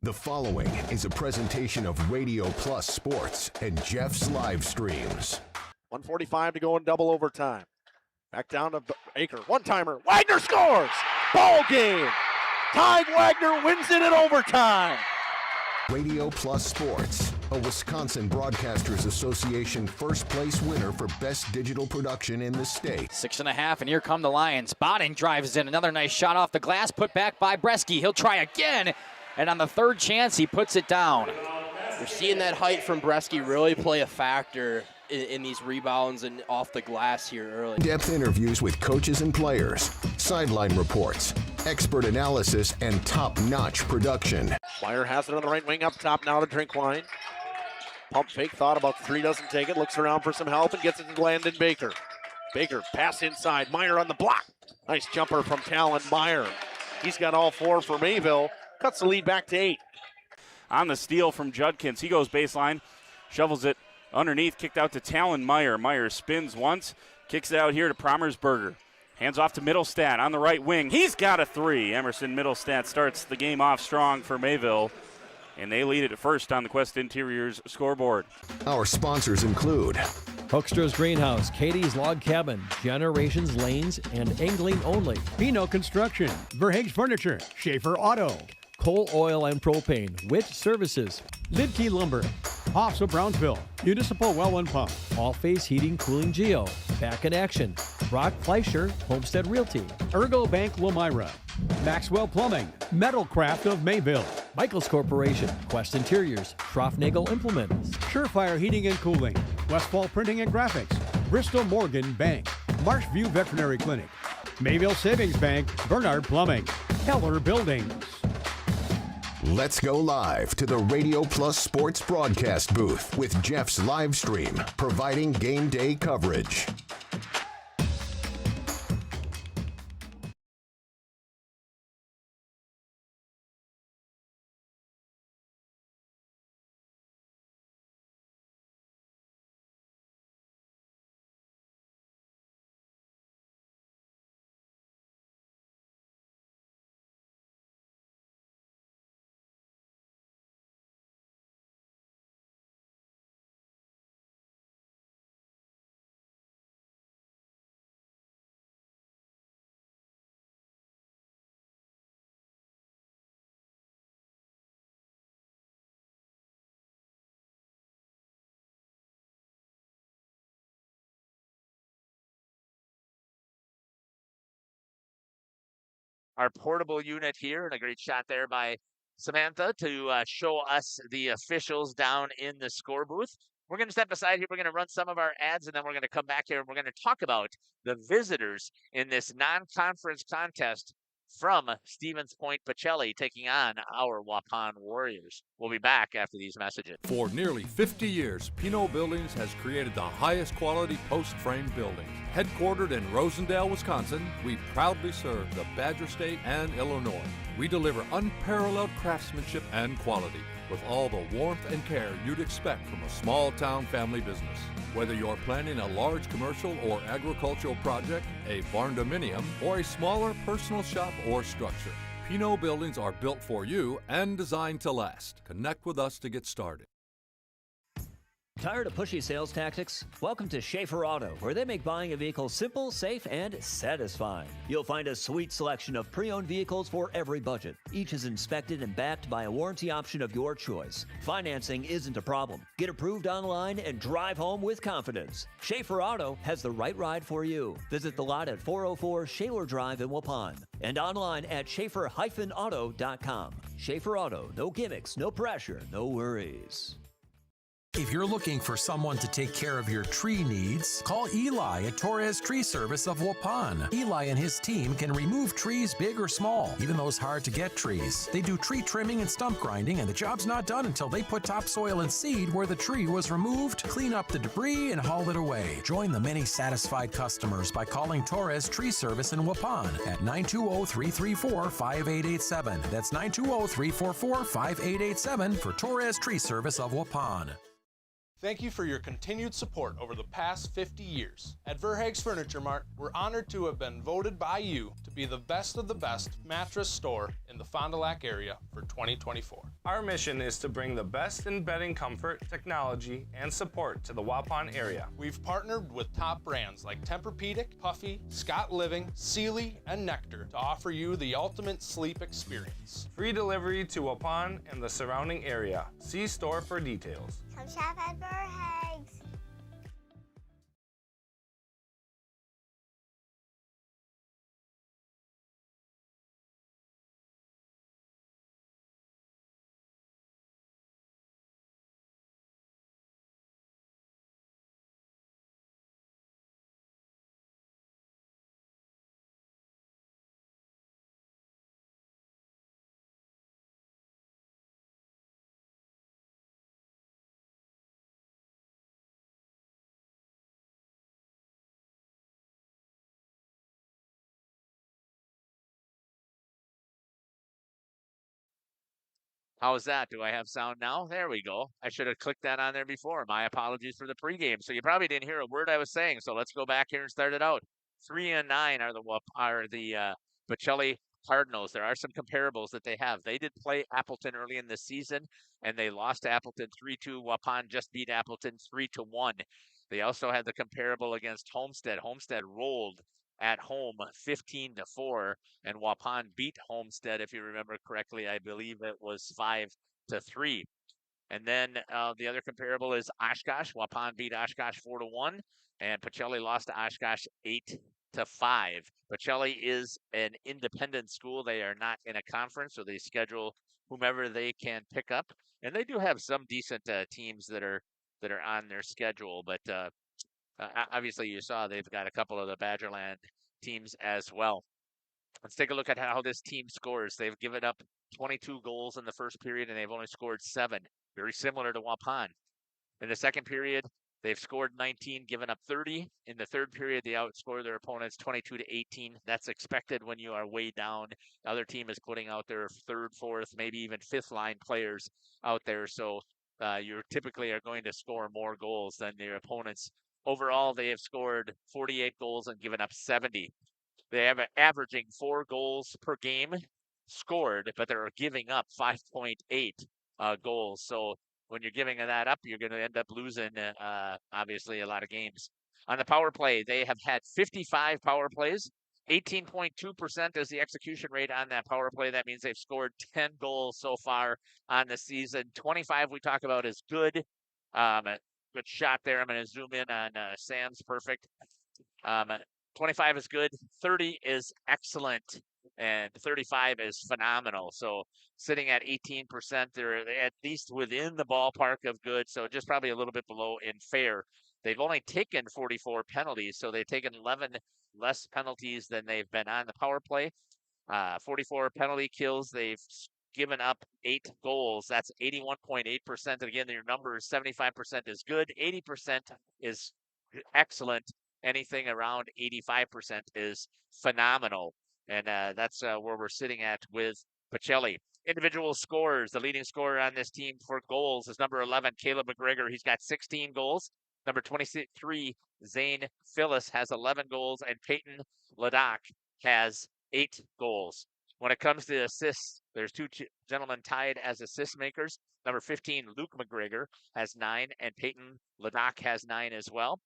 The following is a presentation of Radio Plus Sports and Jeff's Livestreams. 1:45 to go in double overtime. Back down to Baker. One-timer. Wagner scores! Ball game! Ty Wagner wins it in overtime. Radio Plus Sports, a Wisconsin Broadcasters Association first place winner for best digital production in the state. 6.5, and here come the Lions. Botting drives in. Another nice shot off the glass, put back by Bresky. He'll try again, and on the third chance, he puts it down. You're seeing that height from Bresky really play a factor in these rebounds and off the glass here early. In-depth interviews with coaches and players, sideline reports, expert analysis, and top-notch production. Meyer has it on the right wing up top now to Drinkwine. Pump fake, thought about three, doesn't take it, looks around for some help and gets it to Landon Baker. Baker, pass inside, Meyer on the block. Nice jumper from Talon Meyer. He's got all four for Mayville, cuts the lead back to 8. On the steal from Judkins, he goes baseline, shovels it underneath, kicked out to Talon Meyer. Meyer spins once, kicks it out here to Promersberger. Hands off to Middlestat on the right wing. He's got a three. Emerson Middlestat starts the game off strong for Mayville, and they lead it at first on the Quest Interiors scoreboard. Our sponsors include Hoekstra's Greenhouse, Katie's Log Cabin, Generations Lanes, and Angling Only. Pino Construction, Verhaeg's Furniture, Schaefer Auto, Coal, Oil, and Propane, Witt Services, Lidkey Lumber, Hoffs of Brownsville, Municipal Well and Pump, All Phase Heating, Cooling Geo, Back in Action, Brock Fleischer, Homestead Realty, Ergo Bank Lomira, Maxwell Plumbing, Metalcraft of Mayville, Michaels Corporation, Quest Interiors, Schroffnagel Implements, Surefire Heating and Cooling, Westfall Printing and Graphics, Bristol Morgan Bank, Marshview Veterinary Clinic, Mayville Savings Bank, Bernard Plumbing, Keller Buildings. Let's go live to the Radio Plus Sports broadcast booth with Jeff's Livestream, providing game day coverage. Our portable unit here, and a great shot there by Samantha to show us the officials down in the score booth. We're going to step aside here. We're going to run some of our ads, and then we're going to come back here, and we're going to talk about the visitors in this non-conference contest from Stevens Point Pacelli taking on our Waupun Warriors. We'll be back after these messages. For nearly 50 years, Pino Buildings has created the highest quality post-frame buildings. Headquartered in Rosendale, Wisconsin, we proudly serve the Badger State and Illinois. We deliver unparalleled craftsmanship and quality with all the warmth and care you'd expect from a small-town family business. Whether you're planning a large commercial or agricultural project, a barn-dominium, or a smaller personal shop or structure, Pino Buildings are built for you and designed to last. Connect with us to get started. Tired of pushy sales tactics? Welcome to Schaefer Auto, where they make buying a vehicle simple, safe, and satisfying. You'll find a sweet selection of pre-owned vehicles for every budget. Each is inspected and backed by a warranty option of your choice. Financing isn't a problem. Get approved online and drive home with confidence. Schaefer Auto has the right ride for you. Visit the lot at 404 Shaler Drive in Waupun and online at schaefer-auto.com. Schaefer Auto, no gimmicks, no pressure, no worries. If you're looking for someone to take care of your tree needs, call Eli at Torres Tree Service of Waupun. Eli and his team can remove trees big or small, even those hard-to-get trees. They do tree trimming and stump grinding, and the job's not done until they put topsoil and seed where the tree was removed, clean up the debris, and haul it away. Join the many satisfied customers by calling Torres Tree Service in Waupun at 920-334-5887. That's 920-344-5887 for Torres Tree Service of Waupun. Thank you for your continued support over the past 50 years. At Verhaeg's Furniture Mart, we're honored to have been voted by you to be the best of the best mattress store in the Fond du Lac area for 2024. Our mission is to bring the best in bedding comfort, technology, and support to the Waupun area. We've partnered with top brands like Tempur-Pedic, Puffy, Scott Living, Sealy, and Nectar to offer you the ultimate sleep experience. Free delivery to Waupun and the surrounding area. See store for details. Come shop at Verhaeg's. How's that? Do I have sound now? There we go. I should have clicked that on there before. My apologies for the pregame. So you probably didn't hear a word I was saying. So let's go back here and start it out. 3-9 are the Pacelli Cardinals. There are some comparables that they have. They did play Appleton early in the season, and they lost to Appleton 3-2. Waupun just beat Appleton 3-1. They also had the comparable against Homestead. Homestead rolled at home 15-4, and Waupun beat Homestead, if you remember correctly. I believe it was 5-3. And then the other comparable is Oshkosh. Waupun beat Oshkosh 4-1, and Pacelli lost to Oshkosh 8-5. Pacelli is an independent school. They are not in a conference, so they schedule whomever they can pick up. And they do have some decent teams that are on their schedule, but obviously you saw they've got a couple of the Badgerland teams as well. Let's take a look at how this team scores. They've given up 22 goals in the first period, and they've only scored 7. Very similar to Waupun. In the second period, they've scored 19, given up 30. In the third period, they outscored their opponents 22-18. That's expected when you are way down. The other team is putting out their third, fourth, maybe even fifth line players out there. So you typically are going to score more goals than their opponents. Overall, they have scored 48 goals and given up 70. They have averaging 4 goals per game scored, but they're giving up 5.8 goals. So when you're giving that up, you're going to end up losing, obviously, a lot of games. On the power play, they have had 55 power plays. 18.2% is the execution rate on that power play. That means they've scored 10 goals so far on the season. 25 we talk about is good. Good shot there. I'm going to zoom in on Sam's perfect. 25 is good. 30 is excellent. And 35 is phenomenal. So sitting at 18%, they're at least within the ballpark of good. So just probably a little bit below in fair. They've only taken 44 penalties. So they've taken 11 less penalties than they've been on the power play. 44 penalty kills. They've given up 8 goals. That's 81.8%. Again, your number is 75% is good. 80% is excellent. Anything around 85% is phenomenal. And that's where we're sitting at with Pacelli. Individual scores. The leading scorer on this team for goals is number 11, Caleb McGregor. He's got 16 goals. Number 23, Zane Phyllis has 11 goals. And Peyton Ladoc has 8 goals. When it comes to assists, there's 2 gentlemen tied as assist makers. Number 15, Luke McGregor, has 9, and Peyton Ladoc has 9 as well.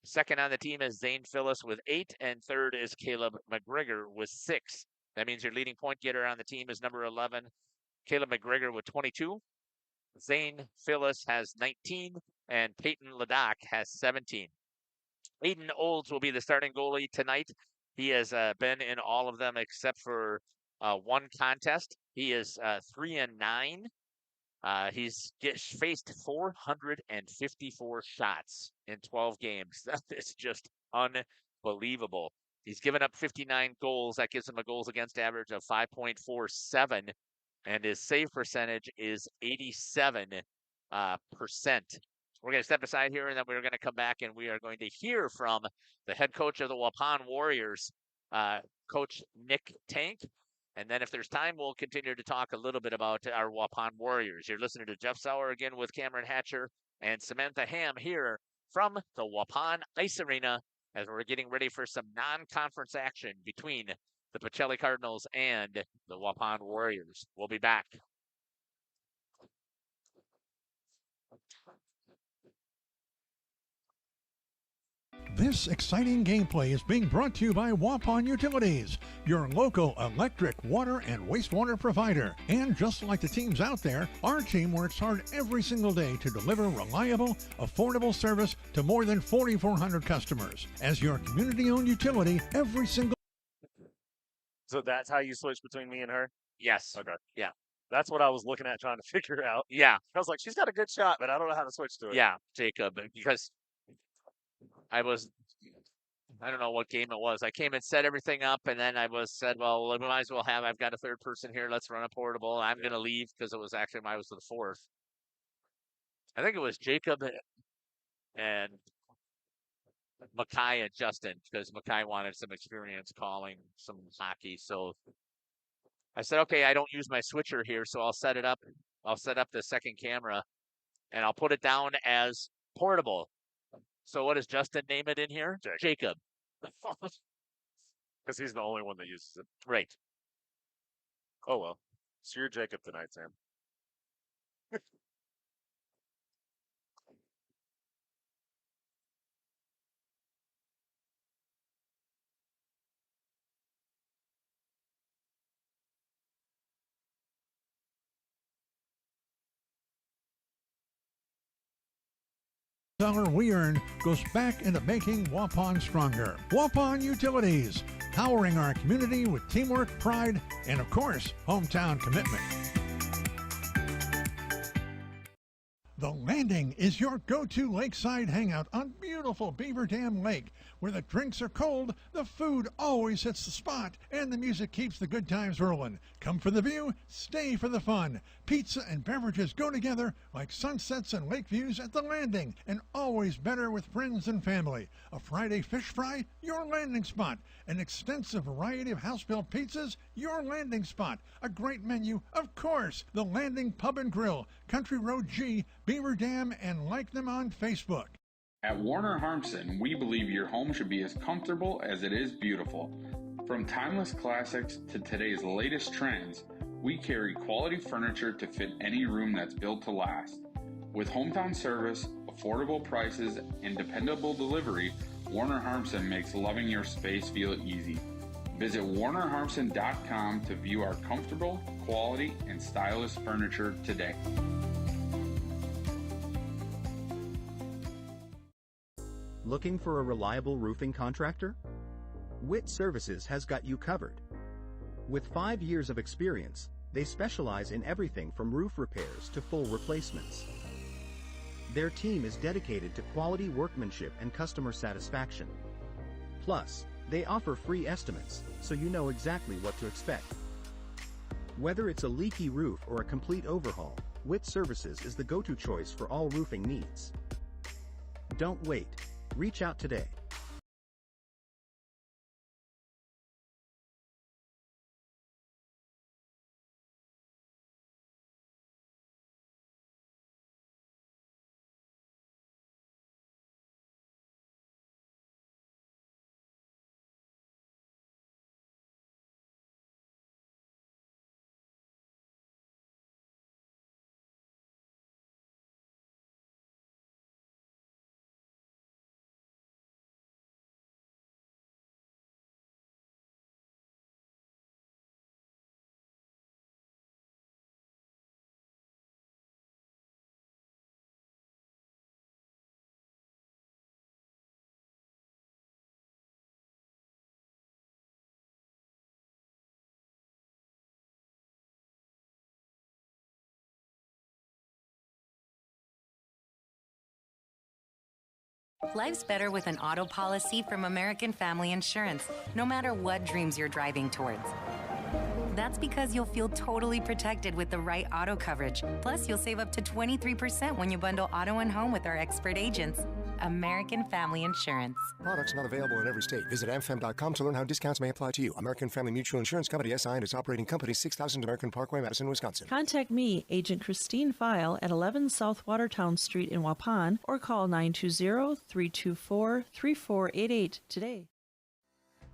Second on the team is Zane Phyllis with 8, and third is Caleb McGregor with 6. That means your leading point getter on the team is number 11, Caleb McGregor with 22. Zane Phyllis has 19, and Peyton Ladoc has 17. Aiden Olds will be the starting goalie tonight. He has been in all of them except for one contest. He is 3-9. He's faced 454 shots in 12 games. That is just unbelievable. He's given up 59 goals. That gives him a goals against average of 5.47, and his save percentage is 87%. We're going to step aside here, and then we're going to come back, and we are going to hear from the head coach of the Waupun Warriors, Coach Nick Tank. And then if there's time, we'll continue to talk a little bit about our Waupun Warriors. You're listening to Jeff Sauer again with Cameron Hatcher and Samantha Ham here from the Waupun Ice Arena as we're getting ready for some non-conference action between the Pacelli Cardinals and the Waupun Warriors. We'll be back. This exciting gameplay is being brought to you by Waupun Utilities, your local electric, water, and wastewater provider. And just like the teams out there, our team works hard every single day to deliver reliable, affordable service to more than 4,400 customers. As your community-owned utility, every single... So that's how you switch between me and her? Yes. Okay. Yeah. That's what I was looking at trying to figure out. Yeah. I was like, she's got a good shot, but I don't know how to switch to it. Yeah, Jacob, because I don't know what game it was. I came and set everything up, and then I said, well, we might as well I've got a third person here. Let's run a portable. I'm going to leave because it was actually I was the fourth. I think it was Jacob and Mackay and Justin, because Mackay wanted some experience calling some hockey. So I said, okay, I don't use my switcher here, so I'll set it up. I'll set up the second camera, and I'll put it down as portable. So what does Justin name it in here? Jacob. Because he's the only one that uses it. Right. Oh, well. So you're Jacob tonight, Sam. $1 we earn goes back into making Waupun stronger. Waupun Utilities, powering our community with teamwork, pride, and of course, hometown commitment. The Landing is your go-to lakeside hangout on beautiful Beaver Dam Lake. Where the drinks are cold, the food always hits the spot, and the music keeps the good times rolling. Come for the view, stay for the fun. Pizza and beverages go together like sunsets and lake views at the Landing, and always better with friends and family. A Friday fish fry, your landing spot. An extensive variety of house-built pizzas, your landing spot. A great menu, of course. The Landing Pub and Grill, Country Road G, Beaver Dam, and like them on Facebook. At Warner Harmson, we believe your home should be as comfortable as it is beautiful. From timeless classics to today's latest trends, we carry quality furniture to fit any room that's built to last. With hometown service, affordable prices, and dependable delivery, Warner Harmson makes loving your space feel easy. Visit warnerharmson.com to view our comfortable, quality, and stylish furniture today. Looking for a reliable roofing contractor? Witt Services has got you covered. With 5 years of experience, they specialize in everything from roof repairs to full replacements. Their team is dedicated to quality workmanship and customer satisfaction. Plus, they offer free estimates, so you know exactly what to expect. Whether it's a leaky roof or a complete overhaul, Witt Services is the go-to choice for all roofing needs. Don't wait. Reach out today. Life's better with an auto policy from American Family Insurance, no matter what dreams you're driving towards. That's because you'll feel totally protected with the right auto coverage. Plus, you'll save up to 23% when you bundle auto and home with our expert agents. American Family Insurance. Products not available in every state. Visit amfam.com to learn how discounts may apply to you. American Family Mutual Insurance Company, SI, and its operating company, 6000 American Parkway, Madison, Wisconsin. Contact me, Agent Christine File, at 11 South Watertown Street in Waupun, or call 920-324-3488 today.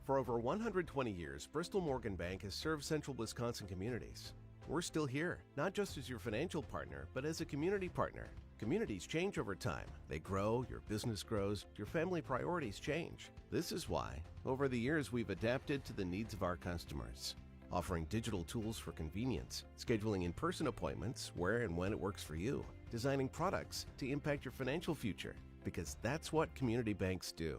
For over 120 years, Bristol Morgan Bank has served central Wisconsin communities. We're still here, not just as your financial partner, but as a community partner. Communities change over time. They grow, your business grows, your family priorities change. This is why, over the years, we've adapted to the needs of our customers, offering digital tools for convenience, scheduling in-person appointments where and when it works for you, designing products to impact your financial future, because that's what community banks do.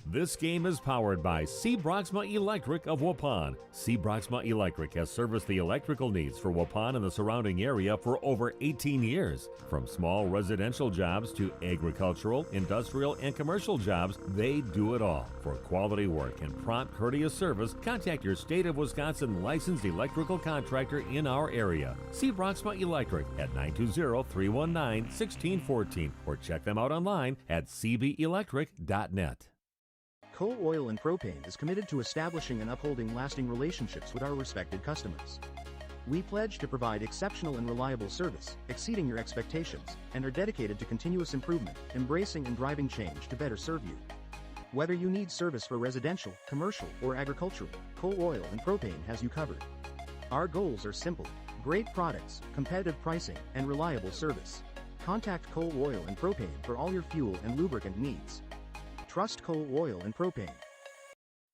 This game is powered by C. Broxma Electric of Waupun. C. Broxma Electric has serviced the electrical needs for Waupun and the surrounding area for over 18 years. From small residential jobs to agricultural, industrial, and commercial jobs, they do it all. For quality work and prompt, courteous service, contact your State of Wisconsin licensed electrical contractor in our area. C. Broxma Electric at 920-319-1614 or check them out online at cbelectric.net. Coal Oil and Propane is committed to establishing and upholding lasting relationships with our respected customers. We pledge to provide exceptional and reliable service, exceeding your expectations, and are dedicated to continuous improvement, embracing and driving change to better serve you. Whether you need service for residential, commercial, or agricultural, Coal Oil and Propane has you covered. Our goals are simple: great products, competitive pricing, and reliable service. Contact Coal Oil and Propane for all your fuel and lubricant needs. Trust Coal Oil and Propane.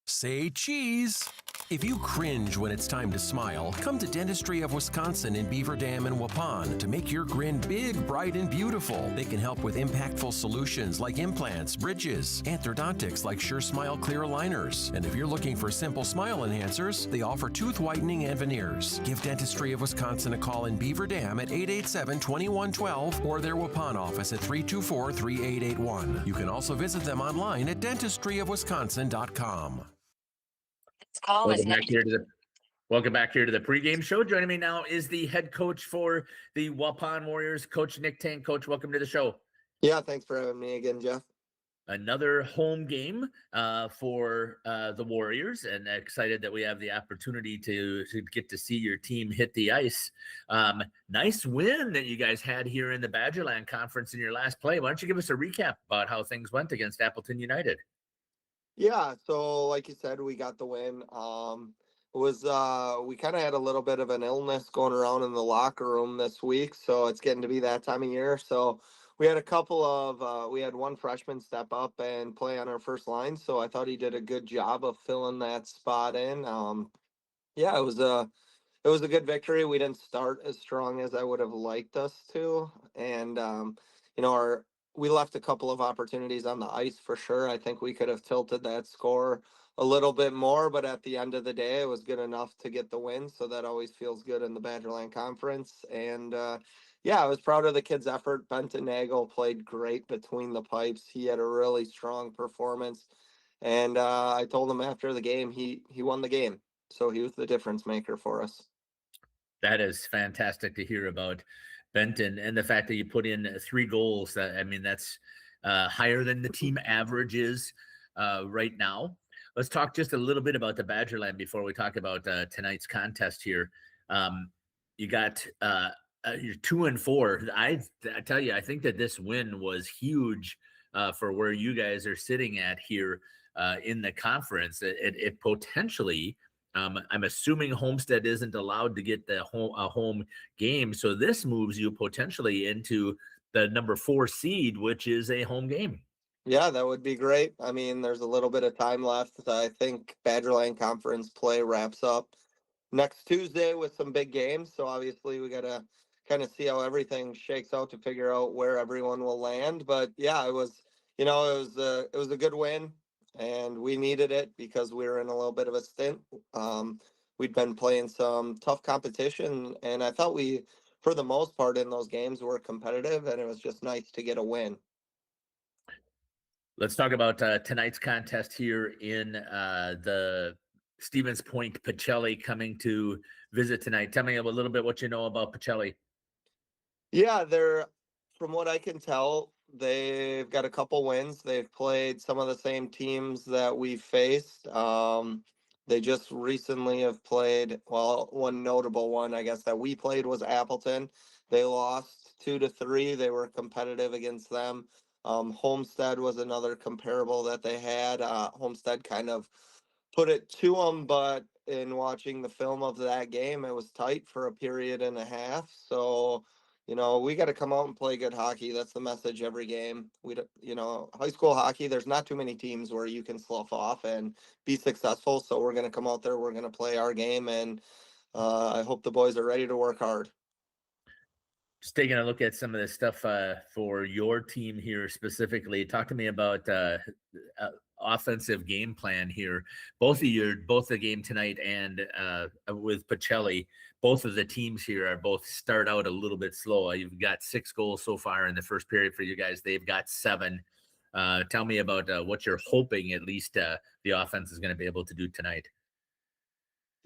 Say cheese. If you cringe when it's time to smile, come to Dentistry of Wisconsin in Beaver Dam and Waupun to make your grin big, bright, and beautiful. They can help with impactful solutions like implants, bridges, orthodontics like Sure Smile clear aligners. And if you're looking for simple smile enhancers, they offer tooth whitening and veneers. Give Dentistry of Wisconsin a call in Beaver Dam at 887-2112 or their Waupun office at 324-3881. You can also visit them online at dentistryofwisconsin.com. Welcome back here to the pregame show. Joining me now is the head coach for the Waupun Warriors, Coach Nick Tang. Coach, welcome to the show. Yeah, thanks for having me again, Jeff. Another home game for the Warriors, and excited that we have the opportunity to get to see your team hit the ice. Nice win that you guys had here in the Badgerland Conference in your last play. Why don't you give us a recap about how things went against Appleton United? Yeah, so like you said, we got the win. We kind of had a little bit of an illness going around in the locker room this week, so it's getting to be that time of year. So we had we had one freshman step up and play on our first line, so I thought he did a good job of filling that spot in. Yeah, it was a good victory. We didn't start as strong as I would have liked us to, and we left a couple of opportunities on the ice for sure. I think we could have tilted that score a little bit more, but at the end of the day, it was good enough to get the win. So that always feels good in the Badgerland Conference. And yeah, I was proud of the kids' effort. Benton Nagel played great between the pipes. He had a really strong performance. And I told him after the game, he won the game. So he was the difference maker for us. That is fantastic to hear about Benton, and the fact that you put in 3 goals. That's higher than the team average is right now. Let's talk just a little bit about the Badgerland before we talk about tonight's contest here. You got you're 2-4. I tell you, I think that this win was huge for where you guys are sitting at here in the conference. It potentially. I'm assuming Homestead isn't allowed to get a home game, so this moves you potentially into the number 4 seed, which is a home game. Yeah, that would be great. I mean, there's a little bit of time left. I think Badgerland Conference play wraps up next Tuesday with some big games, so obviously we got to kind of see how everything shakes out to figure out where everyone will land. But yeah, it was a good win. And we needed it because we were in a little bit of a stint. We'd been playing some tough competition, and I thought we, for the most part in those games, were competitive, and it was just nice to get a win. Let's talk about tonight's contest here in the Stevens Point. Pacelli coming to visit tonight. Tell me a little bit what you know about Pacelli. Yeah, they're from what I can tell, they've got a couple wins. They've played some of the same teams that we faced. They just recently have played, well, one notable one, I guess, that we played was Appleton. They lost 2-3. They were competitive against them. Homestead was another comparable that they had. Homestead kind of put it to them, but in watching the film of that game, it was tight for a period and a half. So, we got to come out and play good hockey. That's the message every game. High school hockey, there's not too many teams where you can slough off and be successful. So we're going to come out there, we're going to play our game, and I hope the boys are ready to work hard. Just taking a look at some of the stuff for your team here specifically. Talk to me about offensive game plan here. Both the game tonight and with Pacelli, both of the teams here are both start out a little bit slow. You've got 6 goals so far in the first period for you guys. They've got 7. Tell me about what you're hoping at least the offense is going to be able to do tonight.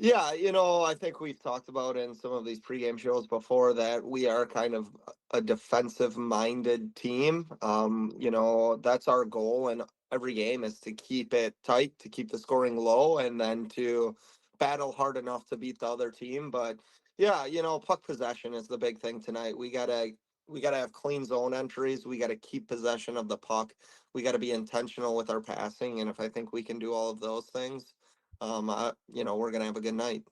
Yeah, I think we've talked about in some of these pregame shows before that we are kind of a defensive-minded team. That's our goal in every game is to keep it tight, to keep the scoring low, and then to battle hard enough to beat the other team. But yeah, puck possession is the big thing tonight. We gotta have clean zone entries. We gotta keep possession of the puck. We gotta be intentional with our passing, and if I think we can do all of those things, we're going to have a good night.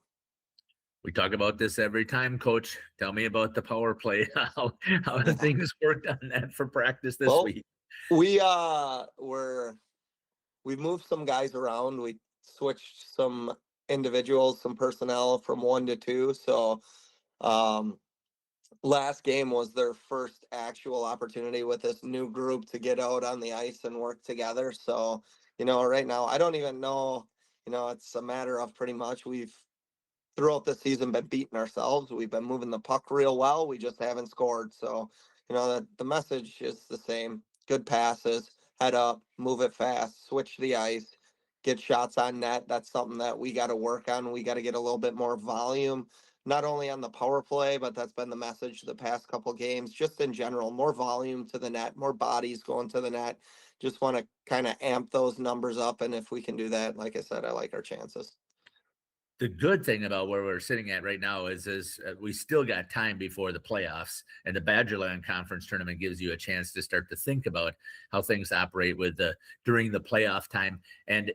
We talk about this every time, Coach. Tell me about the power play. How have things worked on that for practice this week? We've moved some guys around. We switched some individuals, some personnel from 1 to 2. So last game was their first actual opportunity with this new group to get out on the ice and work together. So, right now, I don't even know, it's a matter of pretty much we've throughout the season been beating ourselves. We've been moving the puck real well. We just haven't scored. So, the message is the same. Good passes, head up, move it fast, switch the ice, get shots on net. That's something that we got to work on. We got to get a little bit more volume, not only on the power play, but that's been the message the past couple games, just in general, more volume to the net, more bodies going to the net. Just want to kind of amp those numbers up. And if we can do that, like I said, I like our chances. The good thing about where we're sitting at right now is we still got time before the playoffs, and the Badgerland Conference tournament gives you a chance to start to think about how things operate during the playoff time. And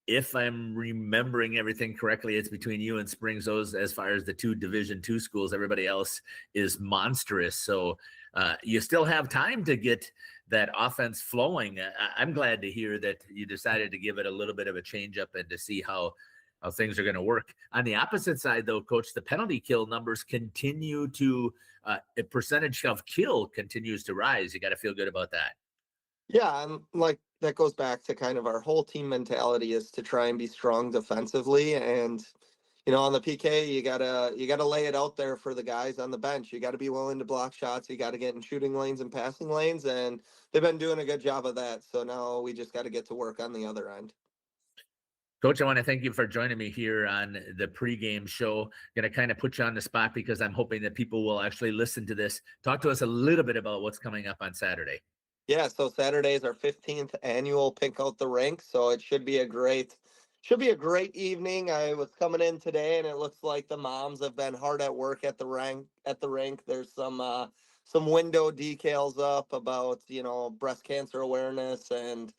if I'm remembering everything correctly, it's between you and Springs as far as the 2 Division II schools. Everybody else is monstrous. So you still have time to get that offense flowing. I'm glad to hear that you decided to give it a little bit of a change up and to see how things are going to work. On the opposite side, though, Coach, the penalty kill numbers continue to, a percentage of kill continues to rise. You got to feel good about that. Yeah, and like that goes back to kind of our whole team mentality is to try and be strong defensively. And, on the PK, you gotta lay it out there for the guys on the bench. You got to be willing to block shots. You got to get in shooting lanes and passing lanes. And they've been doing a good job of that. So now we just got to get to work on the other end. Coach, I want to thank you for joining me here on the pregame show. Going to kind of put you on the spot because I'm hoping that people will actually listen to this. Talk to us a little bit about what's coming up on Saturday. Yeah, so Saturday is our 15th annual Pink Out the Rink, so it should be a great evening. I was coming in today, and it looks like the moms have been hard at work at the rink. There's some window decals up about breast cancer awareness and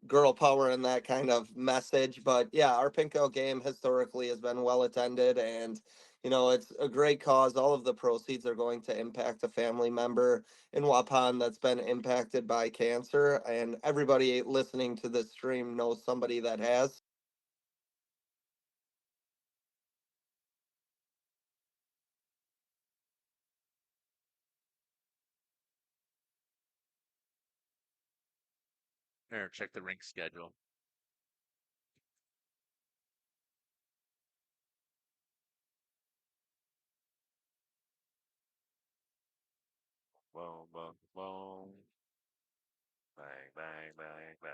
girl power and that kind of message. But yeah, our Pink Out game historically has been well attended, and it's a great cause. All of the proceeds are going to impact a family member in Waupun that's been impacted by cancer, and everybody listening to this stream knows somebody that has. Here, check the rink schedule. Boom, boom, boom. Bang, bang, bang, bang.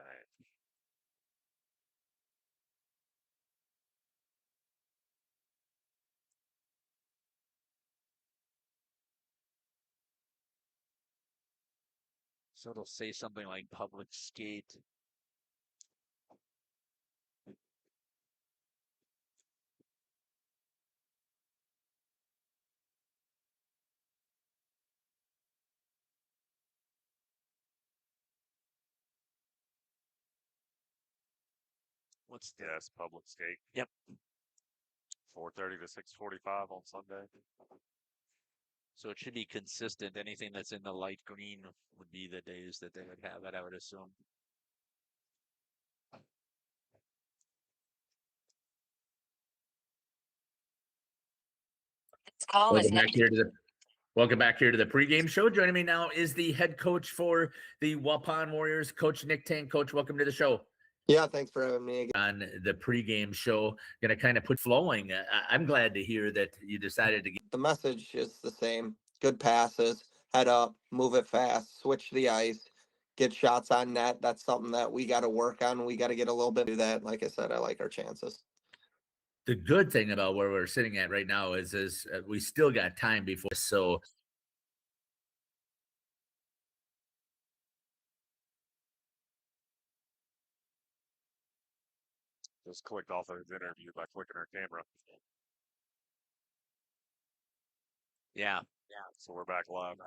So it'll say something like public skate. What's yes, public skate. Yep. 4:30 to 6:45 on Sunday. So it should be consistent. Anything that's in the light green would be the days that they would have it, I would assume. Welcome back here to the pregame show. Joining me now is the head coach for the Waupun Warriors, Coach Nick Tang. Coach, welcome to the show. Yeah, thanks for having me again. On the pregame show, going to kind of put flowing. I'm glad to hear that you decided to get. The message is the same. Good passes, head up, move it fast, switch the ice, get shots on net. That's something that we got to work on. We got to get a little bit of that. Like I said, I like our chances. The good thing about where we're sitting at right now is we still got time before. So Just clicked off of his interview by clicking our camera. Yeah. So we're back live.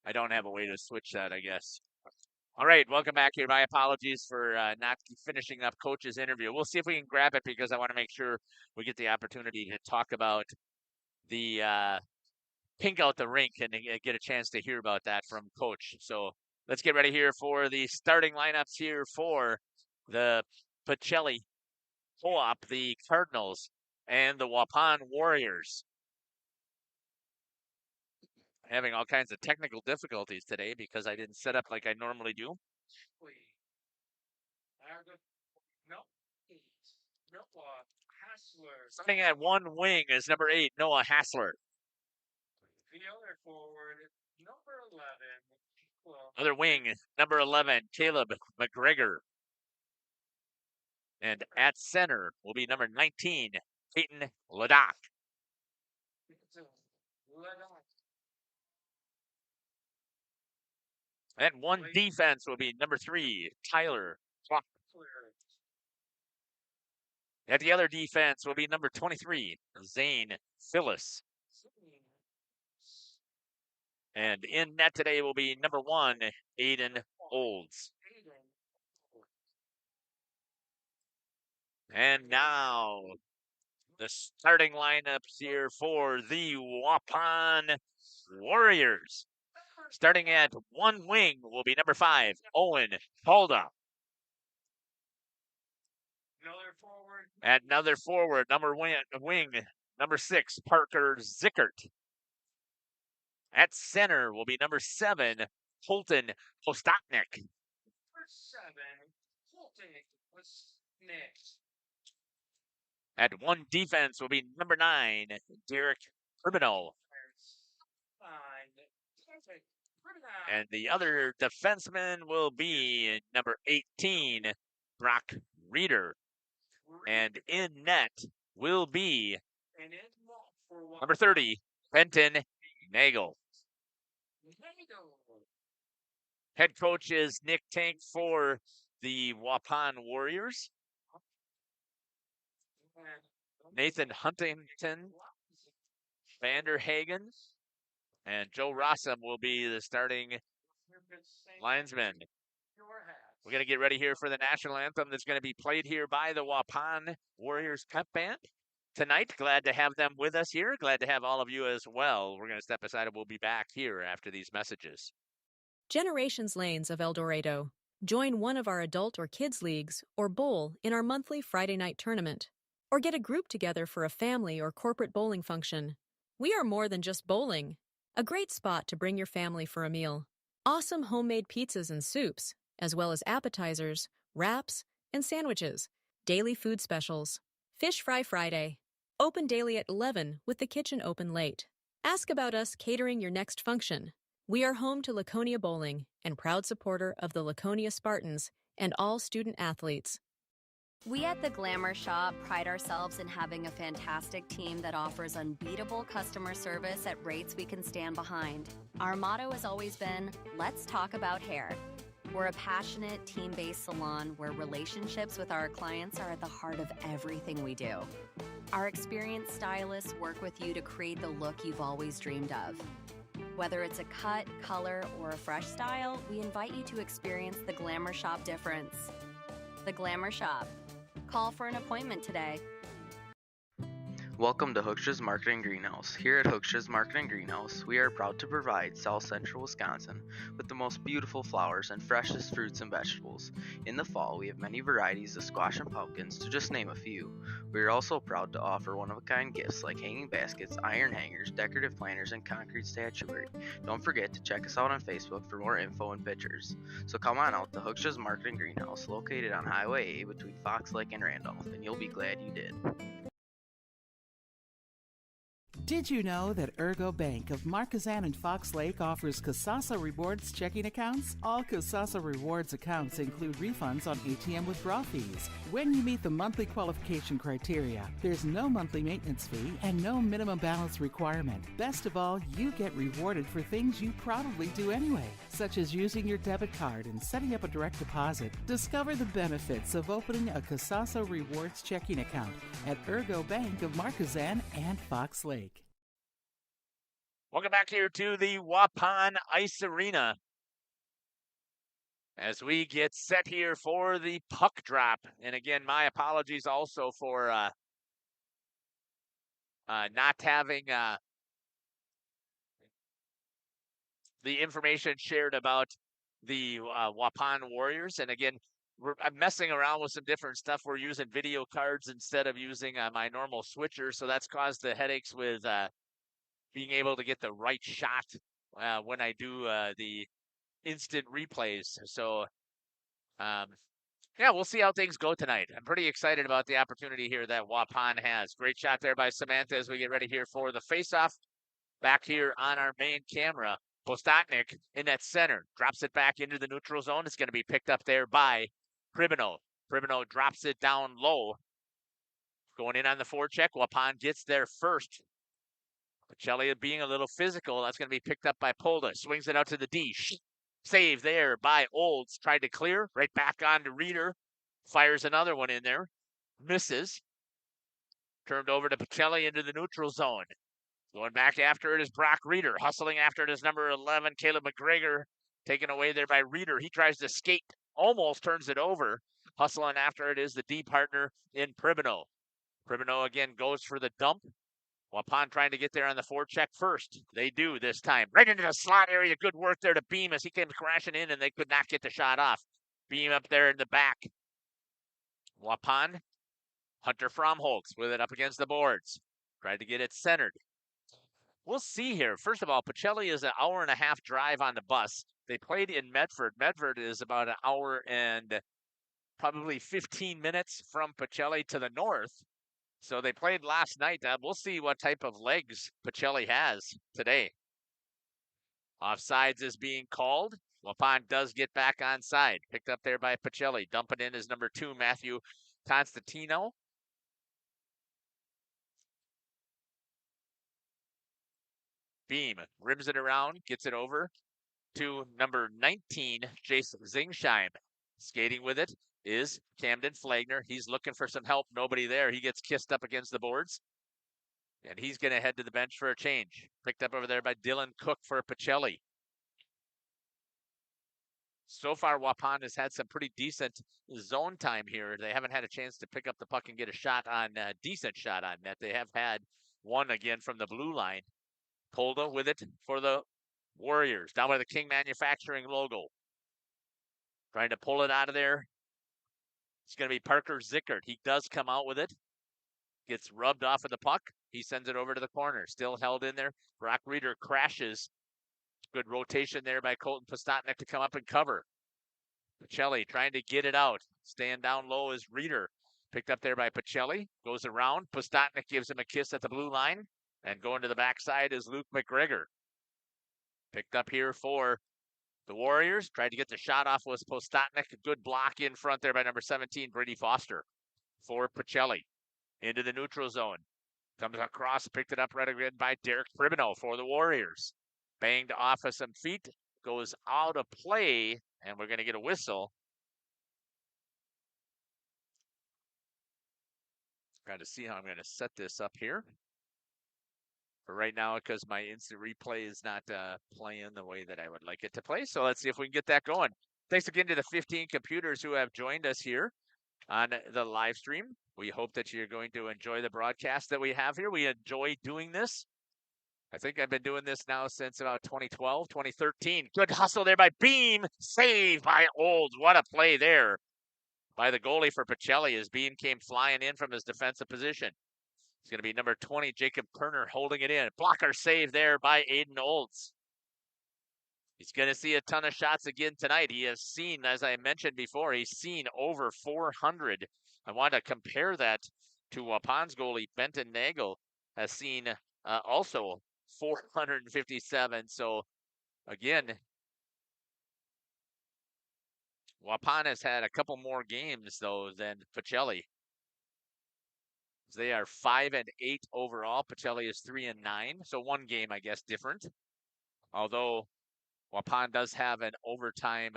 I don't have a way to switch that, I guess. All right, welcome back here. My apologies for not finishing up Coach's interview. We'll see if we can grab it because I want to make sure we get the opportunity to talk about the pink out the rink and get a chance to hear about that from Coach. So let's get ready here for the starting lineups here for the Pacelli Co-op, the Cardinals, and the Waupun Warriors. Having all kinds of technical difficulties today because I didn't set up like I normally do. Starting at one wing is number 8, Noah Hassler. The other forward, number 11. Other wing, number 11, Caleb McGregor. And at center will be number 19, Peyton Ladoc. And one defense will be number 3, Tyler Clock. At the other defense will be number 23, Zane Phyllis. And in net today will be number 1, Aiden Olds. And now the starting lineups here for the Waupun Warriors. Starting at one wing will be number 5, Owen Halda. At another forward, wing, number 6, Parker Zickert. At center will be number 7, Holton Postotnik. At one defense will be number 9, Derek Urbino. And the other defenseman will be number 18, Brock Reeder. And in net will be number 30, Benton Nagel. Head coach is Nick Tank for the Waupun Warriors. Nathan Huntington, Vanderhagen, and Joe Rossum will be the starting linesmen. We're going to get ready here for the national anthem that's going to be played here by the Waupun Warriors Pep Band tonight. Glad to have them with us here. Glad to have all of you as well. We're going to step aside and we'll be back here after these messages. Generations Lanes of El Dorado. Join one of our adult or kids leagues or bowl in our monthly Friday night tournament. Or get a group together for a family or corporate bowling function. We are more than just bowling. A great spot to bring your family for a meal. Awesome homemade pizzas and soups, as well as appetizers, wraps, and sandwiches. Daily food specials. Fish Fry Friday. Open daily at 11 with the kitchen open late. Ask about us catering your next function. We are home to Laconia Bowling and proud supporter of the Laconia Spartans and all student athletes. We at the Glamour Shop pride ourselves in having a fantastic team that offers unbeatable customer service at rates we can stand behind. Our motto has always been, let's talk about hair. We're a passionate, team-based salon where relationships with our clients are at the heart of everything we do. Our experienced stylists work with you to create the look you've always dreamed of. Whether it's a cut, color, or a fresh style, we invite you to experience the Glamour Shop difference. The Glamour Shop. Call for an appointment today. Welcome to Hooksha's Marketing Greenhouse. Here at Hooksha's Marketing Greenhouse, we are proud to provide South Central Wisconsin with the most beautiful flowers and freshest fruits and vegetables. In the fall, we have many varieties of squash and pumpkins, to just name a few. We are also proud to offer one-of-a-kind gifts like hanging baskets, iron hangers, decorative planters, and concrete statuary. Don't forget to check us out on Facebook for more info and pictures. So come on out to Hooksha's Marketing Greenhouse, located on Highway A between Fox Lake and Randolph, and you'll be glad you did. Did you know that Ergo Bank of Marquezan and Fox Lake offers Casasa Rewards checking accounts? All Casasa Rewards accounts include refunds on ATM withdrawal fees. When you meet the monthly qualification criteria, there's no monthly maintenance fee and no minimum balance requirement. Best of all, you get rewarded for things you probably do anyway, such as using your debit card and setting up a direct deposit. Discover the benefits of opening a Casasa Rewards checking account at Ergo Bank of Marquezan and Fox Lake. Welcome back here to the Waupun Ice Arena as we get set here for the puck drop. And again, my apologies also for not having the information shared about the Waupun Warriors. And again, I'm messing around with some different stuff. We're using video cards instead of using my normal switcher, so that's caused the headaches with being able to get the right shot when I do the instant replays. So, yeah, we'll see how things go tonight. I'm pretty excited about the opportunity here that Waupun has. Great shot there by Samantha as we get ready here for the faceoff. Back here on our main camera, Postotnik in that center. Drops it back into the neutral zone. It's going to be picked up there by Pribino. Pribino drops it down low. Going in on the forecheck. Waupun gets there first. Pacelli being a little physical. That's going to be picked up by Polda. Swings it out to the D. Save there by Olds. Tried to clear. Right back on to Reeder. Fires another one in there. Misses. Turned over to Pacelli into the neutral zone. Going back after it is Brock Reeder. Hustling after it is number 11, Caleb McGregor. Taken away there by Reeder. He tries to skate. Almost turns it over. Hustling after it is the D partner in Pribino. Pribino again goes for the dump. Waupun trying to get there on the forecheck first. They do this time. Right into the slot area. Good work there to Beam as he came crashing in, and they could not get the shot off. Beam up there in the back. Waupun. Hunter Fromholtz with it up against the boards. Tried to get it centered. We'll see here. First of all, Pacelli is an hour and a half drive on the bus. They played in Medford. Medford is about an hour and probably 15 minutes from Pacelli to the north. So they played last night. We'll see what type of legs Pacelli has today. Offsides is being called. Waupun does get back onside. Picked up there by Pacelli. Dumping in is number 2, Matthew Constantino. Beam rims it around, gets it over to number 19, Jason Zingsheim. Skating with it is Camden Flagner. He's looking for some help. Nobody there. He gets kissed up against the boards. And he's going to head to the bench for a change. Picked up over there by Dylan Cook for Pacelli. So far, Waupun has had some pretty decent zone time here. They haven't had a chance to pick up the puck and get a shot on, decent shot on net. They have had one again from the blue line. Polda with it for the Warriors. Down by the King Manufacturing logo. Trying to pull it out of there. It's going to be Parker Zickert. He does come out with it. Gets rubbed off of the puck. He sends it over to the corner. Still held in there. Brock Reeder crashes. Good rotation there by Colton Postotnik to come up and cover. Pacelli trying to get it out. Staying down low is Reeder. Picked up there by Pacelli. Goes around. Postotnik gives him a kiss at the blue line. And going to the backside is Luke McGregor. Picked up here for the Warriors. Tried to get the shot off was Postotnik. Good block in front there by number 17, Brady Foster. for Pacelli. Into the neutral zone. Comes across, picked it up right again by Derek Pribino for the Warriors. Banged off of some feet, goes out of play, and we're going to get a whistle. Got to see how I'm going to set this up here. For right now, because my instant replay is not playing the way that I would like it to play. So let's see if we can get that going. Thanks again to the 15 computers who have joined us here on the live stream. We hope that you're going to enjoy the broadcast that we have here. We enjoy doing this. I think I've been doing this now since about 2012, 2013. Good hustle there by Beam. Save by Olds. What a play there by the goalie for Pacelli as Beam came flying in from his defensive position. It's going to be number 20, Jacob Kerner, holding it in. Blocker save there by Aiden Olds. He's going to see a ton of shots again tonight. He has seen, as I mentioned before, he's seen over 400. I want to compare that to Waupun's goalie, Benton Nagel, has seen also 457. So, again, Waupun has had a couple more games, though, than Pacelli. They are 5-8 overall. Pacelli is 3-9. So one game, I guess, different. Although Waupun does have an overtime.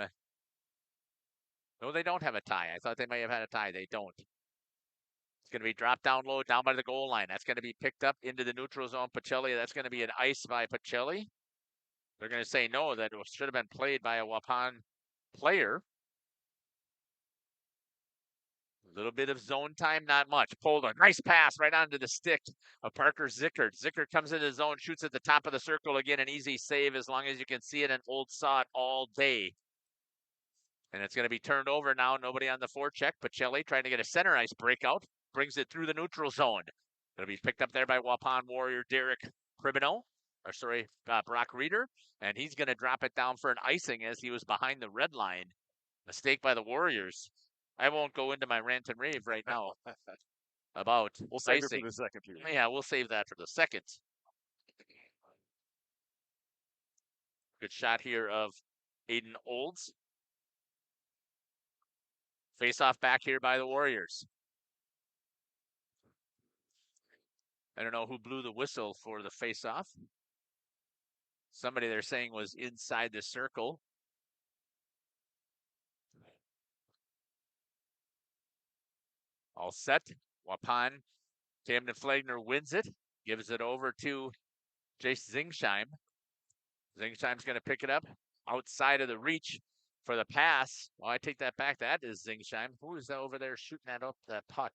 No, they don't have a tie. I thought they may have had a tie. They don't. It's going to be dropped down low, down by the goal line. That's going to be picked up into the neutral zone. Pacelli, that's going to be an ice by Pacelli. They're going to say no, that it should have been played by a Waupun player. A little bit of zone time, not much. Pulled a nice pass right onto the stick of Parker Zickert. Zickert comes into the zone, shoots at the top of the circle again. An easy save as long as you can see it, and Old saw it all day. And it's going to be turned over now. Nobody on the forecheck. Pacelli trying to get a center ice breakout. Brings it through the neutral zone. It'll be picked up there by Waupun Warrior Derek Pribino. Brock Reeder. And he's going to drop it down for an icing as he was behind the red line. Mistake by the Warriors. I won't go into my rant and rave right now about We'll save icing. it for the second period. Yeah, we'll save that for the second. Good shot here of Aiden Olds. Face off back here by the Warriors. I don't know who blew the whistle for the face off. Somebody they're saying was inside the circle. All set. Waupun. Camden Flagner wins it. Gives it over to Jace Zingsheim. Zingsheim's going to pick it up outside of the reach for the pass. Well, I take that back. That is Zingsheim. Who is over there shooting that puck?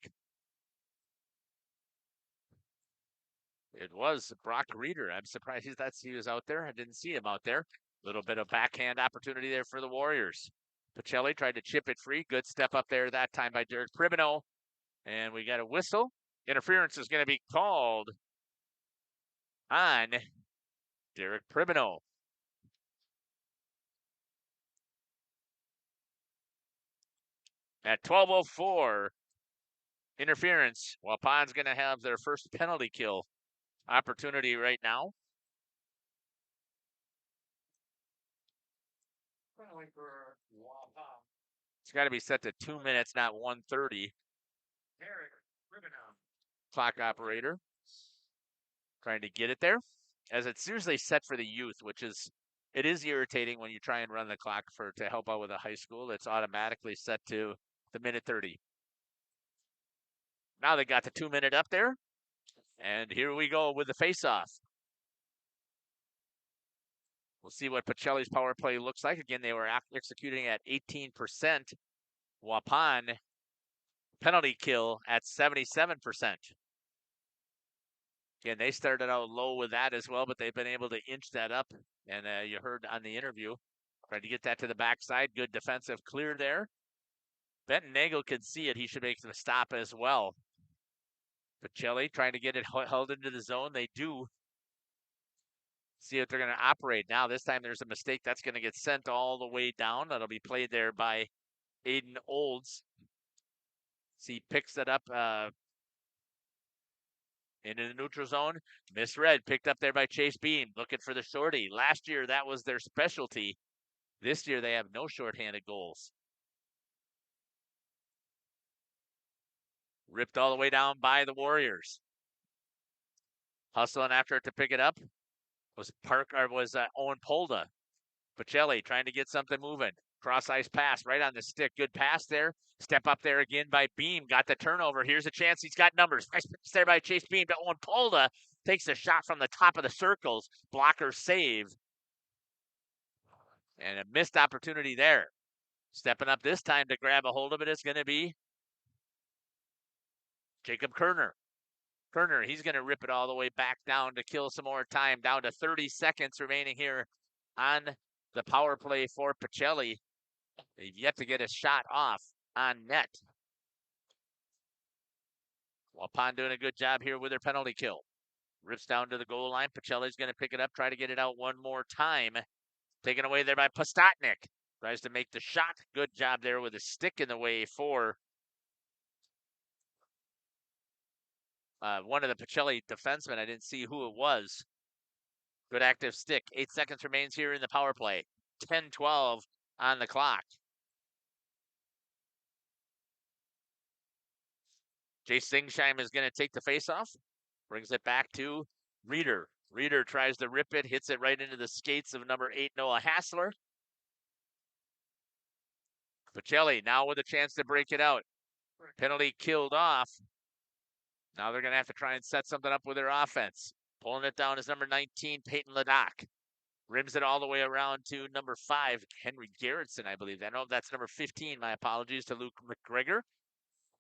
It was Brock Reeder. I'm surprised he was out there. I didn't see him out there. A little bit of backhand opportunity there for the Warriors. Pacelli tried to chip it free. Good step up there that time by Derek Pribino. And we got a whistle. Interference is going to be called on Derek Pribino. At 12:04, interference. Waupun's going to have their first penalty kill opportunity right now. It's got to be set to 2 minutes, not 1:30. Clock operator trying to get it there, as it's usually set for the youth, it is irritating when you try and run the clock to help out with a high school. It's automatically set to the minute 30. Now they got the 2 minute up there, and here we go with the face-off. We'll see what Pacelli's power play looks like. Again, they were executing at 18%. Waupun penalty kill at 77%. Again, they started out low with that as well, but they've been able to inch that up. And you heard on the interview, tried to get that to the backside. Good defensive clear there. Benton Nagel can see it. He should make the stop as well. Pacelli trying to get it held into the zone. They do. See if they're going to operate. Now, this time there's a mistake. That's going to get sent all the way down. That'll be played there by Aiden Olds. See, picks it up into the neutral zone. Misread, picked up there by Chase Beam. Looking for the shorty. Last year, that was their specialty. This year, they have no shorthanded goals. Ripped all the way down by the Warriors. Hustling after it to pick it up was Owen Polda. Pacelli trying to get something moving. Cross ice pass right on the stick. Good pass there. Step up there again by Beam. Got the turnover. Here's a chance. He's got numbers. Nice pass there by Chase Beam to Owen Polda. Takes a shot from the top of the circles. Blocker save. And a missed opportunity there. Stepping up this time to grab a hold of it is going to be Jacob Kerner. Kerner, he's going to rip it all the way back down to kill some more time. Down to 30 seconds remaining here on the power play for Pacelli. They've yet to get a shot off on net. Waupun doing a good job here with their penalty kill. Rips down to the goal line. Pacelli's going to pick it up, try to get it out one more time. Taken away there by Postotnik. Tries to make the shot. Good job there with a stick in the way for one of the Pacelli defensemen. I didn't see who it was. Good active stick. 8 seconds remains here in the power play. 10-12 on the clock. Jace Singsheim is going to take the faceoff. Brings it back to Reeder. Reeder tries to rip it. Hits it right into the skates of number 8, Noah Hassler. Pacelli now with a chance to break it out. Penalty killed off. Now they're going to have to try and set something up with their offense. Pulling it down is number 19, Peyton Ladoc. Rims it all the way around to number 5, Henry Garrettson, I believe. I know that's number 15. My apologies to Luke McGregor.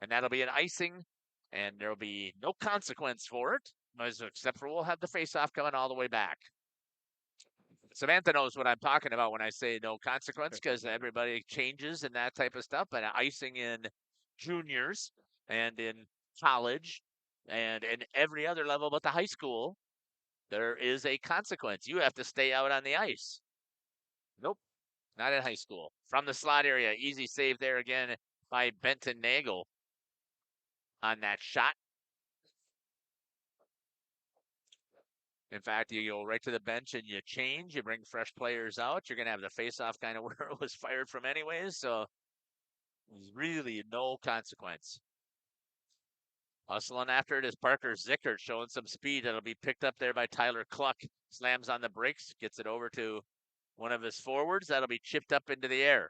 And that'll be an icing, and there'll be no consequence for it, except for we'll have the face-off coming all the way back. Samantha knows what I'm talking about when I say no consequence, because everybody changes and that type of stuff. But icing in juniors and in college and in every other level but the high school, there is a consequence. You have to stay out on the ice. Nope, not in high school. From the slot area, easy save there again by Benton Nagel on that shot. In fact, you go right to the bench and you change. You bring fresh players out. You're going to have the face-off kind of where it was fired from anyways. So there's really no consequence. Hustling after it is Parker Zickert, showing some speed. That'll be picked up there by Tyler Cluck. Slams on the brakes, gets it over to one of his forwards. That'll be chipped up into the air.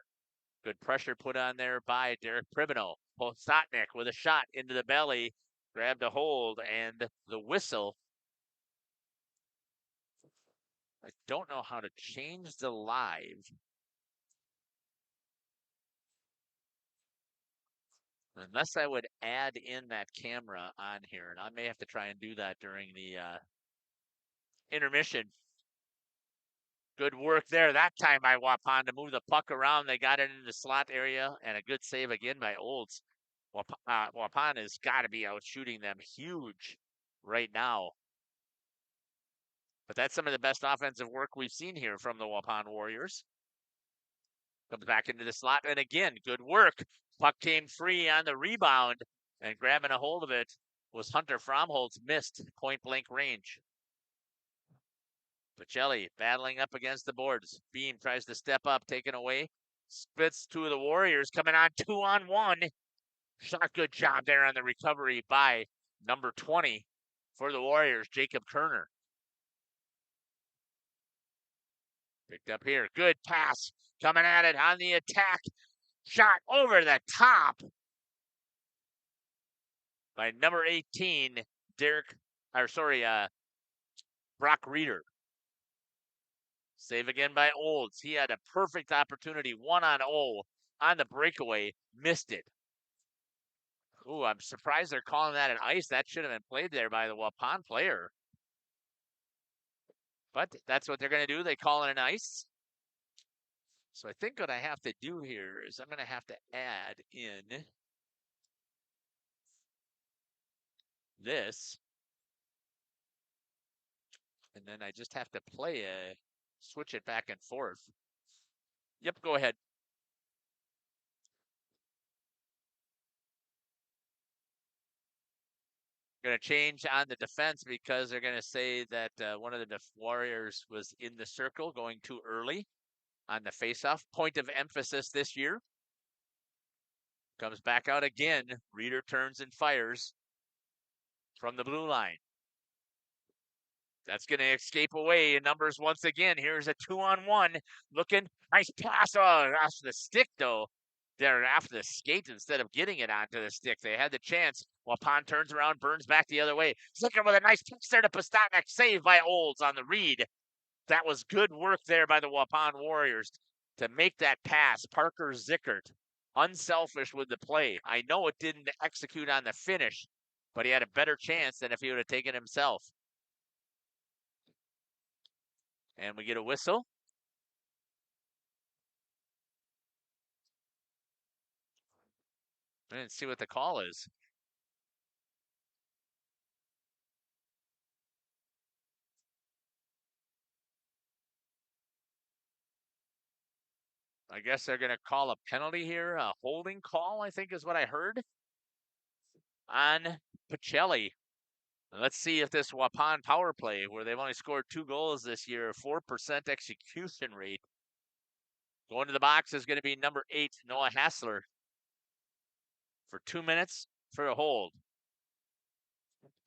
Good pressure put on there by Derek Pribino. Postotnik with a shot into the belly. Grabbed a hold and the whistle. I don't know how to change the live. Unless I would add in that camera on here. And I may have to try and do that during the intermission. Good work there that time by Waupun to move the puck around. They got it into the slot area, and a good save again by Olds. Waupun has got to be out shooting them huge right now. But that's some of the best offensive work we've seen here from the Waupun Warriors. Comes back into the slot, and again, good work. Puck came free on the rebound, and grabbing a hold of it was Hunter Fromholtz. Missed point-blank range. Pacelli battling up against the boards. Beam tries to step up, taken away. Splits two of the Warriors, coming on 2-on-1. Shot, good job there on the recovery by number 20 for the Warriors, Jacob Kerner. Picked up here. Good pass. Coming at it on the attack. Shot over the top by number 18, Brock Reeder. Save again by Olds. He had a perfect opportunity, 1-on-0 on the breakaway. Missed it. Ooh, I'm surprised they're calling that an ice. That should have been played there by the Waupun player. But that's what they're going to do. They call it an ice. So I think what I have to do here is I'm going to have to add in this. And then I just have to switch it back and forth. Yep, go ahead. Going to change on the defense because they're going to say that one of the Warriors was in the circle going too early on the faceoff. Point of emphasis this year. Comes back out again. Reeder turns and fires from the blue line. That's going to escape away in numbers once again. Here's a 2-on-1. Looking. Nice pass. Oh, after the stick, though. They're after the skate instead of getting it onto the stick. They had the chance. Waupun turns around, burns back the other way. Zicker with a nice pass there to Pastatnik. Saved by Olds on the read. That was good work there by the Waupun Warriors to make that pass. Parker Zickert, unselfish with the play. I know it didn't execute on the finish, but he had a better chance than if he would have taken himself. And we get a whistle. I didn't see what the call is. I guess they're going to call a penalty here. A holding call, I think is what I heard on Pacelli. Let's see if this Waupun power play, where they've only scored 2 goals this year, 4% execution rate. Going to the box is going to be number 8, Noah Hassler, for 2 minutes for a hold.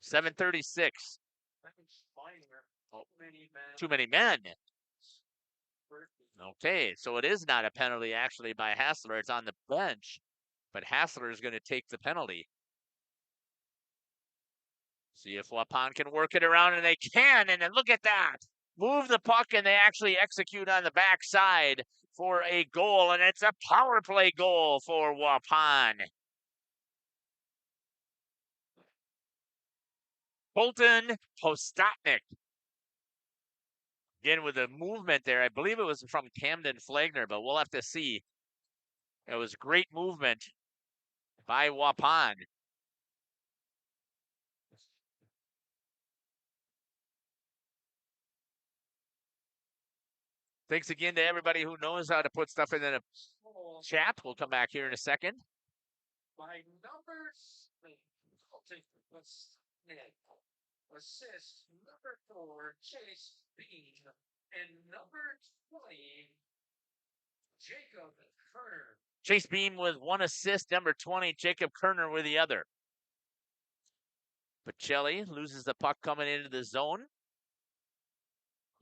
7:36. Oh, too many men. Okay, so it is not a penalty actually by Hassler. It's on the bench, but Hassler is going to take the penalty. See if Waupun can work it around, and they can, and then look at that. Move the puck, and they actually execute on the backside for a goal, and it's a power play goal for Waupun. Colton Pastatnik. Again, with the movement there, I believe it was from Camden Flagner, but we'll have to see. It was great movement by Waupun. Thanks again to everybody who knows how to put stuff in the chat. We'll come back here in a second. By numbers, assist number 4, Chase Bean, and number 20, Jacob Kerner. Chase Beam with 1 assist, number 20, Jacob Kerner with the other. Pacelli loses the puck coming into the zone.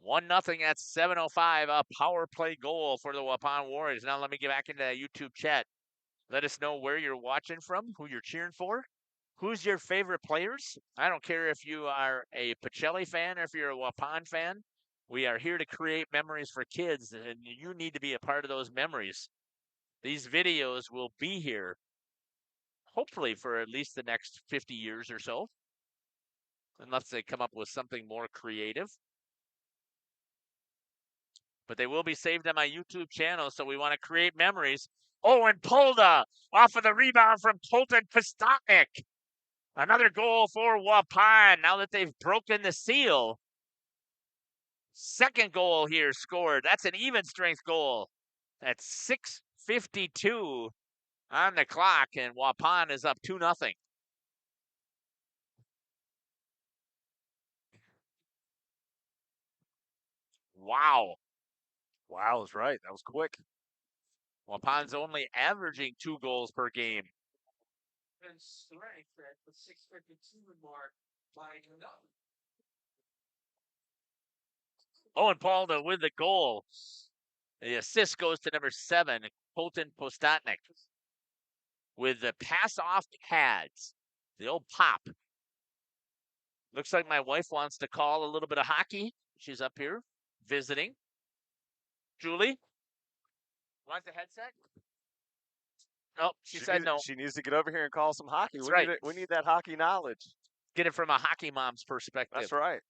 1-0 at 7:05, a power play goal for the Waupun Warriors. Now let me get back into that YouTube chat. Let us know where you're watching from, who you're cheering for. Who's your favorite players? I don't care if you are a Pacelli fan or if you're a Waupun fan. We are here to create memories for kids, and you need to be a part of those memories. These videos will be here, hopefully, for at least the next 50 years or so, unless they come up with something more creative. But they will be saved on my YouTube channel, so we want to create memories. Oh, and Polda off of the rebound from Colton Pastatnik. Another goal for Waupun now that they've broken the seal. Second goal here scored. That's an even strength goal. At 6:52 on the clock, and Waupun is up 2-0. Wow. Wow is right. That was quick. Waupun's only averaging 2 goals per game. And strength at the 6:52 mark by nothing. Owen Palda with the goal. The assist goes to number 7, Colton Pastatnik. With the pass off pads. The old pop. Looks like my wife wants to call a little bit of hockey. She's up here visiting. Julie? Want the headset? Nope, she said no. She needs to get over here and call some hockey. That's right. We need that hockey knowledge. Get it from a hockey mom's perspective. That's right.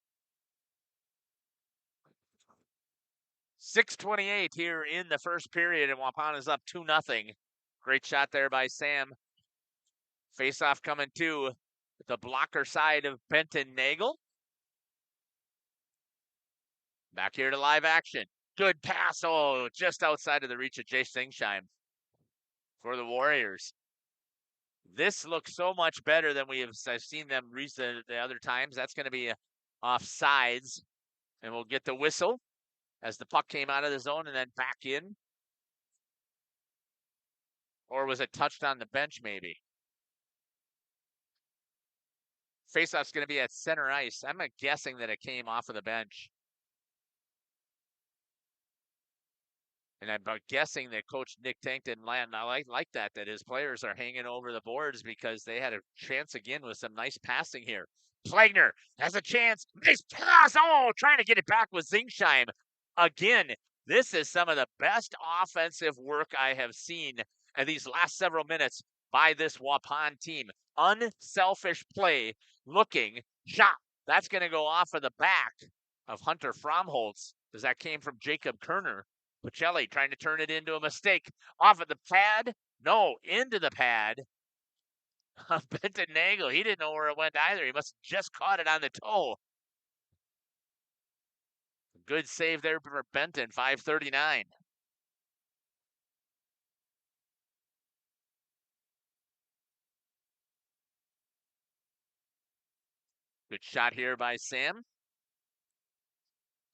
6:28 here in the first period, and Waupun is up 2-0. Great shot there by Sam. Face-off coming to the blocker side of Benton Nagel. Back here to live action. Good pass. Oh, just outside of the reach of Jay Singsheim for the Warriors. This looks so much better than I've seen them the other times. That's going to be offsides, and we'll get the whistle as the puck came out of the zone and then back in. Or was it touched on the bench, maybe? Faceoff's going to be at center ice. I'm guessing that it came off of the bench. And I'm guessing that Coach Nick Tank didn't land. I like that his players are hanging over the boards because they had a chance again with some nice passing here. Plagner has a chance. Nice pass. Oh, trying to get it back with Zingsheim. Again, this is some of the best offensive work I have seen in these last several minutes by this Waupun team. Unselfish play, looking, shot. That's going to go off of the back of Hunter Fromholtz because that came from Jacob Kerner. Pacelli trying to turn it into a mistake. Off of the pad? No, into the pad. Benton Nagel, he didn't know where it went either. He must have just caught it on the toe. Good save there for Benton, 5:39. Good shot here by Sam.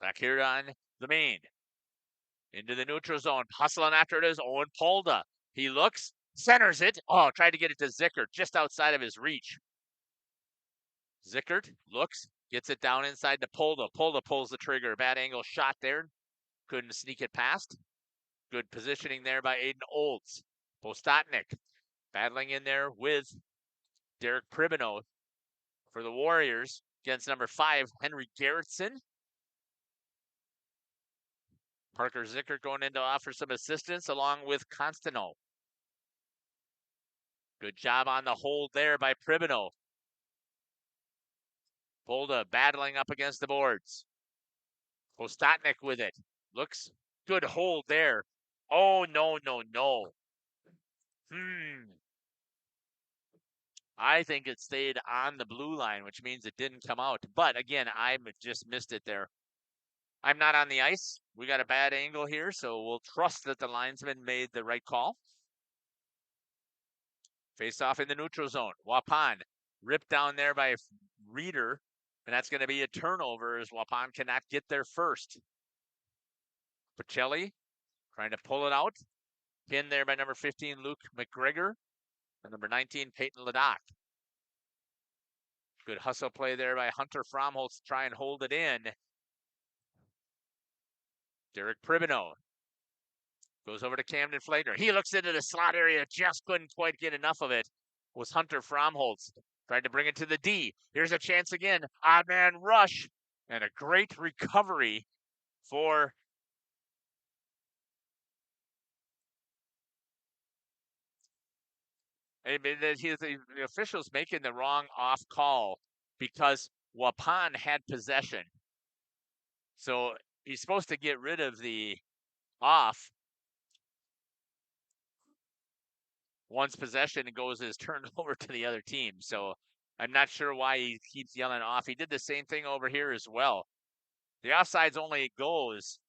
Back here on the main. Into the neutral zone. Hustling after it is Owen Polda. He looks, centers it. Oh, tried to get it to Zickert just outside of his reach. Zickert looks, gets it down inside to Polda. Polda pulls the trigger. Bad angle shot there. Couldn't sneak it past. Good positioning there by Aiden Olds. Postotnik battling in there with Derek Pribino for the Warriors against number 5, Henry Garrettson. Parker Zickert going in to offer some assistance along with Constantino. Good job on the hold there by Pribino. Polda battling up against the boards. Postotnik with it. Looks good hold there. Oh, no. I think it stayed on the blue line, which means it didn't come out. But again, I just missed it there. I'm not on the ice. We got a bad angle here, so we'll trust that the linesman made the right call. Face off in the neutral zone. Waupun ripped down there by Reeder, and that's going to be a turnover as Waupun cannot get there first. Pacelli trying to pull it out. Pinned there by number 15, Luke McGregor, and number 19, Peyton Ladoc. Good hustle play there by Hunter Fromholtz to try and hold it in. Derek Pribino goes over to Camden Flagner. He looks into the slot area, just couldn't quite get enough of it. Was Hunter Fromholtz. Tried to bring it to the D. Here's a chance again. Odd man rush. And a great recovery for the officials making the wrong off call because Waupun had possession. So he's supposed to get rid of the off once possession is turned over to the other team. So I'm not sure why he keeps yelling off. He did the same thing over here as well. The offsides only goes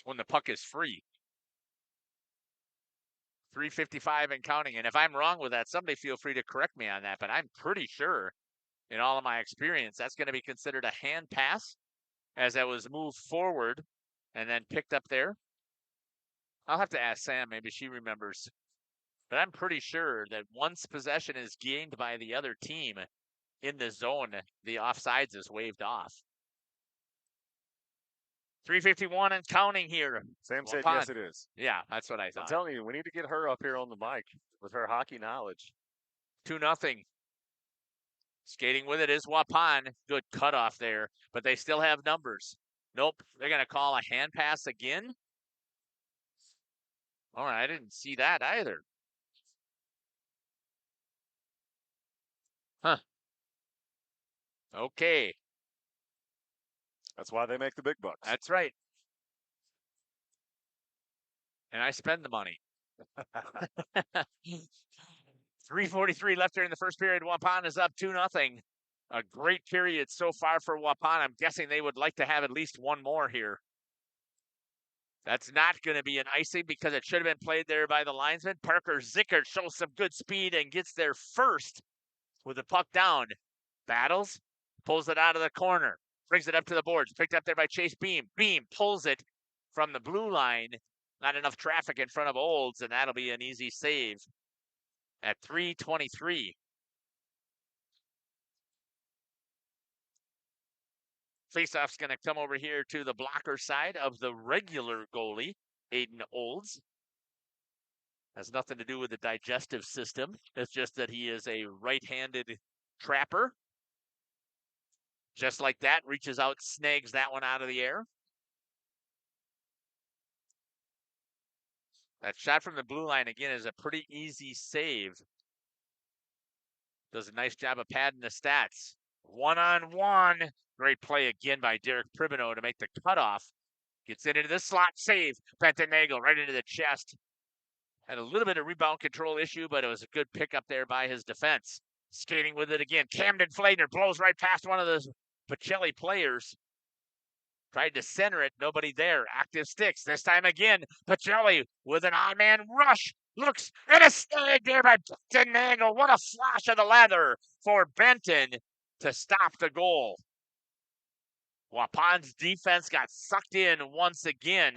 when the puck is free. 3:55 and counting. And if I'm wrong with that, somebody feel free to correct me on that. But I'm pretty sure, in all of my experience, that's going to be considered a hand pass as that was moved forward and then picked up there. I'll have to ask Sam. Maybe she remembers. But I'm pretty sure that once possession is gained by the other team in the zone, the offsides is waved off. 3:51 and counting here. Sam said yes, it is. Yeah, that's what I thought. I'm telling you, we need to get her up here on the mic with her hockey knowledge. 2-0. Skating with it is Waupun. Good cutoff there, but they still have numbers. Nope, they're going to call a hand pass again. All right, I didn't see that either. Huh. Okay. That's why they make the big bucks. That's right. And I spend the money. 3:43 left here in the first period. Waupun is up 2-0. A great period so far for Waupun. I'm guessing they would like to have at least one more here. That's not going to be an icing because it should have been played there by the linesman. Parker Zickert shows some good speed and gets there first with the puck down. Battles, pulls it out of the corner. Brings it up to the boards. Picked up there by Chase Beam. Beam pulls it from the blue line. Not enough traffic in front of Olds, and that'll be an easy save at 3:23. Faceoff's going to come over here to the blocker side of the regular goalie, Aiden Olds. Has nothing to do with the digestive system. It's just that he is a right-handed trapper. Just like that, reaches out, snags that one out of the air. That shot from the blue line, again, is a pretty easy save. Does a nice job of padding the stats. One-on-one. Great play again by Derek Pribino to make the cutoff. Gets it into the slot, save. Benton Nagel right into the chest. Had a little bit of rebound control issue, but it was a good pickup there by his defense. Skating with it again. Camden Flagner blows right past one of the Pacelli players. Tried to center it, nobody there. Active sticks. This time again, Pacelli with an odd man rush. Looks at a snag there by Benton Nagel. What a flash of the leather for Benton to stop the goal. Waupun's defense got sucked in once again,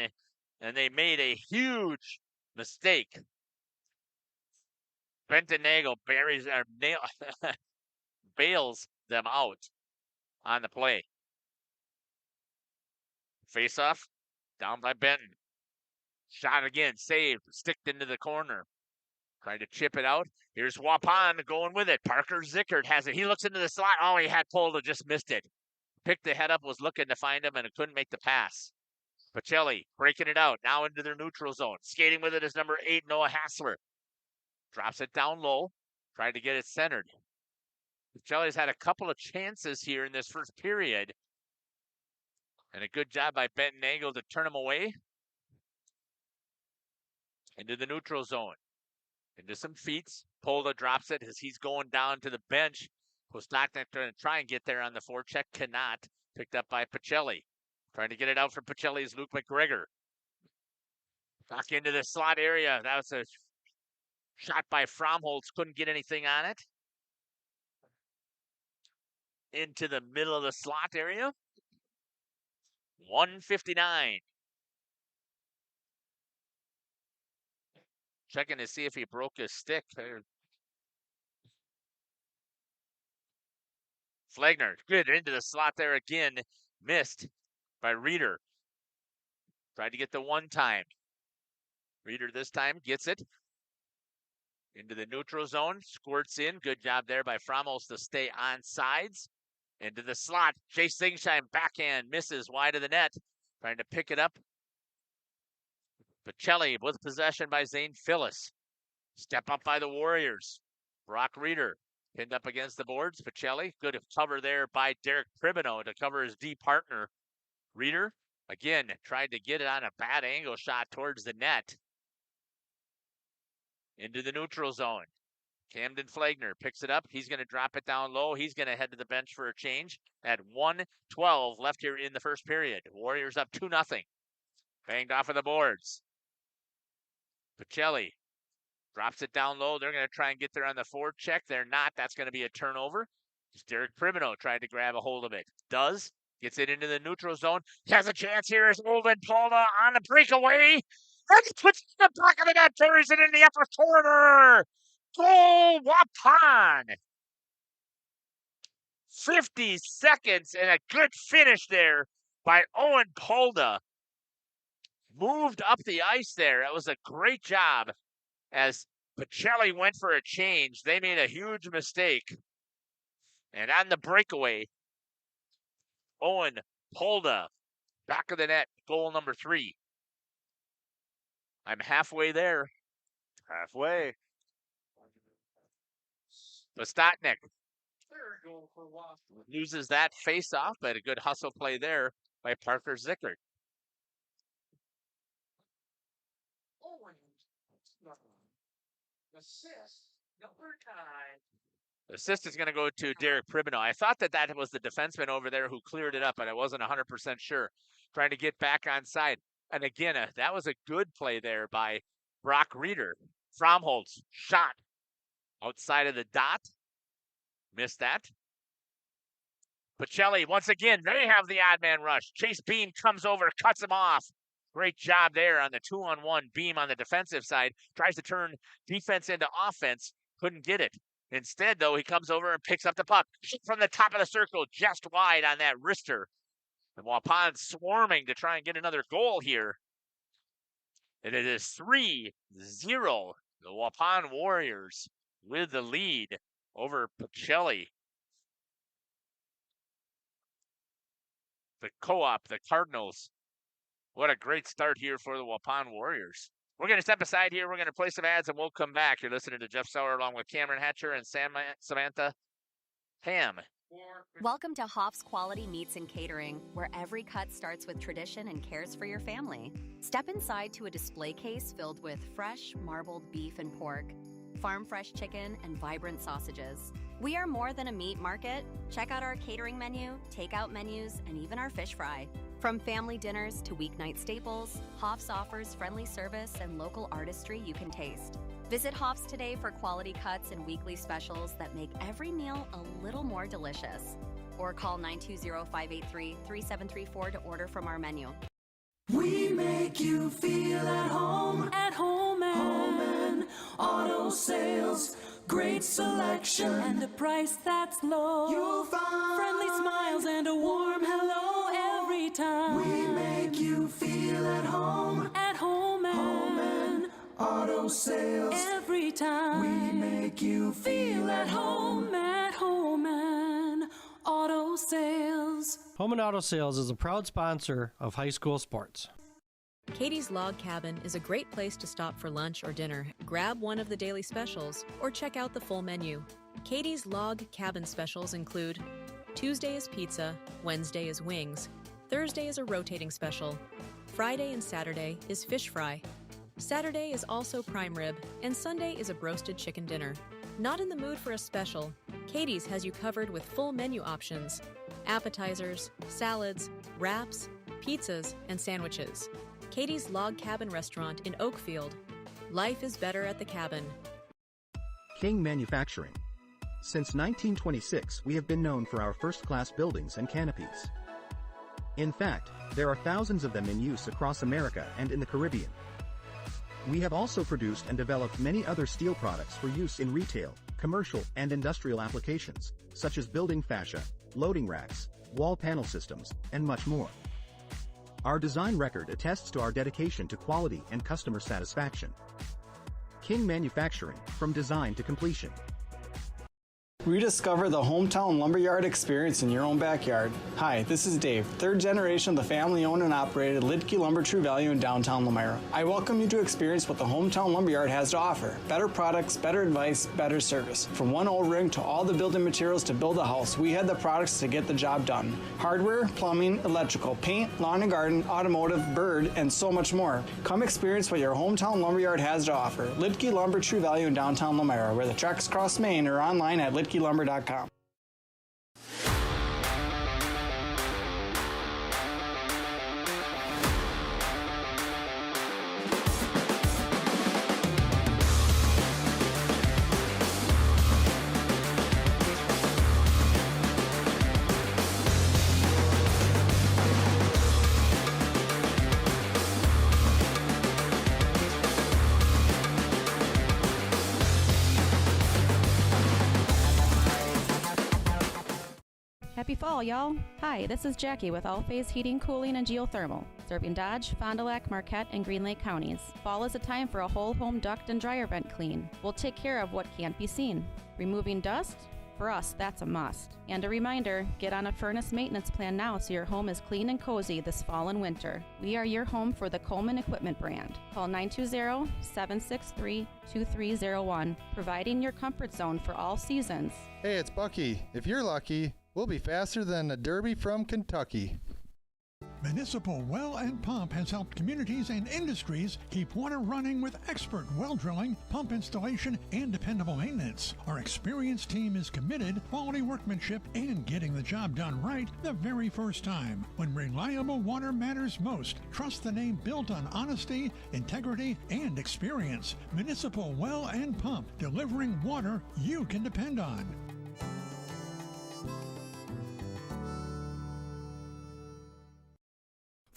and they made a huge mistake. Benton Nagel bails them out on the play. Face-off, down by Benton. Shot again, saved, sticked into the corner. Trying to chip it out. Here's Waupun going with it. Parker Zickert has it. He looks into the slot. Oh, he had Polda, just missed it. Picked the head up, was looking to find him, and couldn't make the pass. Pacelli breaking it out, now into their neutral zone. Skating with it is number 8, Noah Hassler. Drops it down low, tried to get it centered. Pacelli's had a couple of chances here in this first period. And a good job by Benton Nagel to turn him away. Into the neutral zone. Into some feats. Polda drops it as he's going down to the bench. Postoknek trying to try and get there on the forecheck. Cannot. Picked up by Pacelli. Trying to get it out for Pacelli is Luke McGregor. Back into the slot area. That was a shot by Fromholtz. Couldn't get anything on it. Into the middle of the slot area. 159. Checking to see if he broke his stick. Flagner, good, into the slot there again. Missed by Reeder. Tried to get the one time. Reeder this time gets it. Into the neutral zone, squirts in. Good job there by Fromholtz to stay on sides. Into the slot, Chase Singsheim backhand, misses wide of the net. Trying to pick it up. Pacelli with possession by Zane Phyllis. Step up by the Warriors. Brock Reeder pinned up against the boards. Pacelli, good cover there by Derek Pribino to cover his D partner. Reeder, again, tried to get it on a bad angle shot towards the net. Into the neutral zone. Camden Flagner picks it up. He's going to drop it down low. He's going to head to the bench for a change at 1:12 left here in the first period. Warriors up 2-0. Banged off of the boards. Pacelli drops it down low. They're going to try and get there on the forecheck. They're not. That's going to be a turnover. Derek Pribino tried to grab a hold of it. Does. Gets it into the neutral zone. Has a chance here as Olden Polda on the breakaway. And he puts it in the back of the net. Buries it in the upper corner. Goal, Waupun. 50 seconds and a good finish there by Owen Polda. Moved up the ice there. That was a great job as Pacelli went for a change. They made a huge mistake. And on the breakaway, Owen Polda, back of the net, goal number 3. I'm halfway there. Halfway. Postoknek loses that face-off, but a good hustle play there by Parker Zickert. Assist is going to go to Derek Pribino. I thought that was the defenseman over there who cleared it up, but I wasn't 100% sure. Trying to get back on side. And again, that was a good play there by Brock Reeder. Fromholtz shot outside of the dot. Missed that. Pacelli, once again, they have the odd man rush. Chase Bean comes over, cuts him off. Great job there on the 2-on-1 beam on the defensive side. Tries to turn defense into offense. Couldn't get it. Instead, though, he comes over and picks up the puck. Shoot from the top of the circle, just wide on that wrister. And Waupun swarming to try and get another goal here. And it is 3-0. The Waupun Warriors with the lead over Pacelli. The Co-op, the Cardinals. What a great start here for the Waupun Warriors. We're going to step aside here. We're going to play some ads, and we'll come back. You're listening to Jeff Sauer along with Cameron Hatcher and Samantha Ham. Welcome to Hoff's Quality Meats and Catering, where every cut starts with tradition and cares for your family. Step inside to a display case filled with fresh, marbled beef and pork, farm-fresh chicken, and vibrant sausages. We are more than a meat market. Check out our catering menu, takeout menus, and even our fish fry. From family dinners to weeknight staples, Hoff's offers friendly service and local artistry you can taste. Visit Hoff's today for quality cuts and weekly specials that make every meal a little more delicious. Or call 920-583-3734 to order from our menu. We make you feel at home and auto sales. Great selection and a price that's low. You'll find friendly smiles and a warm hello every time. We make you feel at home and auto sales. Every time we make you feel at home and auto sales. Home and Auto Sales is a proud sponsor of high school sports. Katie's Log Cabin is a great place to stop for lunch or dinner, grab one of the daily specials, or check out the full menu. Katie's Log Cabin specials include Tuesday is pizza, Wednesday is wings, Thursday is a rotating special, Friday and Saturday is fish fry, Saturday is also prime rib, and Sunday is a broasted chicken dinner. Not in the mood for a special? Katie's has you covered with full menu options, appetizers, salads, wraps, pizzas, and sandwiches. Katie's Log Cabin Restaurant in Oakfield. Life is better at the cabin. King Manufacturing. Since 1926, we have been known for our first-class buildings and canopies. In fact, there are thousands of them in use across America and in the Caribbean. We have also produced and developed many other steel products for use in retail, commercial, and industrial applications, such as building fascia, loading racks, wall panel systems, and much more. Our design record attests to our dedication to quality and customer satisfaction. King Manufacturing, from design to completion. Rediscover the hometown lumberyard experience in your own backyard. Hi, this is Dave, third generation of the family-owned and operated Lidke Lumber True Value in downtown Lamira. I welcome you to experience what the hometown lumberyard has to offer. Better products, better advice, better service. From one O-ring to all the building materials to build a house, we had the products to get the job done. Hardware, plumbing, electrical, paint, lawn and garden, automotive, bird, and so much more. Come experience what your hometown lumberyard has to offer. Lidke Lumber True Value in downtown Lamira, where the tracks cross Main, or online at lidkelumber.com. Happy fall, y'all. Hi, this is Jackie with All Phase Heating, Cooling, and Geothermal, serving Dodge, Fond du Lac, Marquette, and Green Lake counties. Fall is a time for a whole home duct and dryer vent clean. We'll take care of what can't be seen. Removing dust? For us, that's a must. And a reminder, get on a furnace maintenance plan now so your home is clean and cozy this fall and winter. We are your home for the Coleman Equipment brand. Call 920-763-2301, providing your comfort zone for all seasons. Hey, it's Bucky. If you're lucky, we'll be faster than a Derby from Kentucky. Municipal Well and Pump has helped communities and industries keep water running with expert well drilling, pump installation, and dependable maintenance. Our experienced team is committed, quality workmanship, and getting the job done right the very first time. When reliable water matters most, trust the name built on honesty, integrity, and experience. Municipal Well and Pump, delivering water you can depend on.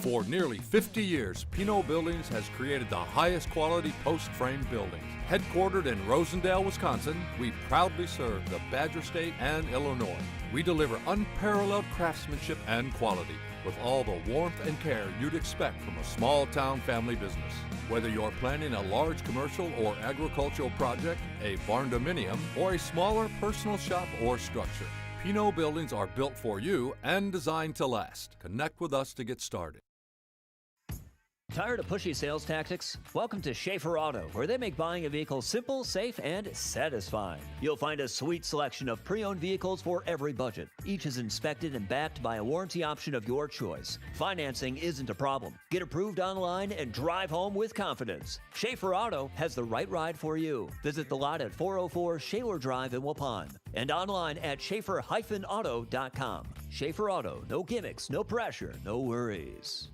For nearly 50 years, Pinot Buildings has created the highest quality post-frame buildings. Headquartered in Rosendale, Wisconsin, we proudly serve the Badger State and Illinois. We deliver unparalleled craftsmanship and quality with all the warmth and care you'd expect from a small-town family business. Whether you're planning a large commercial or agricultural project, a barn-dominium, or a smaller personal shop or structure, Pinot Buildings are built for you and designed to last. Connect with us to get started. Tired of pushy sales tactics? Welcome to Schaefer Auto, where they make buying a vehicle simple, safe, and satisfying. You'll find a sweet selection of pre-owned vehicles for every budget. Each is inspected and backed by a warranty option of your choice. Financing isn't a problem. Get approved online and drive home with confidence. Schaefer Auto has the right ride for you. Visit the lot at 404 Shaler Drive in Waupun and online at schaefer-auto.com. Schaefer Auto, no gimmicks, no pressure, no worries.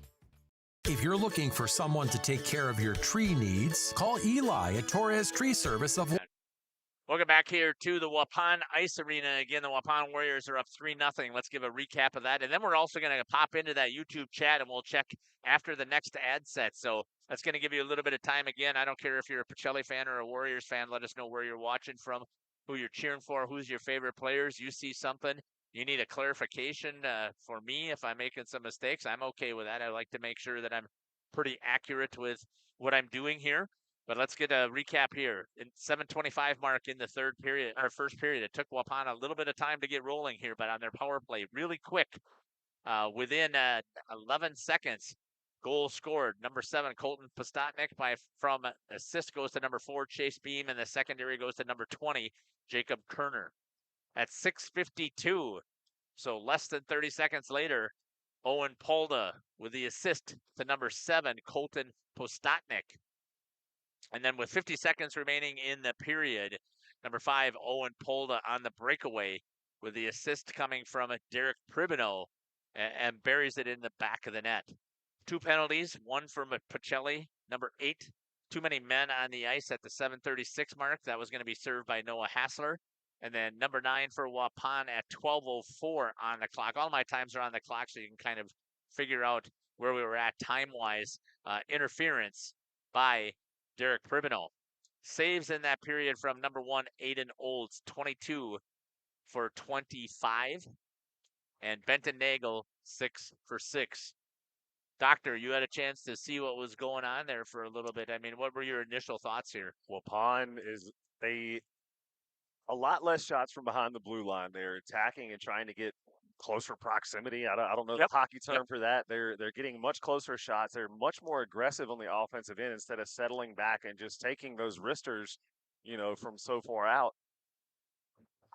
If you're looking for someone to take care of your tree needs, call Eli at Torres Tree Service of. Welcome back here to the Waupun Ice Arena. Again, the Waupun Warriors are up 3-0. Let's give a recap of that. And then we're also going to pop into that YouTube chat, and we'll check after the next ad set. So that's going to give you a little bit of time. Again, I don't care if you're a Pacelli fan or a Warriors fan. Let us know where you're watching from, who you're cheering for, who's your favorite players. You see something, you need a clarification for me if I'm making some mistakes. I'm okay with that. I like to make sure that I'm pretty accurate with what I'm doing here. But let's get a recap here. In 7:25 mark in the first period, it took Waupun a little bit of time to get rolling here, but on their power play, really quick, within 11 seconds, goal scored. Number 7, Colton Postotnik from assist goes to number 4, Chase Beam, and the secondary goes to number 20, Jacob Kerner. At 6:52, so less than 30 seconds later, Owen Polda with the assist to number 7, Colton Postotnik. And then with 50 seconds remaining in the period, number 5, Owen Polda on the breakaway with the assist coming from Derek Pribino and buries it in the back of the net. 2 penalties, one from Pacelli, number 8. Too many men on the ice at the 7:36 mark. That was going to be served by Noah Hassler. And then number 9 for Waupun at 12:04 on the clock. All my times are on the clock, so you can kind of figure out where we were at time-wise. Interference by Derek Pribino. Saves in that period from number 1, Aiden Olds, 22 for 25. And Benton Nagel, 6 for 6. Doctor, you had a chance to see what was going on there for a little bit. I mean, what were your initial thoughts here? Waupun is a lot less shots from behind the blue line. They're attacking and trying to get closer proximity. I don't know the hockey term for that. They're getting much closer shots. They're much more aggressive on the offensive end instead of settling back and just taking those wristers, from so far out.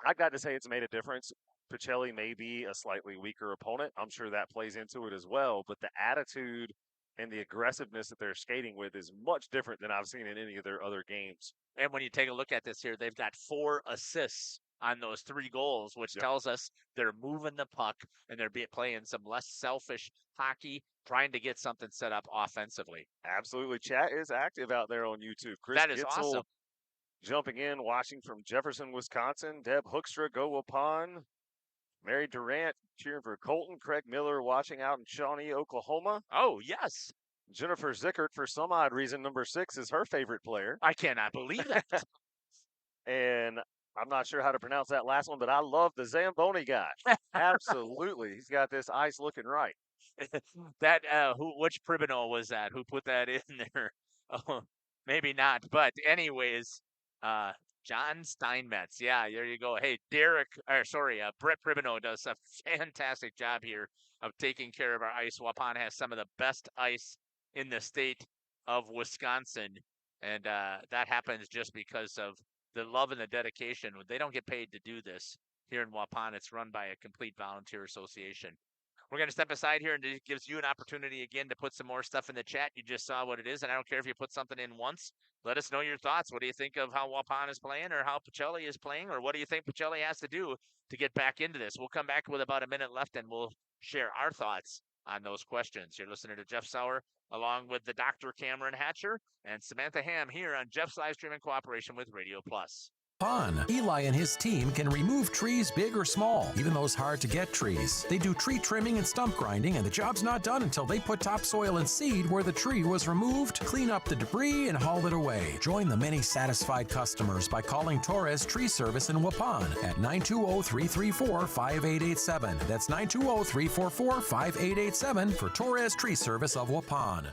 I've got to say it's made a difference. Pacelli may be a slightly weaker opponent. I'm sure that plays into it as well. But the attitude and the aggressiveness that they're skating with is much different than I've seen in any of their other games. And when you take a look at this here, they've got 4 assists on those 3 goals, which tells us they're moving the puck and they're playing some less selfish hockey, trying to get something set up offensively. Absolutely. Chat is active out there on YouTube. Chris that is Gitzel awesome. Jumping in, watching from Jefferson, Wisconsin. Deb Hookstra, go Waupun. Mary Durant cheering for Colton. Craig Miller watching out in Shawnee, Oklahoma. Oh, yes. Jennifer Zickert, for some odd reason, number 6 is her favorite player. I cannot believe that. And I'm not sure how to pronounce that last one, but I love the Zamboni guy. Absolutely. He's got this ice looking right. That which Pribino was that? Who put that in there? Oh, maybe not. But anyways, John Steinmetz. Yeah, there you go. Hey, Brett Pribino does a fantastic job here of taking care of our ice. Waupun has some of the best ice in the state of Wisconsin. And that happens just because of the love and the dedication. They don't get paid to do this here in Waupun. It's run by a complete volunteer association. We're going to step aside here, and it gives you an opportunity again to put some more stuff in the chat. You just saw what it is, and I don't care if you put something in once. Let us know your thoughts. What do you think of how Waupun is playing, or how Pacelli is playing, or what do you think Pacelli has to do to get back into this? We'll come back with about a minute left, and we'll share our thoughts on those questions. You're listening to Jeff Sauer along with the Dr. Cameron Hatcher and Samantha Ham here on Jeff's Livestream in cooperation with Radio Plus. Waupun. Eli and his team can remove trees big or small, even those hard to get trees. They do tree trimming and stump grinding, and the job's not done until they put topsoil and seed where the tree was removed, clean up the debris, and haul it away. Join the many satisfied customers by calling Torres Tree Service in Waupun at 920-334-5887. That's 920-344-5887 for Torres Tree Service of Waupun.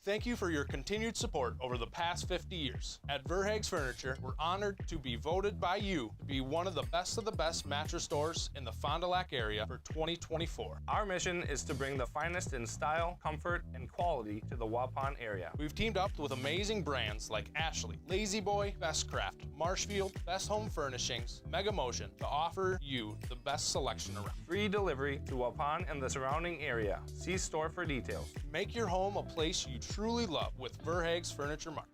Thank you for your continued support over the past 50 years. At Verhaeg's Furniture, we're honored to be voted by you to be one of the best mattress stores in the Fond du Lac area for 2024. Our mission is to bring the finest in style, comfort, and quality to the Waupun area. We've teamed up with amazing brands like Ashley, Lazy Boy, Bestcraft, Marshfield, Best Home Furnishings, Mega Motion to offer you the best selection around. Free delivery to Waupun and the surrounding area. See store for details. Make your home a place you truly love with Verhaeg's Furniture Mart.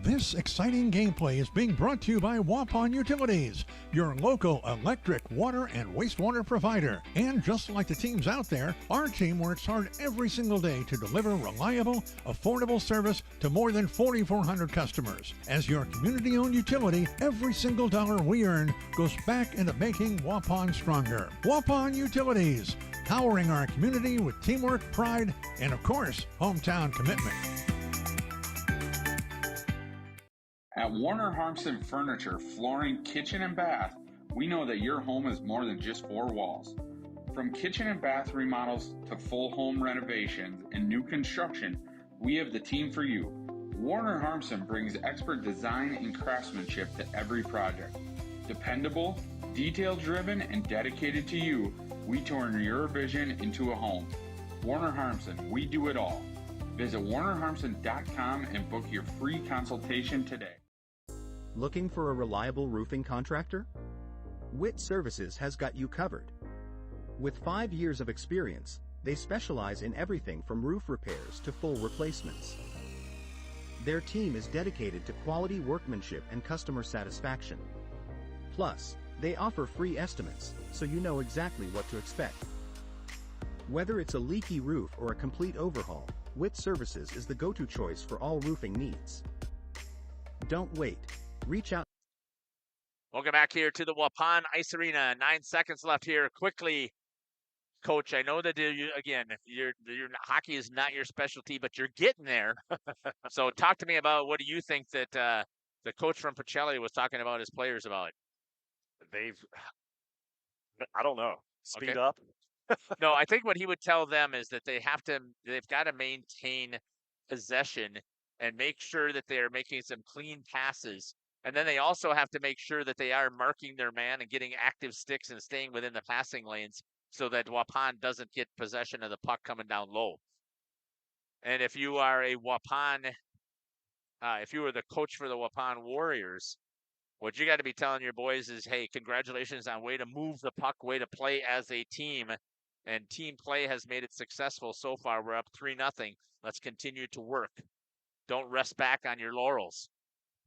This exciting gameplay is being brought to you by Waupun Utilities, your local electric, water, and wastewater provider. And just like the teams out there, our team works hard every single day to deliver reliable, affordable service to more than 4,400 customers. As your community-owned utility, every single dollar we earn goes back into making Waupun stronger. Waupun Utilities, powering our community with teamwork, pride, and of course, hometown commitment. At Warner Harmson Furniture, Flooring, Kitchen and Bath, we know that your home is more than just four walls. From kitchen and bath remodels to full home renovations and new construction, we have the team for you. Warner Harmson brings expert design and craftsmanship to every project. Dependable, detail-driven, and dedicated to you, we turn your vision into a home. Warner Harmson, we do it all. Visit warnerharmson.com and book your free consultation today. Looking for a reliable roofing contractor? Witt Services has got you covered. With 5 years of experience, they specialize in everything from roof repairs to full replacements. Their team is dedicated to quality workmanship and customer satisfaction. Plus, they offer free estimates, so you know exactly what to expect. Whether it's a leaky roof or a complete overhaul, Witt Services is the go-to choice for all roofing needs. Don't wait. Reach out. Welcome back here to the Waupun Ice Arena. 9 seconds left here. Quickly, Coach, I know that your hockey is not your specialty, but you're getting there. So talk to me about what do you think that the coach from Pacelli was talking about his players about? I don't know. Speed up. No, I think what he would tell them is that they've got to maintain possession and make sure that they are making some clean passes. And then they also have to make sure that they are marking their man and getting active sticks and staying within the passing lanes so that Waupun doesn't get possession of the puck coming down low. And if you are if you were the coach for the Waupun Warriors, what you got to be telling your boys is, hey, congratulations on way to move the puck, way to play as a team. And team play has made it successful so far. We're up 3-0. Let's continue to work. Don't rest back on your laurels.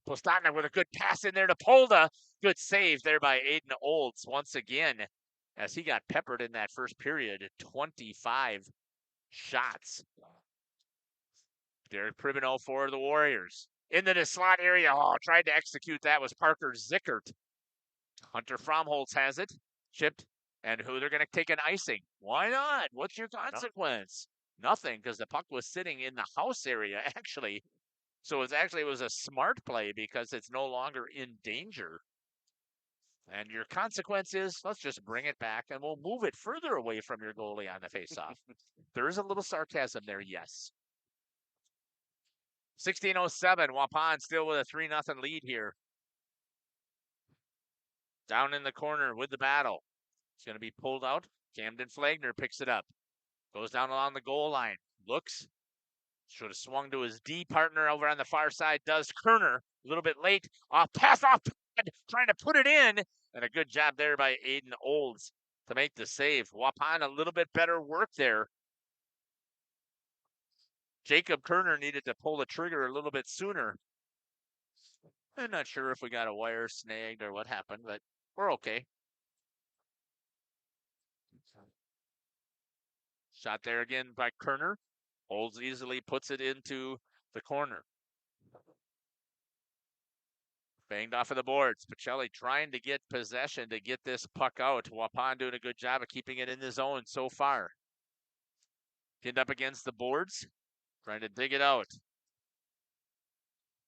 Postotnik with a good pass in there to Polda. Good save there by Aiden Olds once again as he got peppered in that first period. 25 shots. Derek Pribino for the Warriors. Into the slot area. Oh, tried to execute that was Parker Zickert. Hunter Fromholtz has it. Chipped. And who they're going to take an icing. Why not? What's your consequence? Nothing, because the puck was sitting in the house area, actually. So it was a smart play because it's no longer in danger. And your consequence is, let's just bring it back and we'll move it further away from your goalie on the faceoff. There is a little sarcasm there, yes. 16:07, Waupun still with a 3-0 lead here. Down in the corner with the battle. It's going to be pulled out. Camden Flagner picks it up. Goes down along the goal line. Looks. Should have swung to his D partner over on the far side. Does Kerner. A little bit late. Pass off. Trying to put it in. And a good job there by Aiden Olds to make the save. Waupun a little bit better work there. Jacob Kerner needed to pull the trigger a little bit sooner. I'm not sure if we got a wire snagged or what happened, but we're okay. Shot there again by Kerner. Olds easily puts it into the corner. Banged off of the boards. Pacelli trying to get possession to get this puck out. Waupun doing a good job of keeping it in the zone so far. Pinned up against the boards. Trying to dig it out.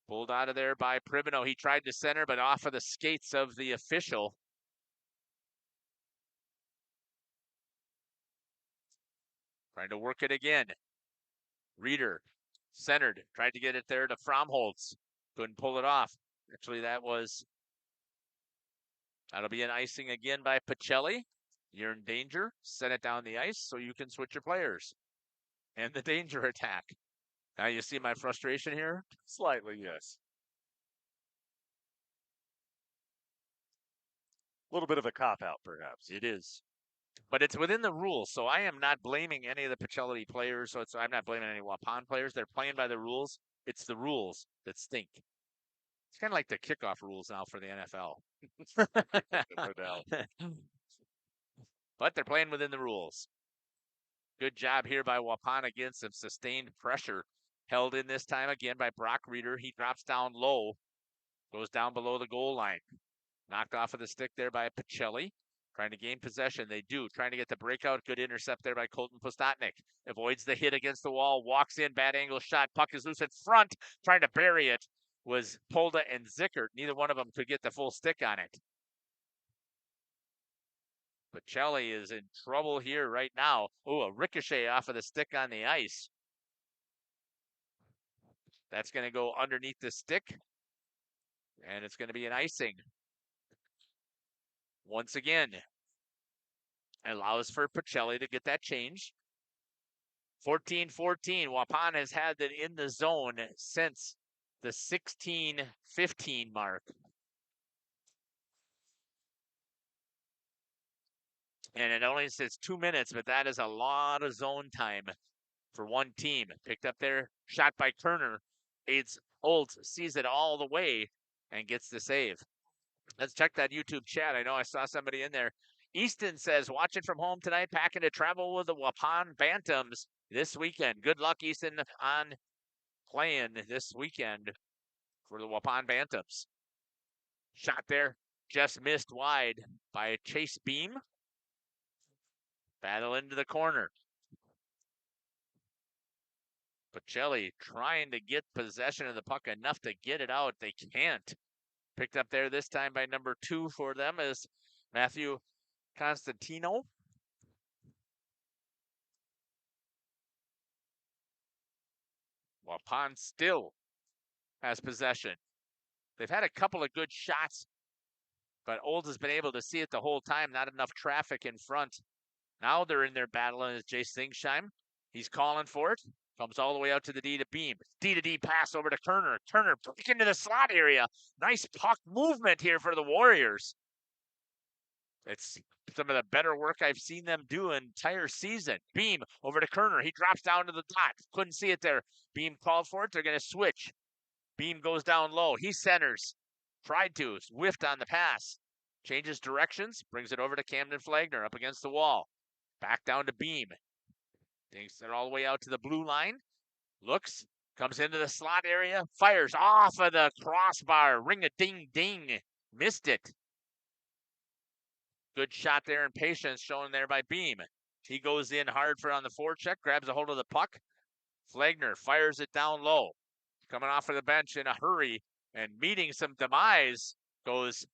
Pulled out of there by Pribino. He tried to center, but off of the skates of the official. Trying to work it again. Reeder centered. Tried to get it there to Fromholtz. Couldn't pull it off. Actually, that'll be an icing again by Pacelli. You're in danger. Send it down the ice so you can switch your players. And the danger attack. Now you see my frustration here? Slightly, yes. A little bit of a cop-out, perhaps. It is. But it's within the rules, so I am not blaming any of the Pacelli players. So I'm not blaming any Waupun players. They're playing by the rules. It's the rules that stink. It's kind of like the kickoff rules now for the NFL. No doubt. But they're playing within the rules. Good job here by Waupun against some sustained pressure. Held in this time again by Brock Reeder. He drops down low. Goes down below the goal line. Knocked off of the stick there by Pacelli. Trying to gain possession. They do. Trying to get the breakout. Good intercept there by Colton Postotnik. Avoids the hit against the wall. Walks in. Bad angle shot. Puck is loose in front. Trying to bury it was Polda and Zickert. Neither one of them could get the full stick on it. Pacelli is in trouble here right now. Oh, a ricochet off of the stick on the ice. That's going to go underneath the stick. And it's going to be an icing. Once again, allows for Pacelli to get that change. 14-14. Waupun has had it in the zone since the 16-15 mark. And it only says 2 minutes, but that is a lot of zone time for one team. Picked up there, shot by Kerner. Olds sees it all the way and gets the save. Let's check that YouTube chat. I know I saw somebody in there. Easton says, watching from home tonight, packing to travel with the Waupun Bantams this weekend. Good luck, Easton, on playing this weekend for the Waupun Bantams. Shot there, just missed wide by Chase Beam. Battle into the corner. Pacelli trying to get possession of the puck enough to get it out. They can't. Picked up there this time by number 2 for them is Matthew Constantino. Waupun still has possession. They've had a couple of good shots, but Olds has been able to see it the whole time. Not enough traffic in front. Now they're in there battling as Jay Singsheim. He's calling for it. Comes all the way out to the D to Beam. D to D pass over to Kerner. Kerner break into the slot area. Nice puck movement here for the Warriors. It's some of the better work I've seen them do an entire season. Beam over to Kerner. He drops down to the dot. Couldn't see it there. Beam called for it. They're going to switch. Beam goes down low. He centers. Tried to. Whiffed on the pass. Changes directions. Brings it over to Camden Flagner up against the wall. Back down to Beam. Takes it all the way out to the blue line. Looks. Comes into the slot area. Fires off of the crossbar. Ring-a-ding-ding. Missed it. Good shot there and patience shown there by Beam. He goes in hard for on the forecheck. Grabs a hold of the puck. Flagner fires it down low. Coming off of the bench in a hurry and meeting some demise goes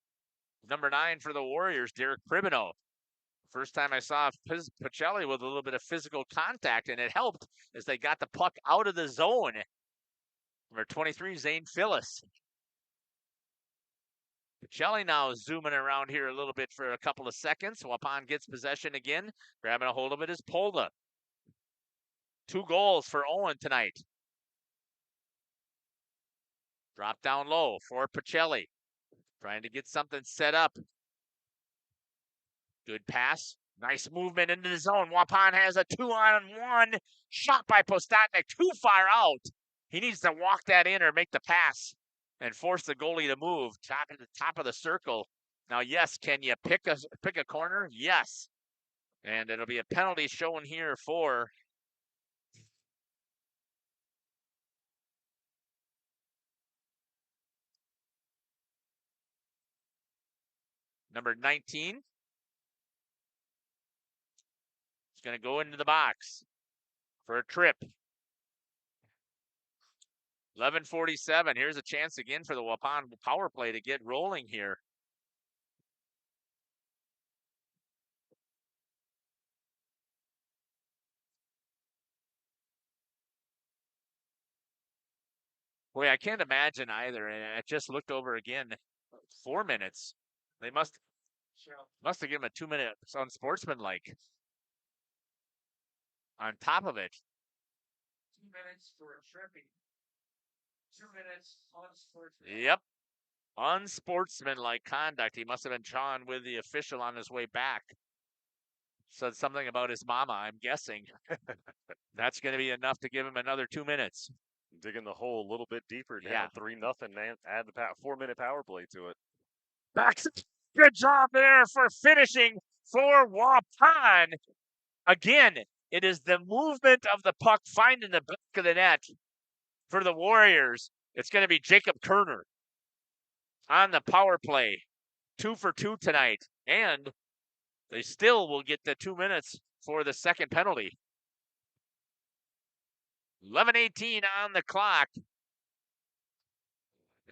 number 9 for the Warriors, Derek Pribino. First time I saw Pacelli with a little bit of physical contact, and it helped as they got the puck out of the zone. Number 23, Zane Phyllis. Pacelli now zooming around here a little bit for a couple of seconds. Waupun gets possession again. Grabbing a hold of it is Polda. 2 goals for Owen tonight. Drop down low for Pacelli. Trying to get something set up. Good pass. Nice movement into the zone. Waupun has a 2-on-1 shot by Postotnik. Too far out. He needs to walk that in or make the pass and force the goalie to move. Top of the circle. Now, yes, can you pick a corner? Yes. And it'll be a penalty shown here for Number 19. He's going to go into the box for a trip. 11:47. Here's a chance again for the Waupun power play to get rolling here. Boy, I can't imagine either. And I just looked over again. 4 minutes. They must have given him a 2-minute unsportsmanlike on top of it. 2 minutes for tripping. 2 minutes unsportsmanlike. Yep. Unsportsmanlike conduct. He must have been chawing with the official on his way back. Said something about his mama, I'm guessing. That's going to be enough to give him another 2 minutes. Digging the hole a little bit deeper now. Yeah. 3-0, man. Add the 4-minute power play to it. Good job there for finishing for Waupun. Again, it is the movement of the puck finding the back of the net for the Warriors. It's going to be Jacob Kerner on the power play. 2 for 2 tonight. And they still will get the 2 minutes for the second penalty. 11:18 on the clock.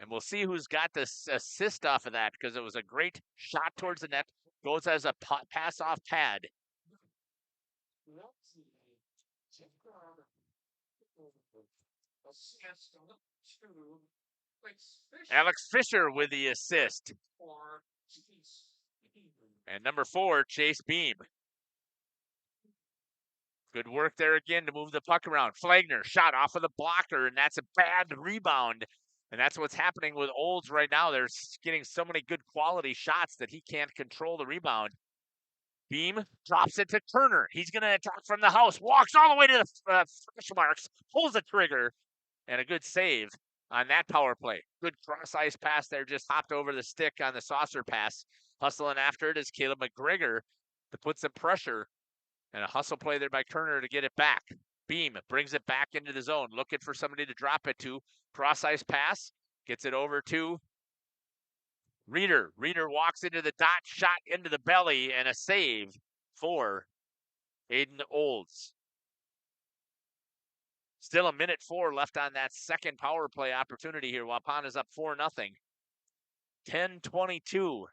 And we'll see who's got this assist off of that, because it was a great shot towards the net. Goes as a pass-off pad. Alex Fisher with the assist. And number 4, Chase Beam. Good work there again to move the puck around. Flagner shot off of the blocker, and that's a bad rebound. And that's what's happening with Olds right now. They're getting so many good quality shots that he can't control the rebound. Beam drops it to Turner. He's going to attack from the house. Walks all the way to the fresh marks. Pulls the trigger. And a good save on that power play. Good cross-ice pass there. Just hopped over the stick on the saucer pass. Hustling after it is Caleb McGregor to put some pressure. And a hustle play there by Kerner to get it back. Beam brings it back into the zone. Looking for somebody to drop it to. Cross-ice pass. Gets it over to Reeder. Reeder walks into the dot. Shot into the belly. And a save for Aiden Olds. Still 1:04 left on that second power play opportunity here. Waupun is up 4-0. 10:22.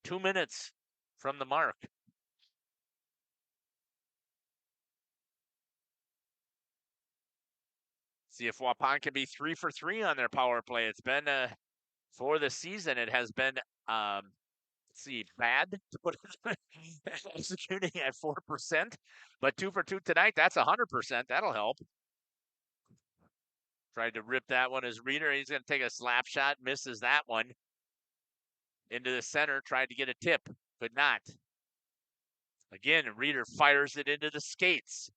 2 minutes from the mark. See if Waupun can be 3 for 3 on their power play. It's been, for the season, it has been, bad to put executing at 4%. But 2 for 2 tonight, that's 100%. That'll help. Tried to rip that one as Reeder. He's going to take a slap shot. Misses that one. Into the center. Tried to get a tip. Could not. Again, Reeder fires it into the skates.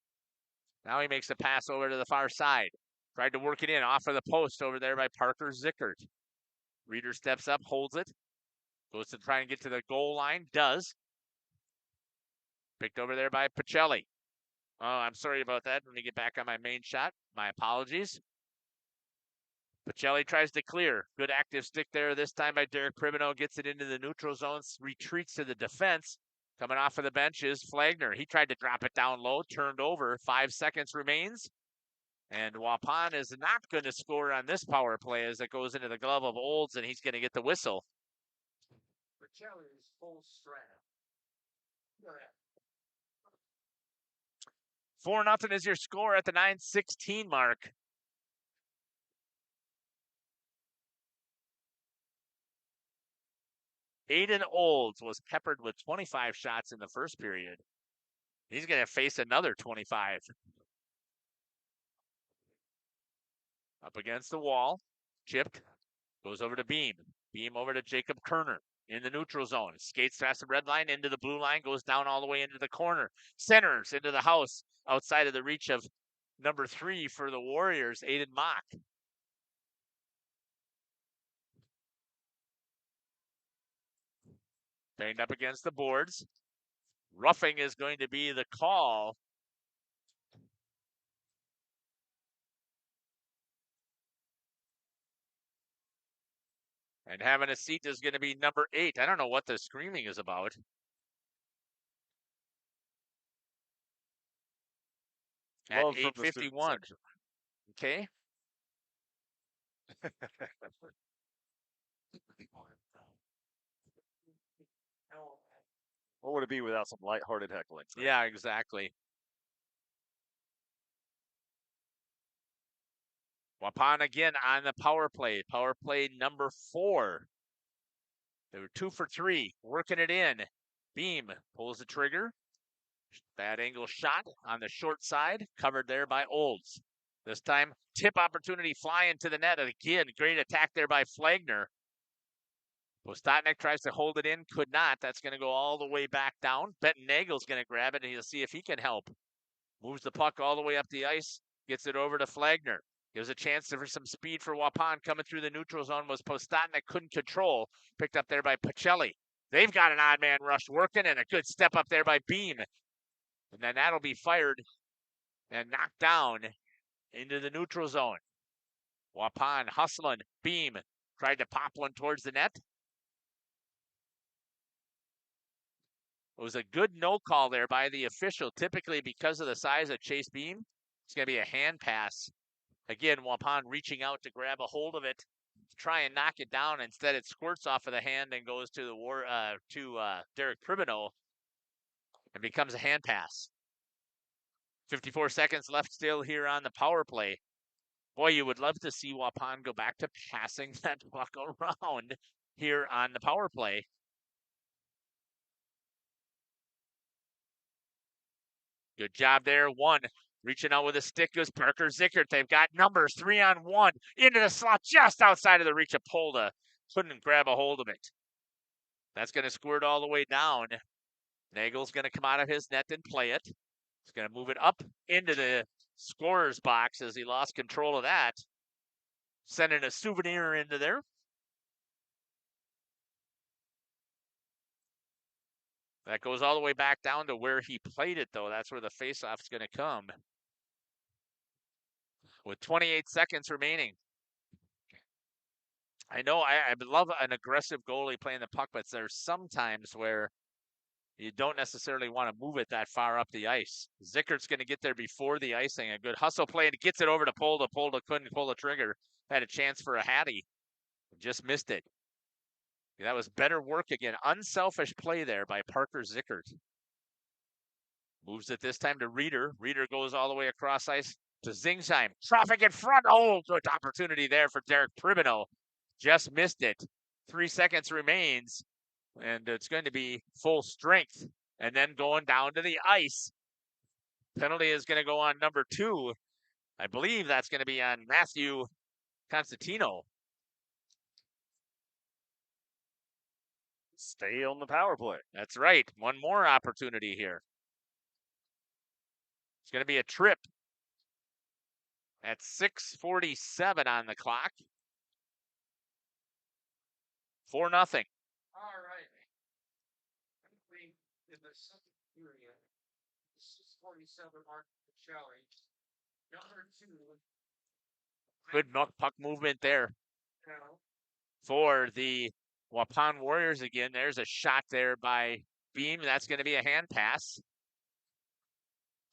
Now he makes a pass over to the far side. Tried to work it in off of the post over there by Parker Zickert. Reeder steps up, holds it. Goes to try and get to the goal line. Does. Picked over there by Pacelli. Oh, I'm sorry about that. Let me get back on my main shot. My apologies. Pacelli tries to clear. Good active stick there this time by Derek Pribino. Gets it into the neutral zone. Retreats to the defense. Coming off of the bench is Flagner. He tried to drop it down low. Turned over. 5 seconds remains. And Waupun is not going to score on this power play as it goes into the glove of Olds, and he's going to get the whistle. Pacelli's full strength. 4-0 is your score at the 9:16 mark. Aiden Olds was peppered with 25 shots in the first period. He's going to face another 25. Up against the wall. Chipped. Goes over to Beam. Beam over to Jacob Kerner in the neutral zone. Skates past the red line into the blue line. Goes down all the way into the corner. Centers into the house outside of the reach of number 3 for the Warriors, Aiden Mock. Banged up against the boards. Roughing is going to be the call. And having a seat is going to be number 8. I don't know what the screaming is about. At 8:51. Okay. What would it be without some lighthearted heckling? Yeah, exactly. Waupun again on the power play. Power play number 4. They were 2 for 3, working it in. Beam pulls the trigger. Bad angle shot on the short side, covered there by Olds. This time, tip opportunity flying to the net. And again, great attack there by Flagner. Postotnik tries to hold it in, could not. That's going to go all the way back down. Bettennagel's going to grab it, and he'll see if he can help. Moves the puck all the way up the ice, gets it over to Flagner. Gives a chance for some speed for Waupun. Coming through the neutral zone was Postotnik, couldn't control. Picked up there by Pacelli. They've got an odd man rush working, and a good step up there by Beam. And then that'll be fired and knocked down into the neutral zone. Waupun hustling. Beam tried to pop one towards the net. It was a good no call there by the official. Typically, because of the size of Chase Beam, it's going to be a hand pass. Again, Waupun reaching out to grab a hold of it, to try and knock it down. Instead, it squirts off of the hand and goes to Derek Pribino and becomes a hand pass. 54 seconds left still here on the power play. Boy, you would love to see Waupun go back to passing that puck around here on the power play. Good job there. 1. Reaching out with a stick goes Parker Zickert. They've got numbers 3-on-1 into the slot just outside of the reach of Polda. Couldn't grab a hold of it. That's going to squirt all the way down. Nagel's going to come out of his net and play it. He's going to move it up into the scorer's box as he lost control of that. Sending a souvenir into there. That goes all the way back down to where he played it, though. That's where the faceoff is going to come. With 28 seconds remaining. I know I love an aggressive goalie playing the puck, but there's sometimes where you don't necessarily want to move it that far up the ice. Zickert's going to get there before the icing. A good hustle play, and gets it over to Polda. Polda couldn't pull the trigger. Had a chance for a Hattie. Just missed it. That was better work again. Unselfish play there by Parker Zickert. Moves it this time to Reeder. Reeder goes all the way across ice to Zingsheim. Traffic in front. Oh, good opportunity there for Derek Pribino. Just missed it. 3 seconds remains. And it's going to be full strength. And then going down to the ice. Penalty is going to go on number 2. I believe that's going to be on Matthew Constantino. Stay on the power play. That's right. One more opportunity here. It's going to be a trip at 6:47 on the clock. 4-0. All right. In the second period, 6:47 mark Pacelli. Number 2. Good puck movement there for the Waupun Warriors again. There's a shot there by Beam. That's going to be a hand pass.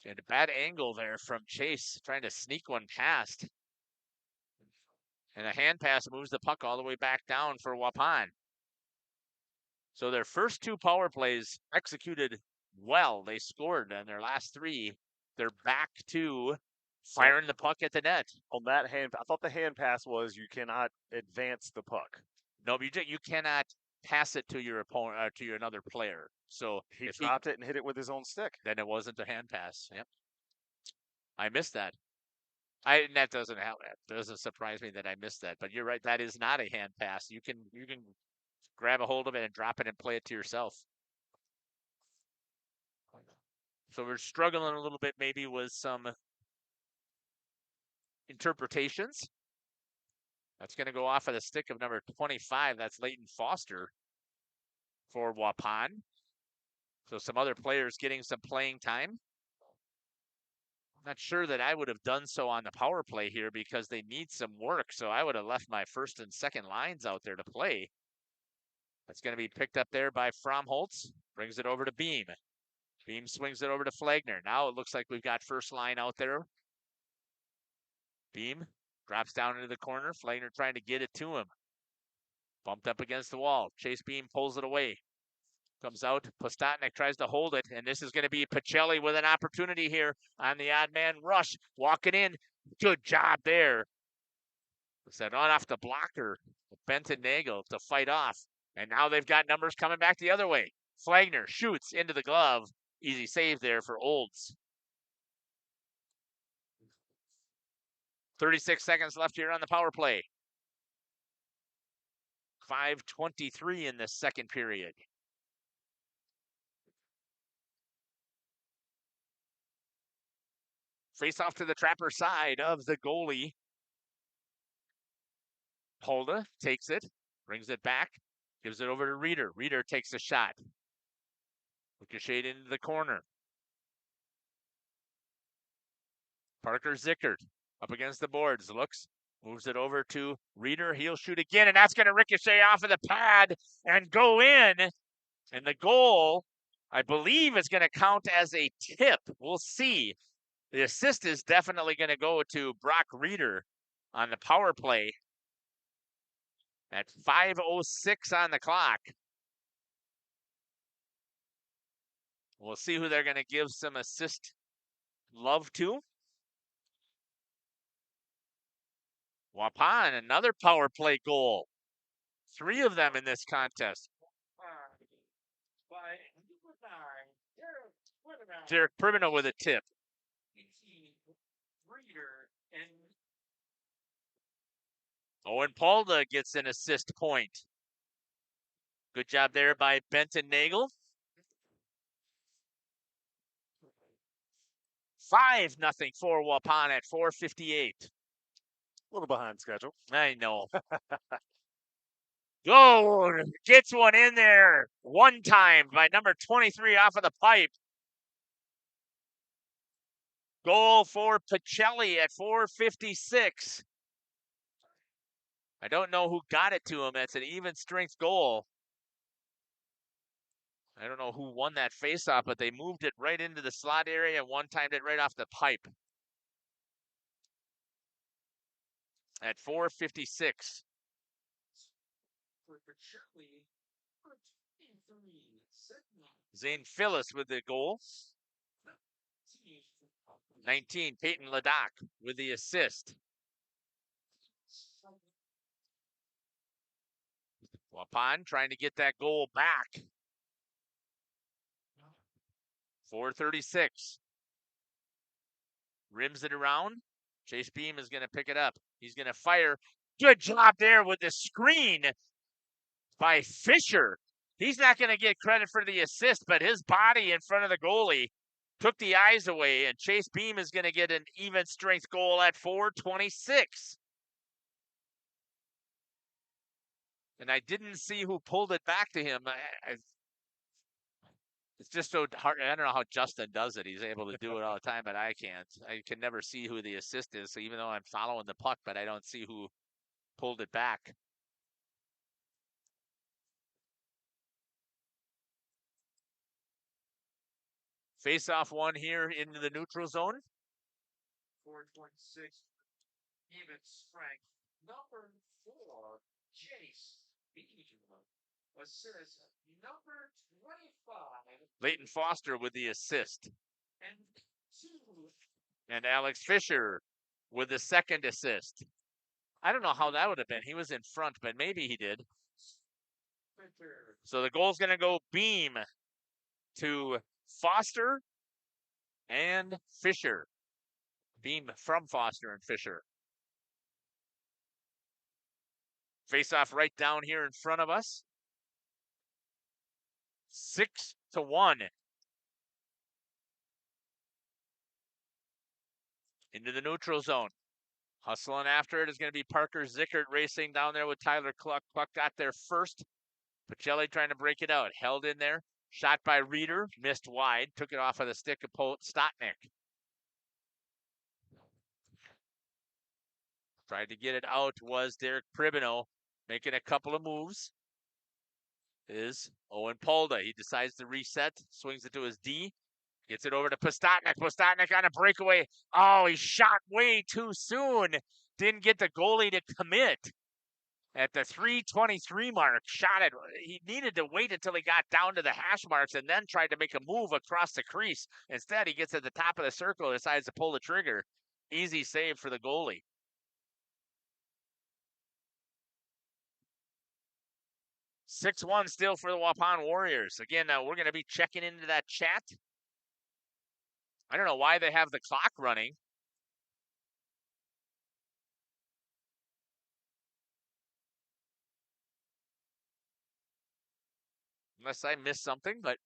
And a bad angle there from Chase, trying to sneak one past. And a hand pass moves the puck all the way back down for Waupun. So their first 2 power plays executed well. They scored on their last 3. They're back to firing the puck at the net. On that hand, I thought the hand pass was you cannot advance the puck. No, you cannot pass it to your opponent, to another player. So he dropped it and hit it with his own stick. Then it wasn't a hand pass. Yep. I missed that. That doesn't help. It doesn't surprise me that I missed that. But you're right. That is not a hand pass. You can grab a hold of it and drop it and play it to yourself. So we're struggling a little bit maybe with some interpretations. That's going to go off of the stick of number 25. That's Leighton Foster for Waupun. So some other players getting some playing time. Not sure that I would have done so on the power play here because they need some work. So I would have left my first and second lines out there to play. That's going to be picked up there by Fromholtz. Brings it over to Beam. Beam swings it over to Flagner. Now it looks like we've got first line out there. Beam drops down into the corner. Flagner trying to get it to him. Bumped up against the wall. Chase Beam pulls it away. Comes out. Postotnik tries to hold it. And this is going to be Pacelli with an opportunity here on the odd man rush. Walking in. Good job there. It's that on off the blocker. Benton Nagel to fight off. And now they've got numbers coming back the other way. Flagner shoots into the glove. Easy save there for Olds. 36 seconds left here on the power play. 5:23 in the second period. Face off to the Trapper side of the goalie. Holda takes it, brings it back, gives it over to Reeder. Reeder takes a shot. Ricocheted into the corner. Parker Zickert up against the boards. Looks, moves it over to Reeder. He'll shoot again, and that's going to ricochet off of the pad and go in. And the goal, I believe, is going to count as a tip. We'll see. The assist is definitely going to go to Brock Reeder on the power play at 5:06 on the clock. We'll see who they're going to give some assist love to. Waupun, another power play goal. 3 of them in this contest. Derek Privino with a tip. Owen Palda gets an assist point. Good job there by Benton Nagel. 5-0 for Waupun at 4:58. A little behind schedule. I know. Oh, gets one in there. One time by number 23 off of the pipe. Goal for Pacelli at 4:56. I don't know who got it to him. That's an even strength goal. I don't know who won that faceoff, but they moved it right into the slot area and one-timed it right off the pipe. At 4:56. Zane Phyllis with the goal. 19, Peyton Ladoc with the assist. Waupun trying to get that goal back. 4:36. Rims it around. Chase Beam is going to pick it up. He's going to fire. Good job there with the screen by Fisher. He's not going to get credit for the assist, but his body in front of the goalie took the eyes away, and Chase Beam is going to get an even strength goal at 4:26. And I didn't see who pulled it back to him. It's just so hard. I don't know how Justin does it. He's able to do it all the time, but I can't. I can never see who the assist is. So even though I'm following the puck, but I don't see who pulled it back. Face-off one here into the neutral zone. 4:26. Even strength. Number 4, Chase Beam. Assist number 25. Leighton Foster with the assist. And 2. And Alex Fisher with the second assist. I don't know how that would have been. He was in front, but maybe he did. So the goal's going to go Beam to Foster and Fisher. Beam from Foster and Fisher. Face-off right down here in front of us. 6-1. Into the neutral zone. Hustling after it is going to be Parker Zickert racing down there with Tyler Cluck. Cluck got there first. Pacelli trying to break it out. Held in there. Shot by Reeder. Missed wide. Took it off of the stick of Stotnik. Tried to get it out was Derek Pribino, making a couple of moves. Is Owen Polda. He decides to reset, swings it to his D, gets it over to Postotnik. Postotnik on a breakaway. Oh, he shot way too soon. Didn't get the goalie to commit. At the 3:23 mark, shot it. He needed to wait until he got down to the hash marks and then tried to make a move across the crease. Instead, he gets at the top of the circle and decides to pull the trigger. Easy save for the goalie. 6-1 still for the Waupun Warriors. Again, we're going to be checking into that chat. I don't know why they have the clock running. Unless I missed something, but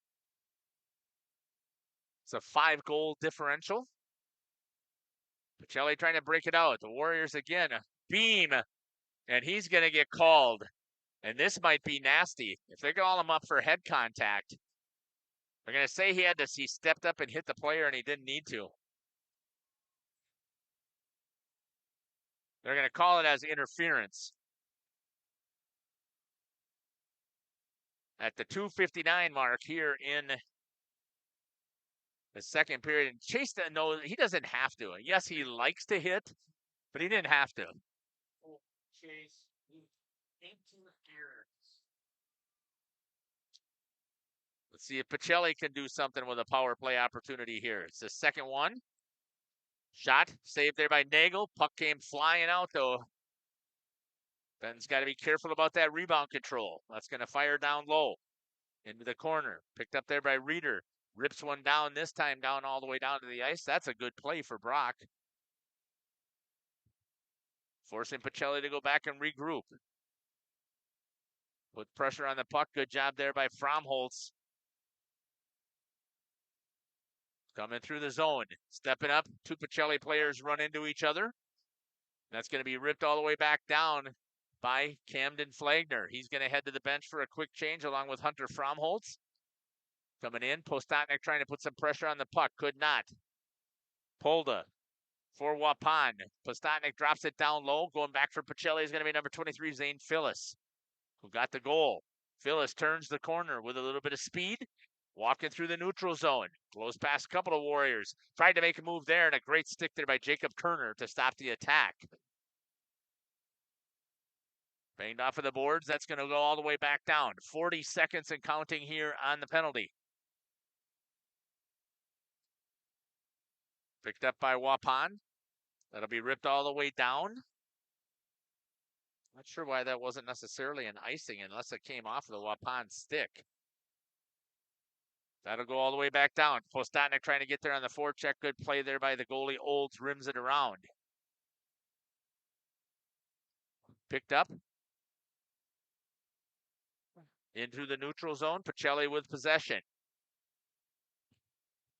it's a 5-goal differential. Pacelli trying to break it out. The Warriors again, beam, and he's going to get called. And this might be nasty. If they call him up for head contact, they're going to say he stepped up and hit the player and he didn't need to. They're going to call it as interference. At the 2:59 mark here in the second period. And Chase doesn't know, he doesn't have to. Yes, he likes to hit, but he didn't have to. Chase, 18 errors. Let's see if Pacelli can do something with a power play opportunity here. It's the second one. Shot, saved there by Nagel. Puck came flying out, though. Ben's got to be careful about that rebound control. That's going to fire down low into the corner. Picked up there by Reeder. Rips one down, this time down all the way down to the ice. That's a good play for Brock. Forcing Pacelli to go back and regroup. Put pressure on the puck. Good job there by Fromholtz. Coming through the zone. Stepping up. Two Pacelli players run into each other. That's going to be ripped all the way back down by Camden Flagner. He's going to head to the bench for a quick change along with Hunter Fromholtz. Coming in. Postotnik trying to put some pressure on the puck. Could not. Polda for Waupun. Postotnik drops it down low. Going back for Pacelli is going to be number 23, Zane Phyllis, who got the goal. Phyllis turns the corner with a little bit of speed. Walking through the neutral zone. Blows past a couple of Warriors. Tried to make a move there, and a great stick there by Jacob Kerner to stop the attack. Banged off of the boards. That's going to go all the way back down. 40 seconds and counting here on the penalty. Picked up by Waupun. That'll be ripped all the way down. Not sure why that wasn't necessarily an icing unless it came off of the Waupun stick. That'll go all the way back down. Postotnik trying to get there on the forecheck. Good play there by the goalie. Olds rims it around. Picked up. Into the neutral zone. Pacelli with possession.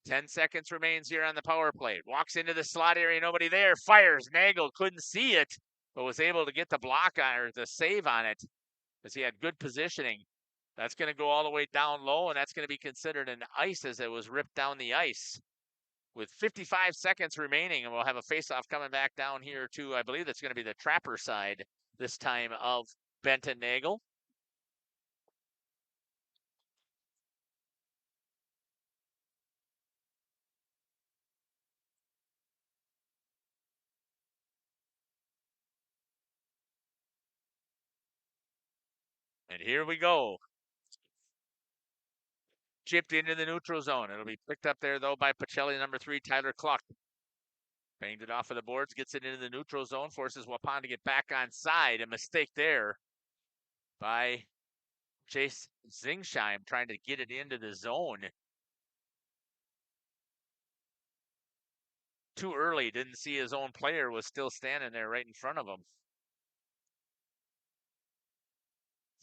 10 seconds remains here on the power play. Walks into the slot area. Nobody there. Fires. Nagel couldn't see it, but was able to get the block on or the save on it because he had good positioning. That's going to go all the way down low, and that's going to be considered an ice as it was ripped down the ice. With 55 seconds remaining, and we'll have a face-off coming back down here to, I believe that's going to be the Trapper side this time of Benton Nagel. And here we go. Chipped into the neutral zone. It'll be picked up there, though, by Pacelli, number 3, Tyler Cluck. Banged it off of the boards, gets it into the neutral zone, forces Waupun to get back on side. A mistake there by Chase Zingsheim trying to get it into the zone. Too early, didn't see his own player was still standing there right in front of him.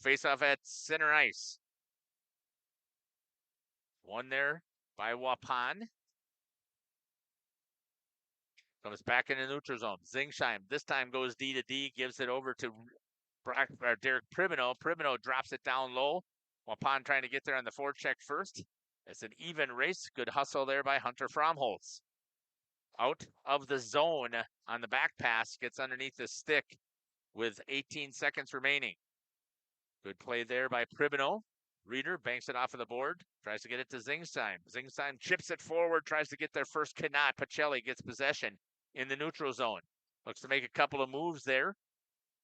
Face-off at center ice. One there by Waupun. Comes back in the neutral zone. Zingsheim this time goes D to D, gives it over to Derek Pribino. Pribino drops it down low. Waupun trying to get there on the forecheck first. It's an even race. Good hustle there by Hunter Fromholtz. out of the zone on the back pass, gets underneath the stick with 18 seconds remaining. Good play there by Pribino. Reeder banks it off of the board, tries to get it to Zingsheim. Zingsheim chips it forward, tries to get their first Knot. Pacelli gets possession in the neutral zone. Looks to make a couple of moves there.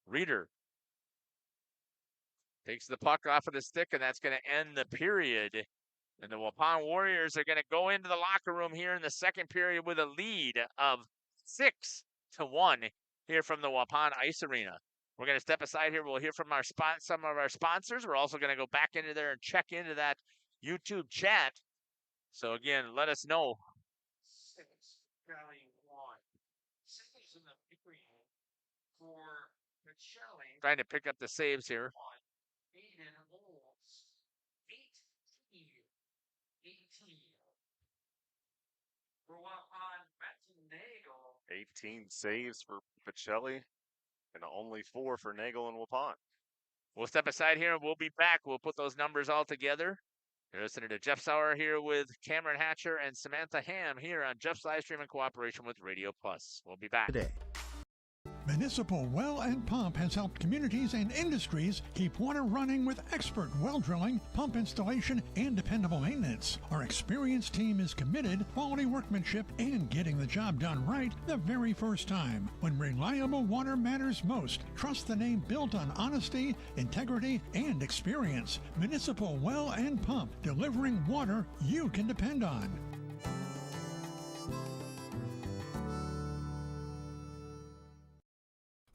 Reeder takes the puck off of the stick, and that's going to end the period. And the Waupun Warriors are going to go into the locker room here in the second period with a lead of 6-1 here from the Waupun Ice Arena. We're going to step aside here. We'll hear from some of our sponsors. We're also going to go back into there and check into that YouTube chat. So again, let us know. 6, Valley 1. 6 in the period for Pacelli. Trying to pick up the saves here. 8 Wolves. 18. For Waupun, Nagel. 18 saves for Pacelli and only 4 for Nagel and Waupun. We'll step aside here and we'll be back. We'll put those numbers all together. You're listening to Jeff Sauer here with Cameron Hatcher and Samantha Ham here on Jeff's Livestream in cooperation with Radio Plus. We'll be back. Today. Municipal Well and Pump has helped communities and industries keep water running with expert well drilling, pump installation, and dependable maintenance. Our experienced team is committed, quality workmanship, and getting the job done right the very first time. When reliable water matters most, trust the name built on honesty, integrity, and experience. Municipal Well and Pump, delivering water you can depend on.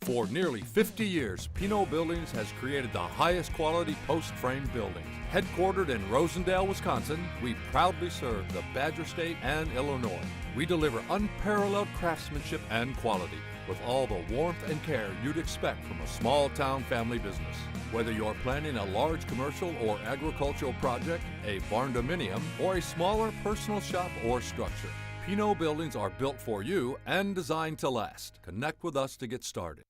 For nearly 50 years, Pinot Buildings has created the highest quality post-frame buildings. Headquartered in Rosendale, Wisconsin, we proudly serve the Badger State and Illinois. We deliver unparalleled craftsmanship and quality with all the warmth and care you'd expect from a small-town family business. Whether you're planning a large commercial or agricultural project, a barn-dominium, or a smaller personal shop or structure, Pinot Buildings are built for you and designed to last. Connect with us to get started.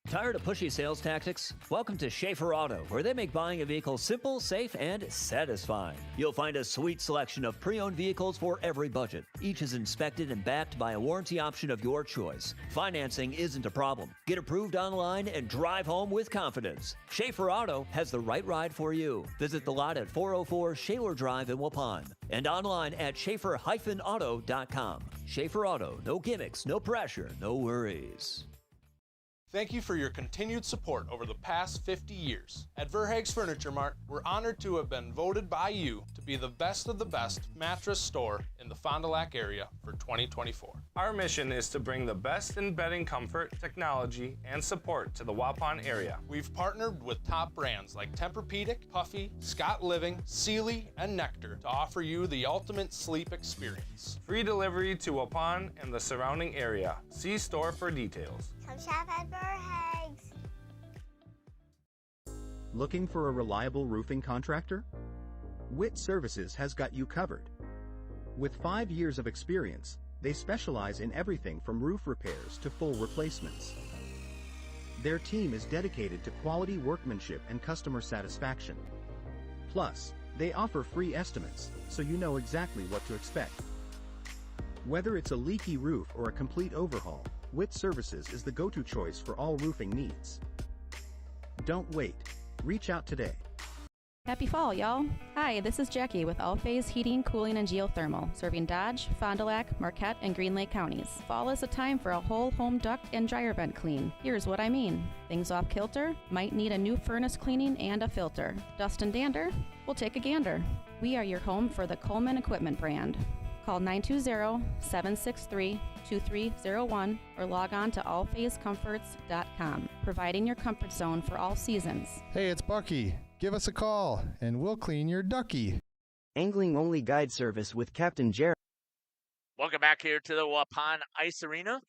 Tired of pushy sales tactics? Welcome to Schaefer Auto, where they make buying a vehicle simple, safe, and satisfying. You'll find a sweet selection of pre-owned vehicles for every budget. Each is inspected and backed by a warranty option of your choice. Financing isn't a problem. Get approved online and drive home with confidence. Schaefer Auto has the right ride for you. Visit the lot at 404 Shaler Drive in Waupun and online at schaefer-auto.com. Schaefer Auto, no gimmicks, no pressure, no worries. Thank you for your continued support over the past 50 years. At Verhaeg's Furniture Mart, we're honored to have been voted by you to be the best of the best mattress store in the Fond du Lac area for 2024. Our mission is to bring the best in bedding comfort, technology, and support to the Waupun area. We've partnered with top brands like Tempur-Pedic, Puffy, Scott Living, Sealy, and Nectar to offer you the ultimate sleep experience. Free delivery to Waupun and the surrounding area. See store for details. Come shop at Verhaeg's. Looking for a reliable roofing contractor? Witt Services has got you covered. With 5 years of experience, they specialize in everything from roof repairs to full replacements. Their team is dedicated to quality workmanship and customer satisfaction. Plus, they offer free estimates, so you know exactly what to expect. Whether it's a leaky roof or a complete overhaul, Witt Services is the go-to choice for all roofing needs. Don't wait. Reach out today. Happy fall, y'all. Hi, this is Jackie with All Phase Heating, Cooling, and Geothermal, serving Dodge, Fond du Lac, Marquette, and Green Lake counties. Fall is a time for a whole home duct and dryer vent clean. Here's what I mean. Things off kilter? Might need a new furnace cleaning and a filter. Dust and dander? We'll take a gander. We are your home for the Coleman Equipment brand. Call 920-763-2301 or log on to allphasecomforts.com, providing your comfort zone for all seasons. Hey, it's Bucky. Give us a call, and we'll clean your ducky. Angling-only guide service with Captain Jerry. Welcome back here to the Waupun Ice Arena,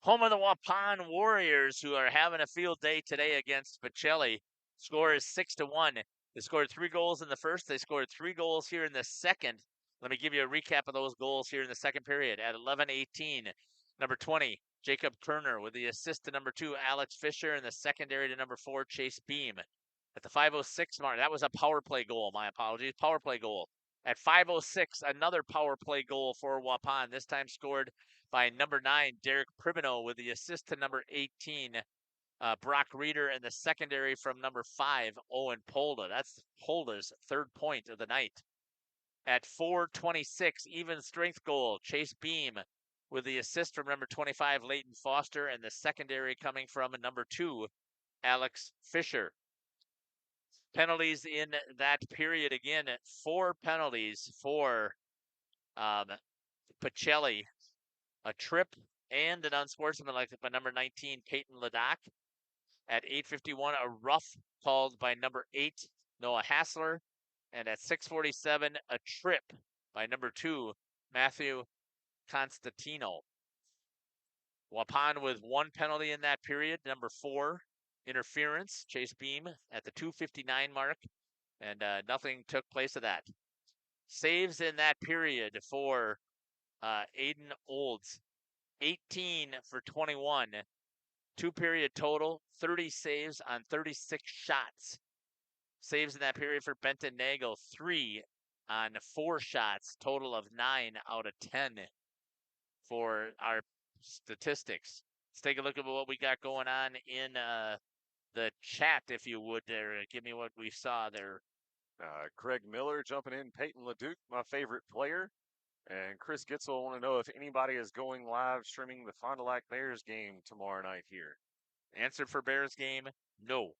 home of the Waupun Warriors, who are having a field day today against Pacelli. Score is 6-1. They scored 3 goals in the first. They scored 3 goals here in the second. Let me give you a recap of those goals here in the second period. At 11:18, number 20, Jacob Kerner with the assist to number 2, Alex Fisher, and the secondary to number 4, Chase Beam. At the 5:06 mark, that was a power play goal. My apologies. Power play goal. At 5:06, another power play goal for Waupun, this time scored by number 9, Derek Pribino, with the assist to number 18, Brock Reeder, and the secondary from number 5, Owen Polda. That's Polda's third point of the night. At 4:26, even strength goal, Chase Beam with the assist from number 25, Leighton Foster, and the secondary coming from number 2, Alex Fisher. Penalties in that period, again, 4 penalties for Pacelli. A trip and an unsportsmanlike by number 19, Peyton Ladak. At 8:51, a rough called by number 8, Noah Hassler. And at 6:47, a trip by number 2, Matthew Constantino. Waupun with 1 penalty in that period, number 4, interference, Chase Beam at the 2:59 mark, and nothing took place of that. Saves in that period for Aiden Olds, 18 for 21. 2-period total, 30 saves on 36 shots. Saves in that period for Benton Nagel, 3 on 4 shots, total of 9 out of 10 for our statistics. Let's take a look at what we got going on in the chat, if you would, there. Give me what we saw there. Craig Miller jumping in, Peyton Leduc, my favorite player. And Chris Gitzel, want to know if anybody is going live streaming the Fond du Lac Bears game tomorrow night here. Answer for Bears game, no.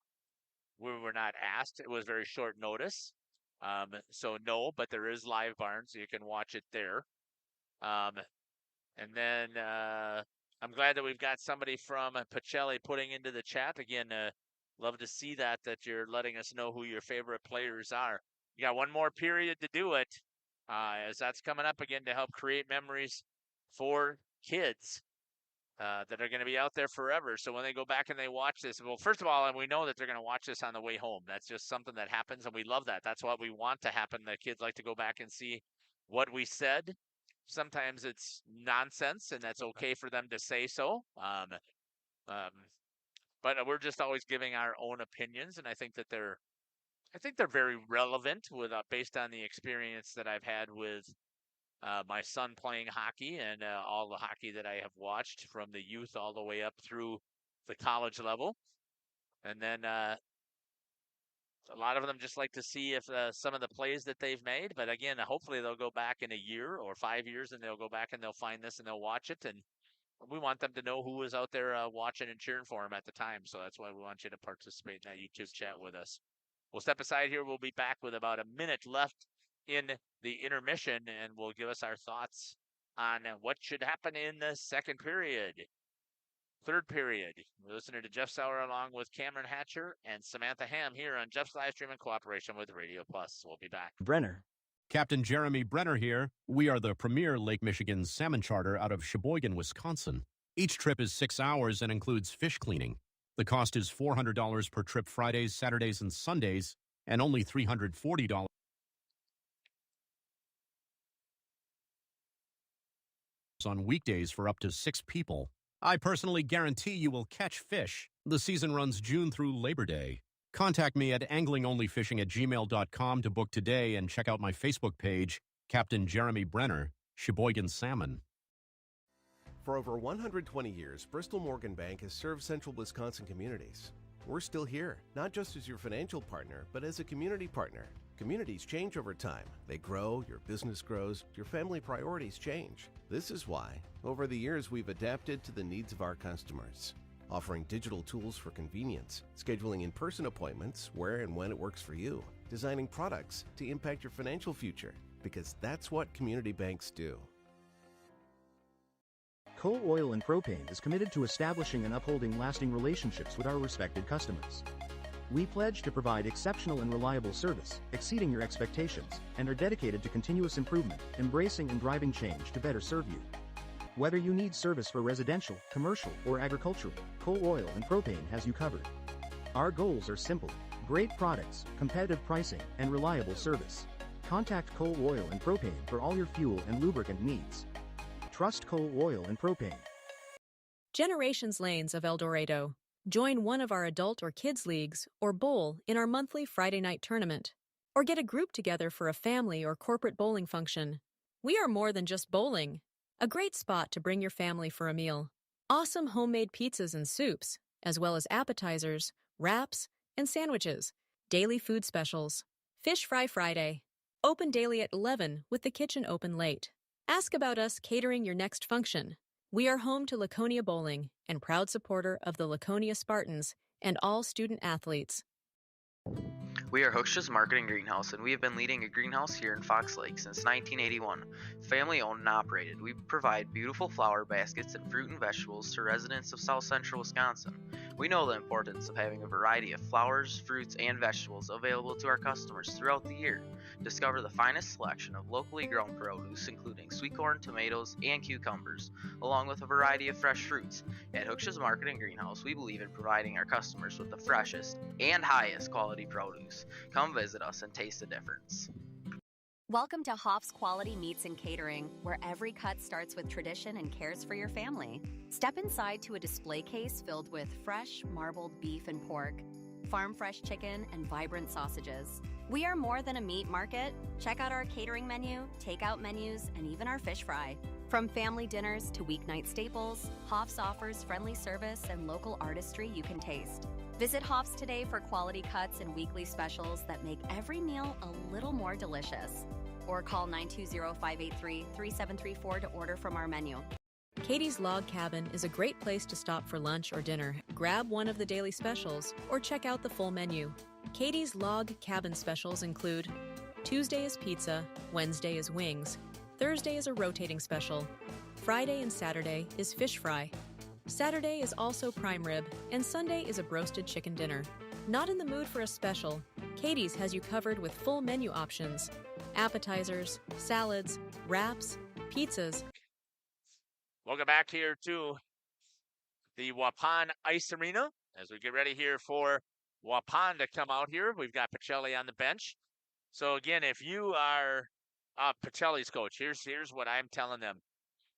We were not asked. It was very short notice. So no, but there is Live Barn, so you can watch it there. And then I'm glad that we've got somebody from Pacelli putting into the chat. Again, love to see that you're letting us know who your favorite players are. You got one more period to do it, as that's coming up again to help create memories for kids that are going to be out there forever. So when they go back and they watch this, well, first of all, and we know that they're going to watch this on the way home. That's just something that happens, and we love that. That's what we want to happen. The kids like to go back and see what we said. Sometimes it's nonsense, and that's okay for them to say so. But we're just always giving our own opinions, and I think they're very relevant with based on the experience that I've had with my son playing hockey and all the hockey that I have watched from the youth all the way up through the college level. And then a lot of them just like to see if some of the plays that they've made. But again, hopefully they'll go back in a year or 5 years and they'll go back and they'll find this and they'll watch it. And we want them to know who was out there watching and cheering for them at the time. So that's why we want you to participate in that YouTube chat with us. We'll step aside here. We'll be back with about a minute left in the intermission, and we'll give us our thoughts on what should happen in the second period. Third period. We're listening to Jeff Sauer along with Cameron Hatcher and Samantha Ham here on Jeff's live stream in cooperation with Radio Plus. We'll be back. Brenner. Captain Jeremy Brenner here. We are the premier Lake Michigan salmon charter out of Sheboygan, Wisconsin. Each trip is 6 hours and includes fish cleaning. The cost is $400 per trip Fridays, Saturdays, and Sundays, and only $340 on weekdays for up to 6 people. I personally guarantee you will catch fish. The season runs June through Labor Day. Contact me at anglingonlyfishing@gmail.com to book today and check out my Facebook page, Captain Jeremy Brenner, Sheboygan Salmon. For over 120 years, Bristol Morgan Bank has served central Wisconsin communities. We're still here, not just as your financial partner, but as a community partner. Communities change over time. They grow, your business grows, your family priorities change. This is why, over the years, we've adapted to the needs of our customers, offering digital tools for convenience, scheduling in-person appointments where and when it works for you, designing products to impact your financial future, because that's what community banks do. Coal Oil and Propane is committed to establishing and upholding lasting relationships with our respected customers. We pledge to provide exceptional and reliable service, exceeding your expectations, and are dedicated to continuous improvement, embracing and driving change to better serve you. Whether you need service for residential, commercial, or agricultural, Coal Oil and Propane has you covered. Our goals are simple: great products, competitive pricing, and reliable service. Contact Coal Oil and Propane for all your fuel and lubricant needs. Trust Coal Oil and Propane. Generations Lanes of El Dorado. Join one of our adult or kids leagues or bowl in our monthly Friday night tournament. or get a group together for a family or corporate bowling function. We are more than just bowling. A great spot to bring your family for a meal. Awesome homemade pizzas and soups, as well as appetizers, wraps, and sandwiches. Daily food specials. Fish Fry Friday. Open daily at 11 with the kitchen open late. Ask about us catering your next function. We are home to Laconia Bowling and proud supporter of the Laconia Spartans and all student athletes. We are Hooksha's Marketing Greenhouse, and we have been leading a greenhouse here in Fox Lake since 1981. Family owned and operated, we provide beautiful flower baskets and fruit and vegetables to residents of South Central Wisconsin. We know the importance of having a variety of flowers, fruits, and vegetables available to our customers throughout the year. Discover the finest selection of locally grown produce, including sweet corn, tomatoes, and cucumbers, along with a variety of fresh fruits. At Hooksha's Marketing Greenhouse, we believe in providing our customers with the freshest and highest quality produce. Come visit us and taste the difference. Welcome to Hoff's Quality Meats and Catering, where every cut starts with tradition and cares for your family. Step inside to a display case filled with fresh, marbled beef and pork, farm-fresh chicken, and vibrant sausages. We are more than a meat market. Check out our catering menu, takeout menus, and even our fish fry. From family dinners to weeknight staples, Hoff's offers friendly service and local artistry you can taste. Visit Hoff's today for quality cuts and weekly specials that make every meal a little more delicious. Or call 920-583-3734 to order from our menu. Katie's Log Cabin is a great place to stop for lunch or dinner. Grab one of the daily specials or check out the full menu. Katie's Log Cabin specials include Tuesday is pizza, Wednesday is wings, Thursday is a rotating special, Friday and Saturday is fish fry. Saturday is also prime rib, and Sunday is a broasted chicken dinner. Not in the mood for a special? Katie's has you covered with full menu options. Appetizers, salads, wraps, pizzas. Welcome back here to the Waupun Ice Arena as we get ready here for Waupun to come out here. We've got Pacelli on the bench. So again, if you are Pacelli's coach, here's what I'm telling them.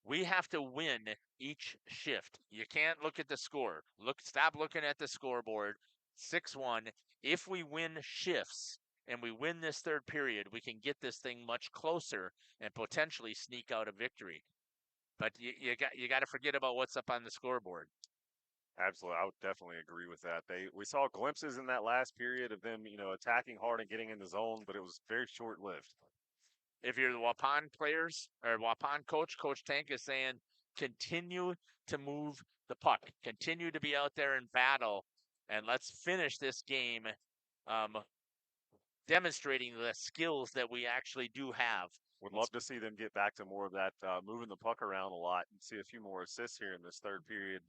We have to win each shift. You can't look at the score. Stop looking at the scoreboard. 6-1. If we win shifts and we win this third period, we can get this thing much closer and potentially sneak out a victory. But you got to forget about what's up on the scoreboard. Absolutely, I would definitely agree with that. We saw glimpses in that last period of them, attacking hard and getting in the zone, but it was very short-lived. If you're the Waupun players or Waupun coach, Coach Tank is saying, continue to move the puck, continue to be out there in battle, and let's finish this game demonstrating the skills that we actually do have. Would love to see them get back to more of that, moving the puck around a lot and see a few more assists here in this third period.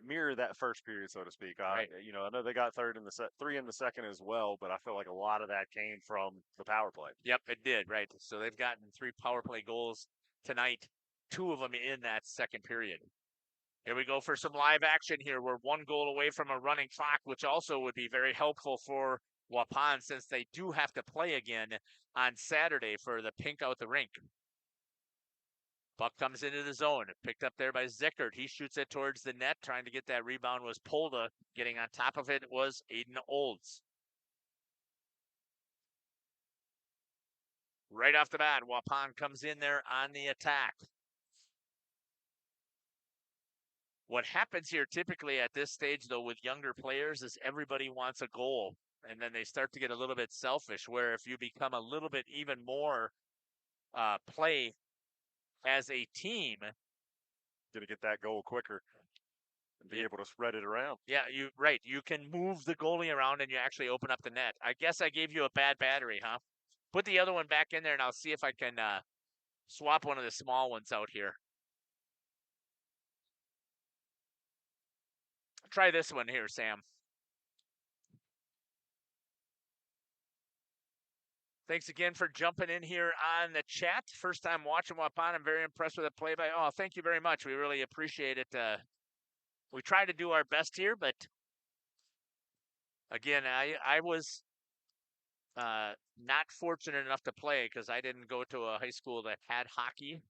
Mirror that first period, so to speak. Right. I know they got three in the second as well, but I feel like a lot of that came from the power play. Yep, it did, right. So they've gotten 3 power play goals tonight, 2 of them in that second period. Here we go for some live action here. We're 1 goal away from a running clock, which also would be very helpful for Waupun since they do have to play again on Saturday for the Pink Out the Rink. Puck comes into the zone, picked up there by Zickert. He shoots it towards the net, trying to get that rebound was Polda. Getting on top of it was Aiden Olds. Right off the bat, Waupun comes in there on the attack. What happens here typically at this stage, though, with younger players is everybody wants a goal. And then they start to get a little bit selfish, where if you become a little bit even more play as a team, going to get that goal quicker and be able to spread it around. Yeah, you can move the goalie around and you actually open up the net. I guess I gave you a bad battery, huh? Put the other one back in there and I'll see if I can swap one of the small ones out here. Try this one here, Sam. Thanks again for jumping in here on the chat. First time watching Waupun. I'm very impressed with the play-by. Oh, thank you very much. We really appreciate it. We try to do our best here, but again, I was not fortunate enough to play because I didn't go to a high school that had hockey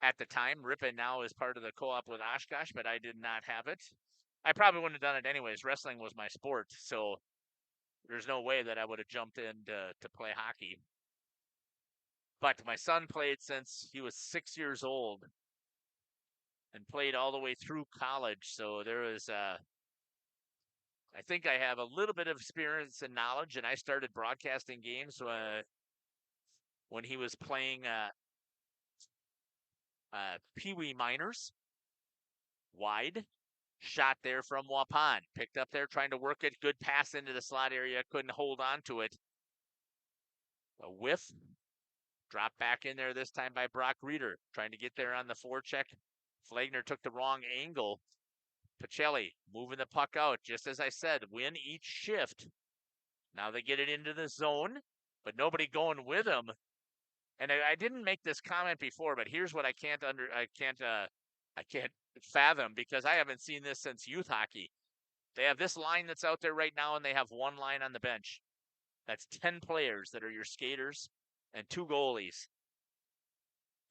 at the time. Ripon now is part of the co-op with Oshkosh, but I did not have it. I probably wouldn't have done it anyways. Wrestling was my sport, so there's no way that I would have jumped in to play hockey. But my son played since he was 6 years old and played all the way through college. So there was, I think I have a little bit of experience and knowledge, and I started broadcasting games when he was playing Pee Wee Minors. Wide shot there from Waupun. Picked up there, trying to work it. Good pass into the slot area. Couldn't hold on to it. A whiff. Dropped back in there this time by Brock Reeder. Trying to get there on the forecheck. Flagner took the wrong angle. Pacelli moving the puck out. Just as I said, win each shift. Now they get it into the zone, but nobody going with them. And I didn't make this comment before, but here's what I can't fathom, because I haven't seen this since youth hockey. They have this line that's out there right now, and they have one line on the bench. That's 10 players that are your skaters and 2 goalies.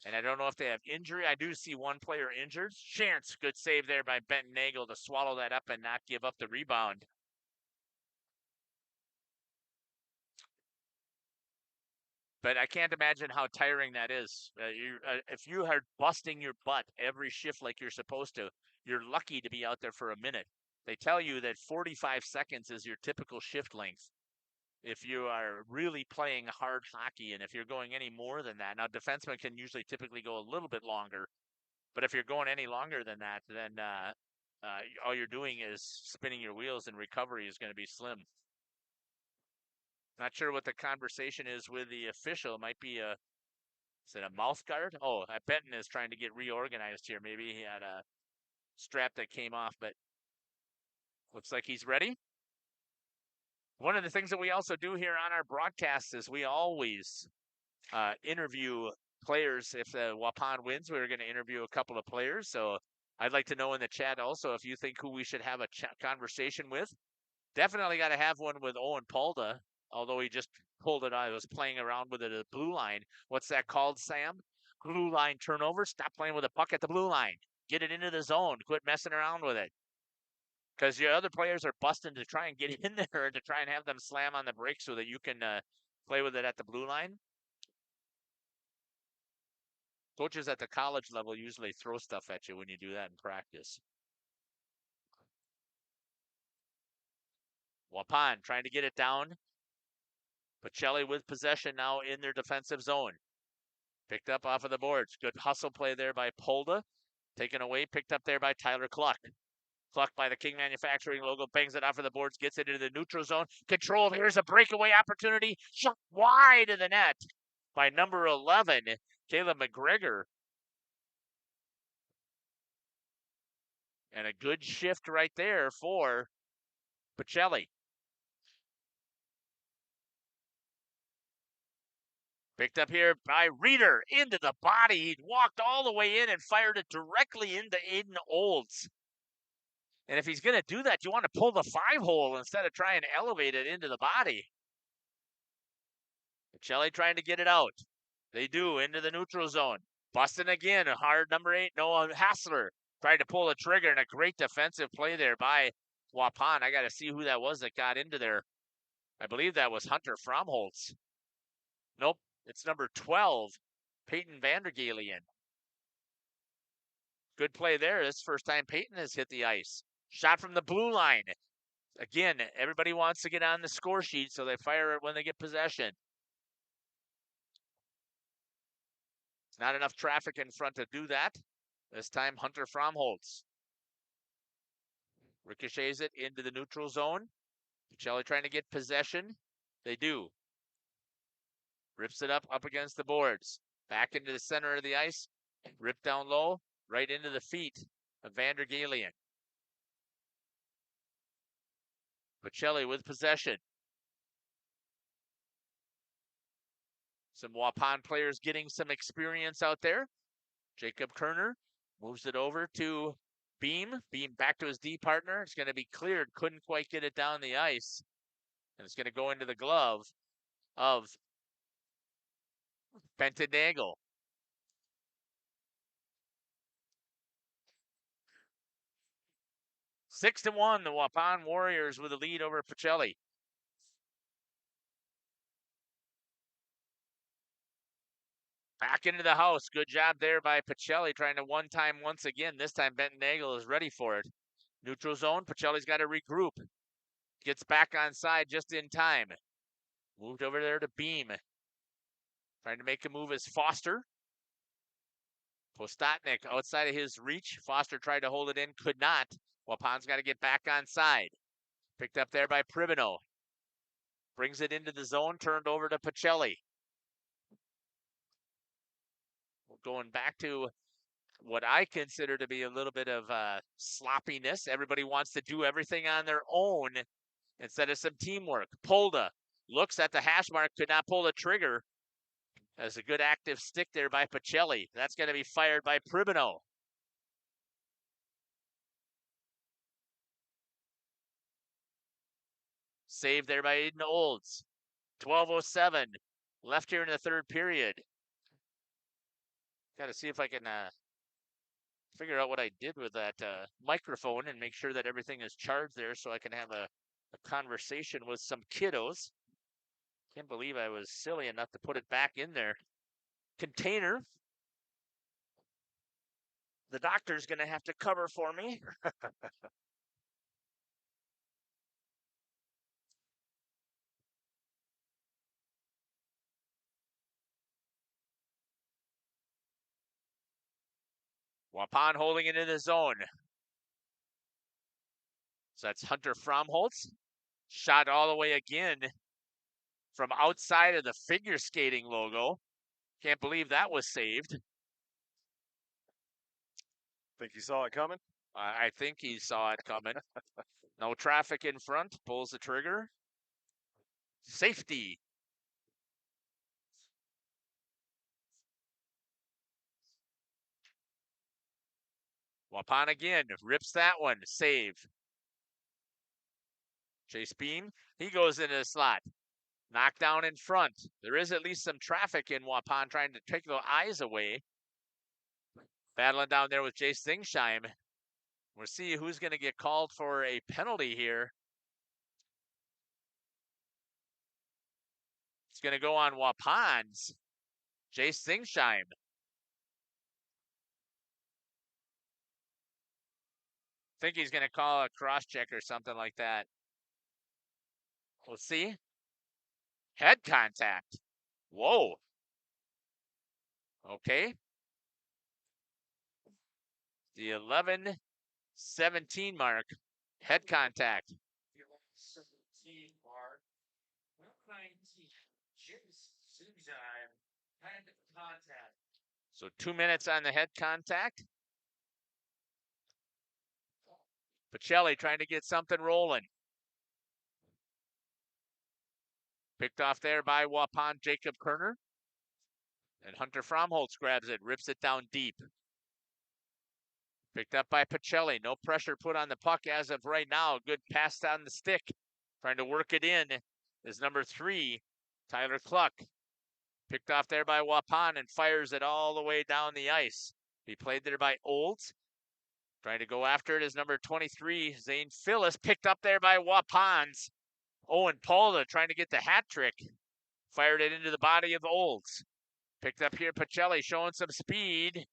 And I don't know if they have injury. I do see one player injured. Chance, good save there by Benton Nagel to swallow that up and not give up the rebound. But I can't imagine how tiring that is. If you are busting your butt every shift like you're supposed to, you're lucky to be out there for a minute. They tell you that 45 seconds is your typical shift length if you are really playing hard hockey. And if you're going any more than that, now defensemen can usually typically go a little bit longer. But if you're going any longer than that, then all you're doing is spinning your wheels, and recovery is going to be slim. Not sure what the conversation is with the official. It might be is it a mouth guard? Oh, Benton is trying to get reorganized here. Maybe he had a strap that came off, but looks like he's ready. One of the things that we also do here on our broadcast is we always interview players. If Waupun wins, we're going to interview a couple of players. So I'd like to know in the chat also if you think who we should have a conversation with. Definitely got to have one with Owen Palda, although he just pulled it out. I was playing around with it at the blue line. What's that called, Sam? Blue line turnover. Stop playing with a puck at the blue line. Get it into the zone. Quit messing around with it. Because your other players are busting to try and get in there and to try and have them slam on the break so that you can play with it at the blue line. Coaches at the college level usually throw stuff at you when you do that in practice. Waupun trying to get it down. Pacelli with possession now in their defensive zone. Picked up off of the boards. Good hustle play there by Polda. Taken away, picked up there by Tyler Cluck. Cluck by the King Manufacturing logo, bangs it off of the boards, gets it into the neutral zone. Controlled. Here's a breakaway opportunity. Shot wide of the net by number 11, Caleb McGregor. And a good shift right there for Pacelli. Picked up here by Reeder into the body. He walked all the way in and fired it directly into Aiden Olds. And if he's going to do that, you want to pull the 5-hole instead of trying to elevate it into the body. Pacelli trying to get it out. They do, into the neutral zone. Busting again, a hard number 8, Noah Hassler. Tried to pull the trigger, and a great defensive play there by Waupun. I got to see who that was that got into there. I believe that was Hunter Fromholtz. Nope, it's number 12, Peyton Vandergalian. Good play there. This is the first time Peyton has hit the ice. Shot from the blue line. Again, everybody wants to get on the score sheet, so they fire it when they get possession. It's not enough traffic in front to do that. This time, Hunter Fromholtz. Ricochets it into the neutral zone. Pacelli trying to get possession. They do. Rips it up against the boards. Back into the center of the ice. Ripped down low. Right into the feet of Vandergalian. Pacelli with possession. Some Waupun players getting some experience out there. Jacob Kerner moves it over to Beam. Beam back to his D partner. It's going to be cleared. Couldn't quite get it down the ice. And it's going to go into the glove of Benton Nagel. Six to 1, the Waupun Warriors with a lead over Pacelli. Back into the house. Good job there by Pacelli, trying to one-time once again. This time Benton Nagel is ready for it. Neutral zone. Pacelli's got to regroup. Gets back on side just in time. Moved over there to Beam. Trying to make a move as Foster. Postotnik outside of his reach. Foster tried to hold it in, could not. Waupun's got to get back on side. Picked up there by Pribino. Brings it into the zone, turned over to Pacelli. Going back to what I consider to be a little bit of sloppiness. Everybody wants to do everything on their own instead of some teamwork. Polda looks at the hash mark, could not pull the trigger. That's a good active stick there by Pacelli. That's going to be fired by Pribino. Save there by Aiden Olds. 12:07 left here in the third period. Got to see if I can figure out what I did with that microphone and make sure that everything is charged there so I can have a conversation with some kiddos. Can't believe I was silly enough to put it back in there. Container. The doctor's going to have to cover for me. Waupun holding it in the zone. So that's Hunter Fromholtz. Shot all the way again from outside of the figure skating logo. Can't believe that was saved. Think he saw it coming? I think he saw it coming. No traffic in front. Pulls the trigger. Safety. Waupun again. Rips that one. Save. Chase Beam. He goes into the slot. Knockdown in front. There is at least some traffic in Waupun trying to take the eyes away. Battling down there with Jace Zingsheim. We'll see who's going to get called for a penalty here. It's going to go on Waupun's Jace Zingsheim. I think he's going to call a cross check or something like that. We'll see. Head contact. Whoa. Okay. The 11-17 mark. Head contact. The 11-17 mark. 19. Head contact. So 2 minutes on the head contact. Pacelli trying to get something rolling. Picked off there by Waupun Jacob Kerner. And Hunter Fromholtz grabs it, rips it down deep. Picked up by Pacelli. No pressure put on the puck as of right now. Good pass on the stick. Trying to work it in is number 3, Tyler Cluck. Picked off there by Waupun and fires it all the way down the ice. He played there by Olds. Trying to go after it is number 23, Zane Phyllis. Picked up there by Waupun's Owen Paula trying to get the hat trick. Fired it into the body of Olds. Picked up here, Pacelli showing some speed.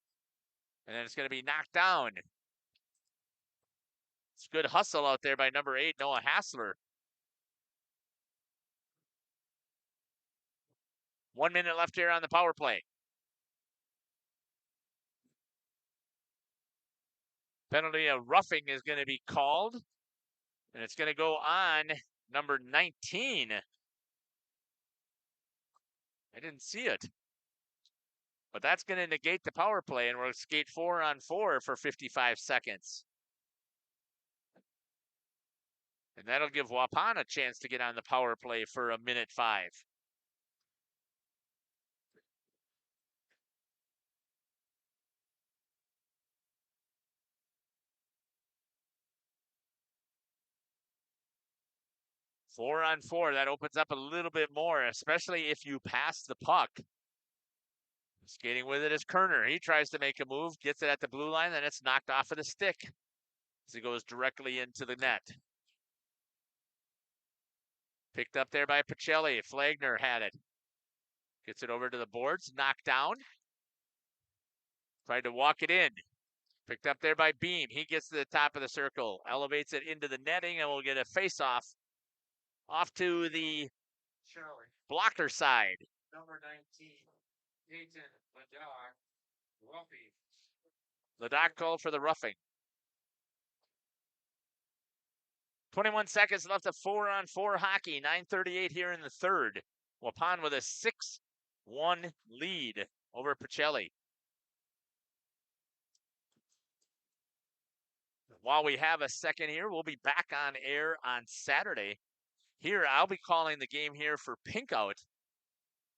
And then it's going to be knocked down. It's good hustle out there by number 8, Noah Hassler. 1 minute left here on the power play. Penalty of roughing is going to be called. And it's going to go on number 19. I didn't see it. But that's going to negate the power play, and we'll skate 4-on-4 for 55 seconds. And that'll give Waupun a chance to get on the power play for 1 minute 5. Four on four, that opens up a little bit more, especially if you pass the puck. Skating with it is Kerner. He tries to make a move, gets it at the blue line, then it's knocked off of the stick as he goes directly into the net. Picked up there by Pacelli. Flagner had it. Gets it over to the boards, knocked down. Tried to walk it in. Picked up there by Beam. He gets to the top of the circle, elevates it into the netting, and we'll get a face-off off to the blocker side. Number 19, Nathan Ladoc, roughing. Ladoc called for the roughing. 21 seconds left of 4-on-4 hockey. 9:38 here in the third. Waupun with a 6-1 lead over Pacelli. While we have a second here, we'll be back on air on Saturday. Here, I'll be calling the game here for Pinkout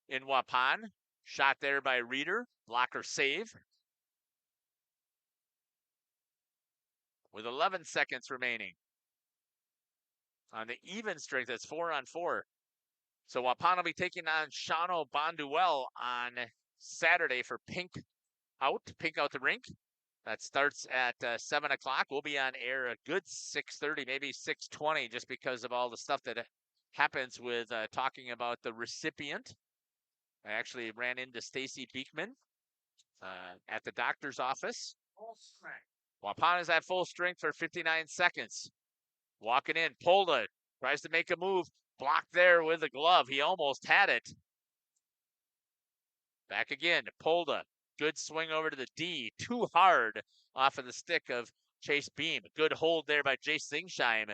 in Waupun. Shot there by Reeder. Blocker save. With 11 seconds remaining. On the even strength, that's 4-on-4. So Waupun will be taking on Shawano Bonduel on Saturday for Pink Out the Rink. That starts at 7 o'clock. We'll be on air a good 6:30, maybe 6:20, just because of all the stuff that happens with talking about the recipient. I actually ran into Stacy Beekman at the doctor's office. Full strength. Waupun is at full strength for 59 seconds. Walking in, Polda tries to make a move. Blocked there with a glove. He almost had it. Back again, Polda. Good swing over to the D. Too hard off of the stick of Chase Beam. Good hold there by Jace Zingsheim.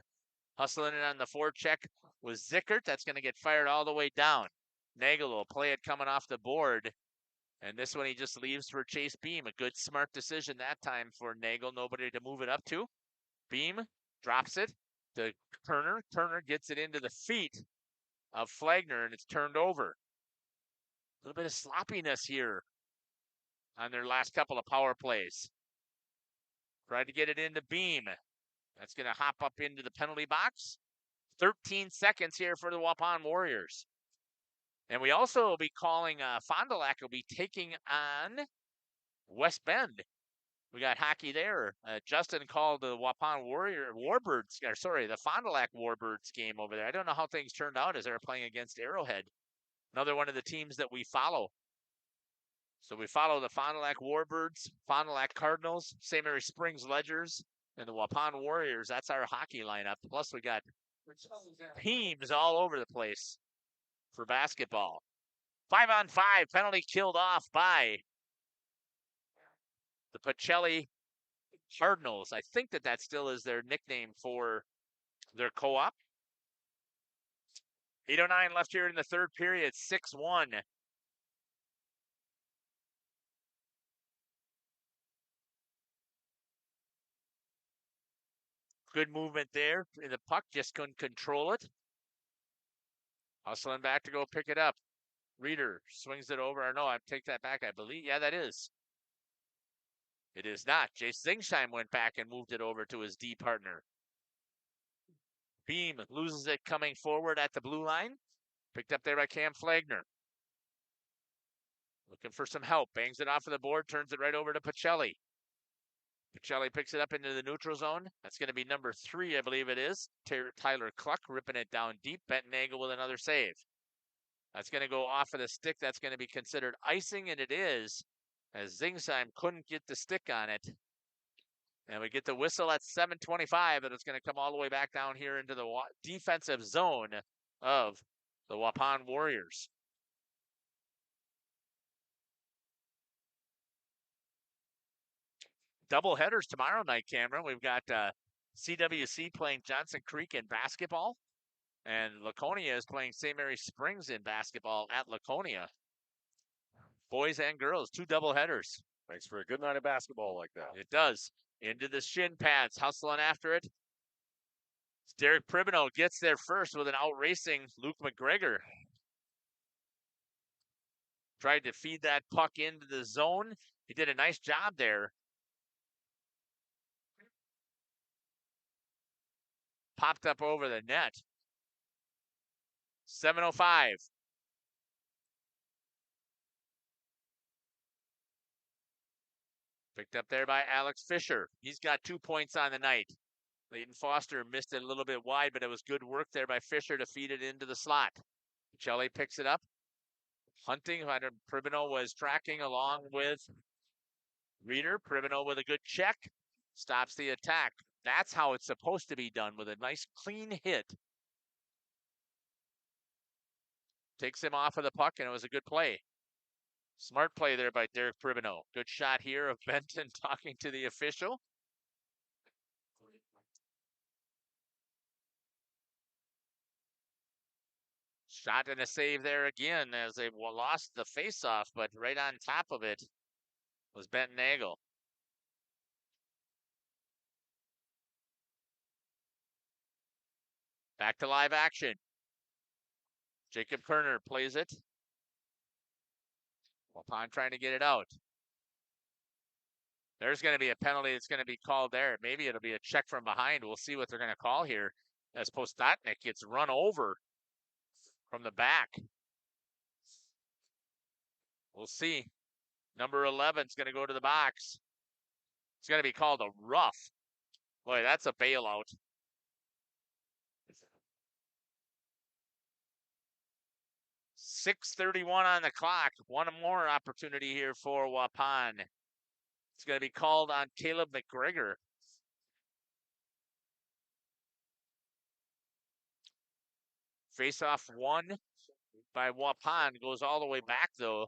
Hustling it on the forecheck with Zickert. That's going to get fired all the way down. Nagel will play it coming off the board. And this one he just leaves for Chase Beam. A good smart decision that time for Nagel. Nobody to move it up to. Beam drops it to Turner. Turner gets it into the feet of Flagner, and it's turned over. A little bit of sloppiness here on their last couple of power plays. Tried to get it into Beam. That's going to hop up into the penalty box. 13 seconds here for the Waupun Warriors. And we also will be calling, Fond du Lac will be taking on West Bend. We got hockey there. Justin called the Waupun the Fond du Lac Warbirds game over there. I don't know how things turned out as they were playing against Arrowhead. Another one of the teams that we follow. So we follow the Fond du Lac Warbirds, Fond du Lac Cardinals, St. Mary Springs Ledgers, and the Waupun Warriors. That's our hockey lineup. Plus we got teams all over the place for basketball. 5-on-5, penalty killed off by the Pacelli Cardinals. I think that still is their nickname for their co-op. 8:09 left here in the third period, 6-1. Good movement there in the puck, just couldn't control it. Hustling back to go pick it up. Reeder swings it over. Or no, I take that back, I believe. Yeah, that is. It is not. Jace Zingsheim went back and moved it over to his D partner. Beam loses it coming forward at the blue line. Picked up there by Cam Flagner. Looking for some help. Bangs it off of the board. Turns it right over to Pacelli. Pacelli picks it up into the neutral zone. That's going to be number 3, I believe it is. Tyler Cluck ripping it down deep. Benton Nagel with another save. That's going to go off of the stick. That's going to be considered icing, and it is, as Zingsheim couldn't get the stick on it. And we get the whistle at 7:25, and it's going to come all the way back down here into the defensive zone of the Waupun Warriors. Double headers tomorrow night, Cameron. We've got CWC playing Johnson Creek in basketball, and Laconia is playing St. Mary Springs in basketball at Laconia. Boys and girls, 2 double headers. Makes for a good night of basketball like that. It does. Into the shin pads, hustling after it. Derek Pribino gets there first with an out-racing Luke McGregor. Tried to feed that puck into the zone. He did a nice job there. Popped up over the net. 7:05. Picked up there by Alex Fisher. He's got 2 points on the night. Leighton Foster missed it a little bit wide, but it was good work there by Fisher to feed it into the slot. Pacelli picks it up. Hunting, Pribino was tracking along with Reader, Privino with a good check. Stops the attack. That's how it's supposed to be done, with a nice clean hit. Takes him off of the puck, and it was a good play. Smart play there by Derek Privino. Good shot here of Benton talking to the official. Shot and a save there again as they lost the faceoff, but right on top of it was Benton Nagel. Back to live action. Jacob Kerner plays it. Waupun trying to get it out. There's going to be a penalty that's going to be called there. Maybe it'll be a check from behind. We'll see what they're going to call here as Postotnik gets run over from the back. We'll see. Number 11 is going to go to the box. It's going to be called a rough. Boy, that's a bailout. .6:31 on the clock. One more opportunity here for Waupun. It's going to be called on Caleb McGregor. Face-off won by Waupun. Goes all the way back, though.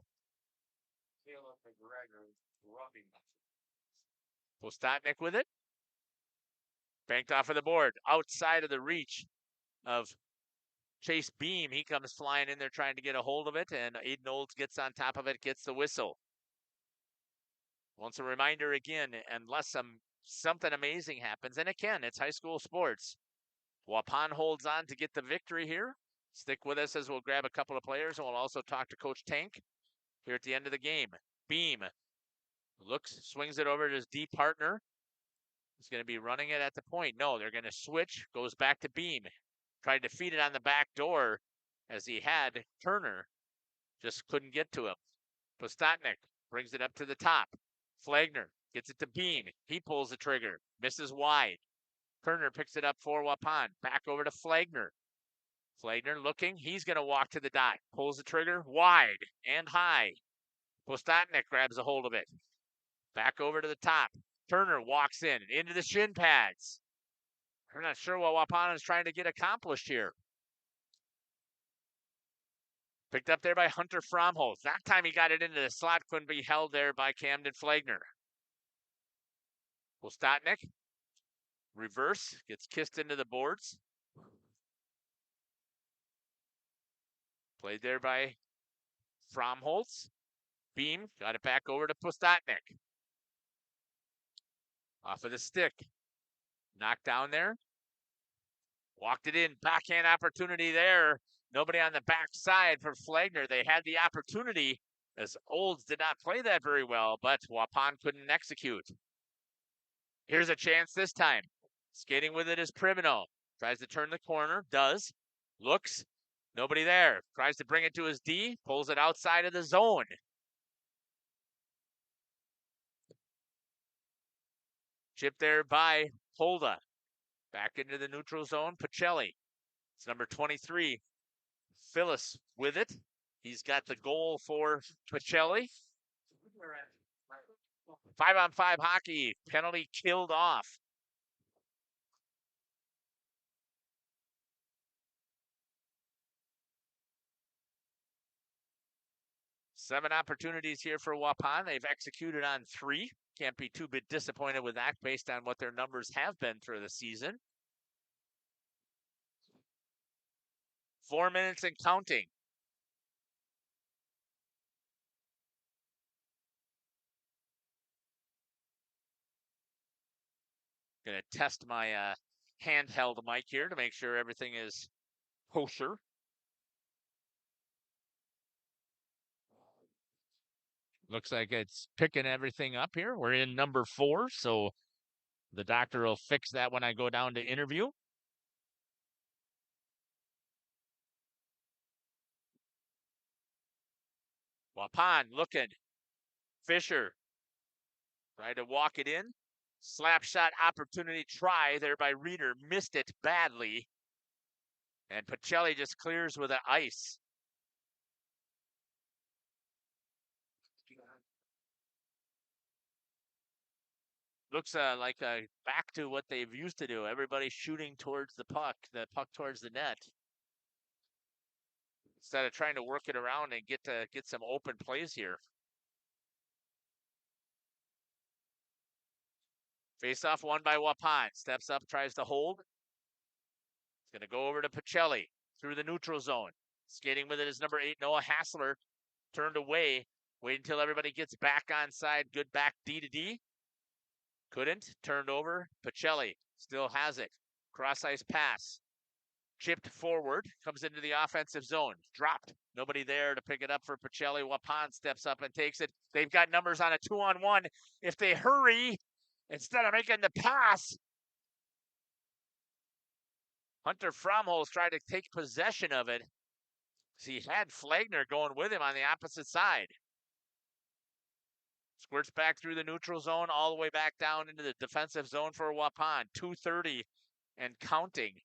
Caleb McGregor rubbing. Postotnik with it. Banked off of the board. Outside of the reach of Chase Beam. He comes flying in there trying to get a hold of it, and Aiden Olds gets on top of it, gets the whistle. Once a reminder again, unless something amazing happens, and again, it's high school sports. Waupun holds on to get the victory here. Stick with us as we'll grab a couple of players, and we'll also talk to Coach Tank here at the end of the game. Beam looks, swings it over to his D partner. He's going to be running it at the point. No, they're going to switch, goes back to Beam. Tried to feed it on the back door as he had Turner. Just couldn't get to him. Postotnik brings it up to the top. Flagner gets it to Beam. He pulls the trigger. Misses wide. Turner picks it up for Waupun. Back over to Flagner. Flagner looking. He's going to walk to the dot. Pulls the trigger wide and high. Postotnik grabs a hold of it. Back over to the top. Turner walks in. Into the shin pads. I'm not sure what Waupun is trying to get accomplished here. Picked up there by Hunter Fromholz. That time he got it into the slot. Couldn't be held there by Camden Flagner. Postotnik. Reverse. Gets kissed into the boards. Played there by Fromholz. Beam. Got it back over to Postotnik. Off of the stick. Knocked down there. Walked it in. Backhand opportunity there. Nobody on the backside for Flagner. They had the opportunity as Olds did not play that very well, but Waupun couldn't execute. Here's a chance this time. Skating with it is Privino. Tries to turn the corner. Does. Looks. Nobody there. Tries to bring it to his D. Pulls it outside of the zone. Chip there by Holda. Back into the neutral zone. Pacelli. It's number 23. Phyllis with it. He's got the goal for Pacelli. 5-on-5 hockey. Penalty killed off. Seven opportunities here for Waupun. They've executed on 3. Can't be too bit disappointed with that based on what their numbers have been through the season. 4 minutes and counting. Gonna test my handheld mic here to make sure everything is kosher. Looks like it's picking everything up here. We're in number 4, so the doctor will fix that when I go down to interview. Waupun looking. Fisher tried to walk it in. Slap shot opportunity try there by Reeder. Missed it badly. And Pacelli just clears with an ice. looks like back to what they've used to do. Everybody shooting towards the puck towards the net, instead of trying to work it around and get some open plays here. Face off won by Waupun. Steps up, tries to hold. It's going to go over to Pacelli through the neutral zone. Skating with it is number 8, Noah Hassler. Turned away. Wait until everybody gets back on side. Good back D to D. Couldn't. Turned over. Pacelli still has it. Cross ice pass. Chipped forward. Comes into the offensive zone. Dropped. Nobody there to pick it up for Pacelli. Waupun steps up and takes it. They've got numbers on a 2-on-1. If they hurry, instead of making the pass, Hunter Fromholz tried to take possession of it. He had Flagner going with him on the opposite side. Squirts back through the neutral zone, all the way back down into the defensive zone for Waupun. 2:30 and counting.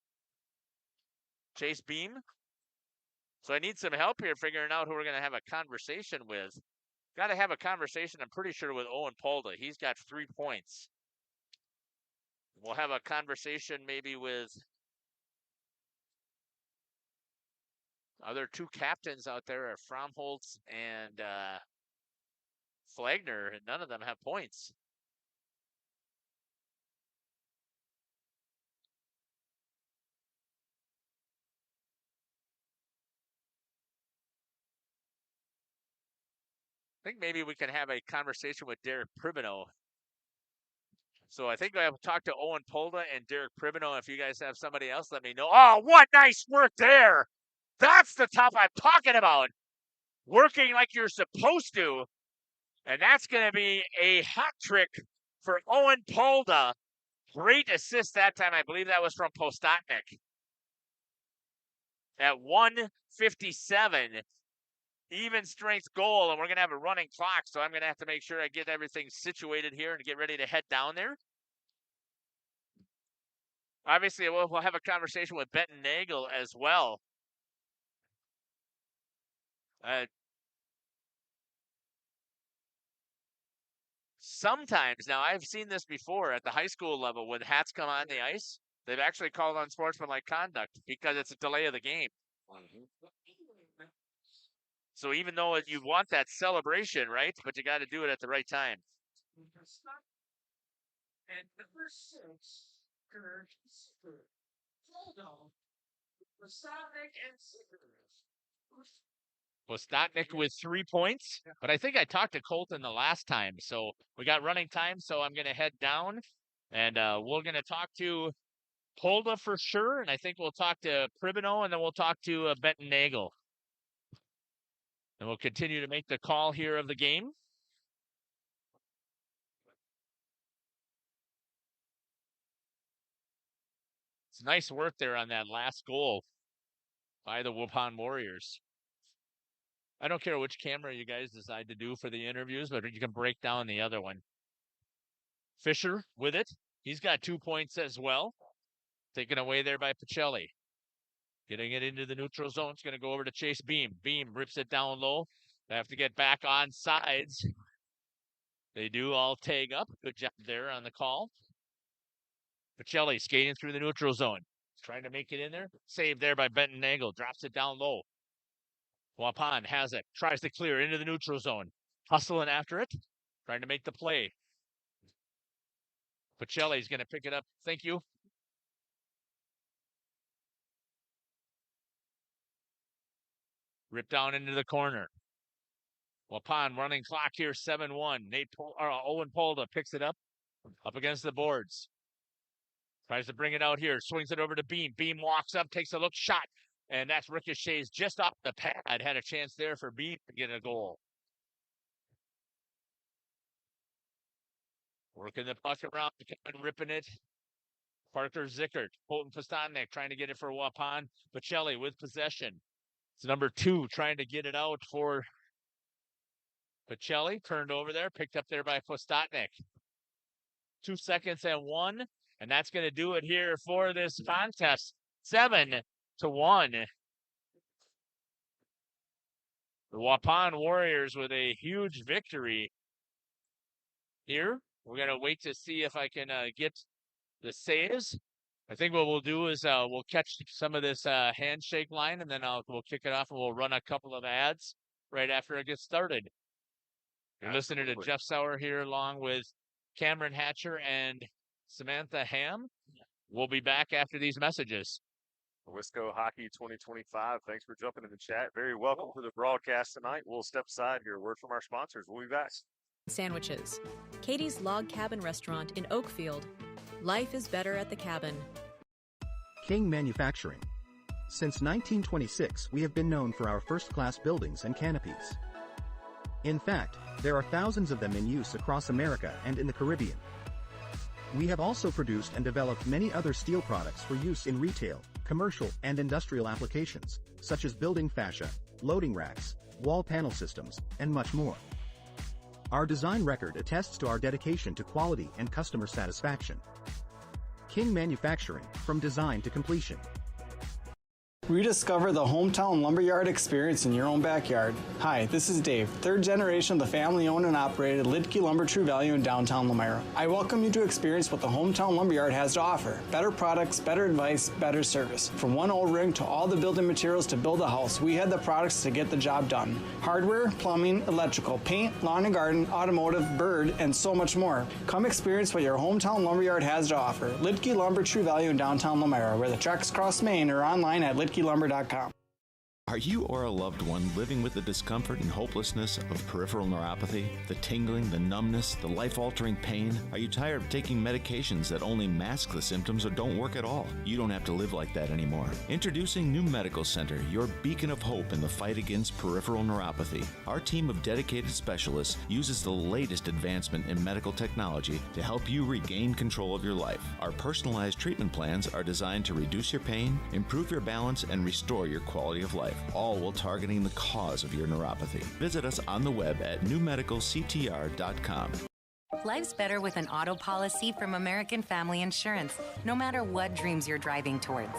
Chase Beam. So I need some help here figuring out who we're going to have a conversation with. Got to have a conversation, I'm pretty sure, with Owen Polda. He's got 3 points. We'll have a conversation maybe with other 2 captains out there are Fromholz and Flagner, and none of them have points. I think maybe we can have a conversation with Derek Pribino. So I think I have talked to Owen Polda and Derek Pribino. If you guys have somebody else, let me know. Oh, what nice work there. That's the top I'm talking about. Working like you're supposed to. And that's going to be a hat trick for Owen Polda. Great assist that time. I believe that was from Postotnik. At 1:57, even strength goal, and we're going to have a running clock, so I'm going to have to make sure I get everything situated here and get ready to head down there. Obviously, we'll have a conversation with Benton Nagel as well. Sometimes, now I've seen this before at the high school level, when hats come on the ice, they've actually called on sportsmanlike conduct because it's a delay of the game. So even though you want that celebration, right? But you got to do it at the right time. And number 6, Postotnik with 3 points, but I think I talked to Colton the last time, so we got running time, so I'm going to head down, and we're going to talk to Polda for sure, and I think we'll talk to Pribino, and then we'll talk to Benton Nagel. And we'll continue to make the call here of the game. It's nice work there on that last goal by the Waupun Warriors. I don't care which camera you guys decide to do for the interviews, but you can break down the other one. Fisher with it. He's got 2 points as well. Taken away there by Pacelli. Getting it into the neutral zone. It's going to go over to Chase Beam. Beam rips it down low. They have to get back on sides. They do all tag up. Good job there on the call. Pacelli skating through the neutral zone. Trying to make it in there. Saved there by Benton Nagel. Drops it down low. Waupun has it. Tries to clear into the neutral zone. Hustling after it. Trying to make the play. Pacelli's going to pick it up. Thank you. Ripped down into the corner. Waupun running clock here, 7-1. Owen Polda picks it up against the boards. Tries to bring it out here. Swings it over to Beam. Beam walks up, takes a look, shot. And that's ricochets just off the pad. Had a chance there for Beam to get a goal. Working the puck around, ripping it. Parker Zickert, Colton Postotnik trying to get it for Waupun. Pacelli with possession. It's number 2 trying to get it out for Pacelli. Turned over there, picked up there by Postotnik. 2 seconds and 1, and that's going to do it here for this contest. 7-1. The Waupun Warriors with a huge victory here We're going to wait to see if I can get the saves. I think what we'll do is we'll catch some of this handshake line, and then we'll kick it off, and we'll run a couple of ads right after it gets started. You're listening to Jeff Sauer here along with Cameron Hatcher and Samantha Ham. We'll be back after these messages. Wisco Hockey 2025. Thanks for jumping in the chat. Very welcome to the broadcast tonight. We'll step aside here. Word from our sponsors. We'll be back. Sandwiches. Katie's Log Cabin Restaurant in Oakfield. Life is better at the cabin. King Manufacturing. Since 1926, we have been known for our first-class buildings and canopies. In fact, there are thousands of them in use across America and in the Caribbean. We have also produced and developed many other steel products for use in retail, commercial, and industrial applications, such as building fascia, loading racks, wall panel systems, and much more. Our design record attests to our dedication to quality and customer satisfaction. King Manufacturing, from design to completion. Rediscover the hometown lumberyard experience in your own backyard. Hi, this is Dave, third generation of the family-owned and operated Lidke Lumber True Value in downtown Lamira. I welcome you to experience what the hometown lumberyard has to offer. Better products, better advice, better service. From one O-ring to all the building materials to build a house, we had the products to get the job done. Hardware, plumbing, electrical, paint, lawn and garden, automotive, bird, and so much more. Come experience what your hometown lumberyard has to offer. Lidke Lumber True Value in downtown Lamira, where the tracks cross Main, or online at lidkelumber.com. Are you or a loved one living with the discomfort and hopelessness of peripheral neuropathy? The tingling, the numbness, the life-altering pain? Are you tired of taking medications that only mask the symptoms or don't work at all? You don't have to live like that anymore. Introducing New Medical Center, your beacon of hope in the fight against peripheral neuropathy. Our team of dedicated specialists uses the latest advancement in medical technology to help you regain control of your life. Our personalized treatment plans are designed to reduce your pain, improve your balance, and restore your quality of life, all while targeting the cause of your neuropathy. Visit us on the web at newmedicalctr.com. Life's better with an auto policy from American Family Insurance, no matter what dreams you're driving towards.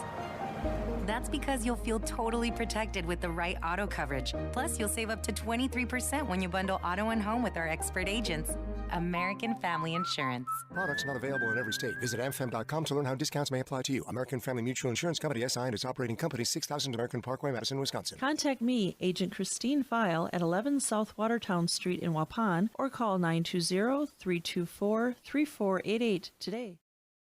That's because you'll feel totally protected with the right auto coverage. Plus, you'll save up to 23% when you bundle auto and home with our expert agents. American Family Insurance. Products not available in every state. Visit amfam.com to learn how discounts may apply to you. American Family Mutual Insurance Company, SI, and its operating company, 6000 American Parkway, Madison, Wisconsin. Contact me, Agent Christine File, at 11 South Watertown Street in Waupun, or call 920-324-3488 today.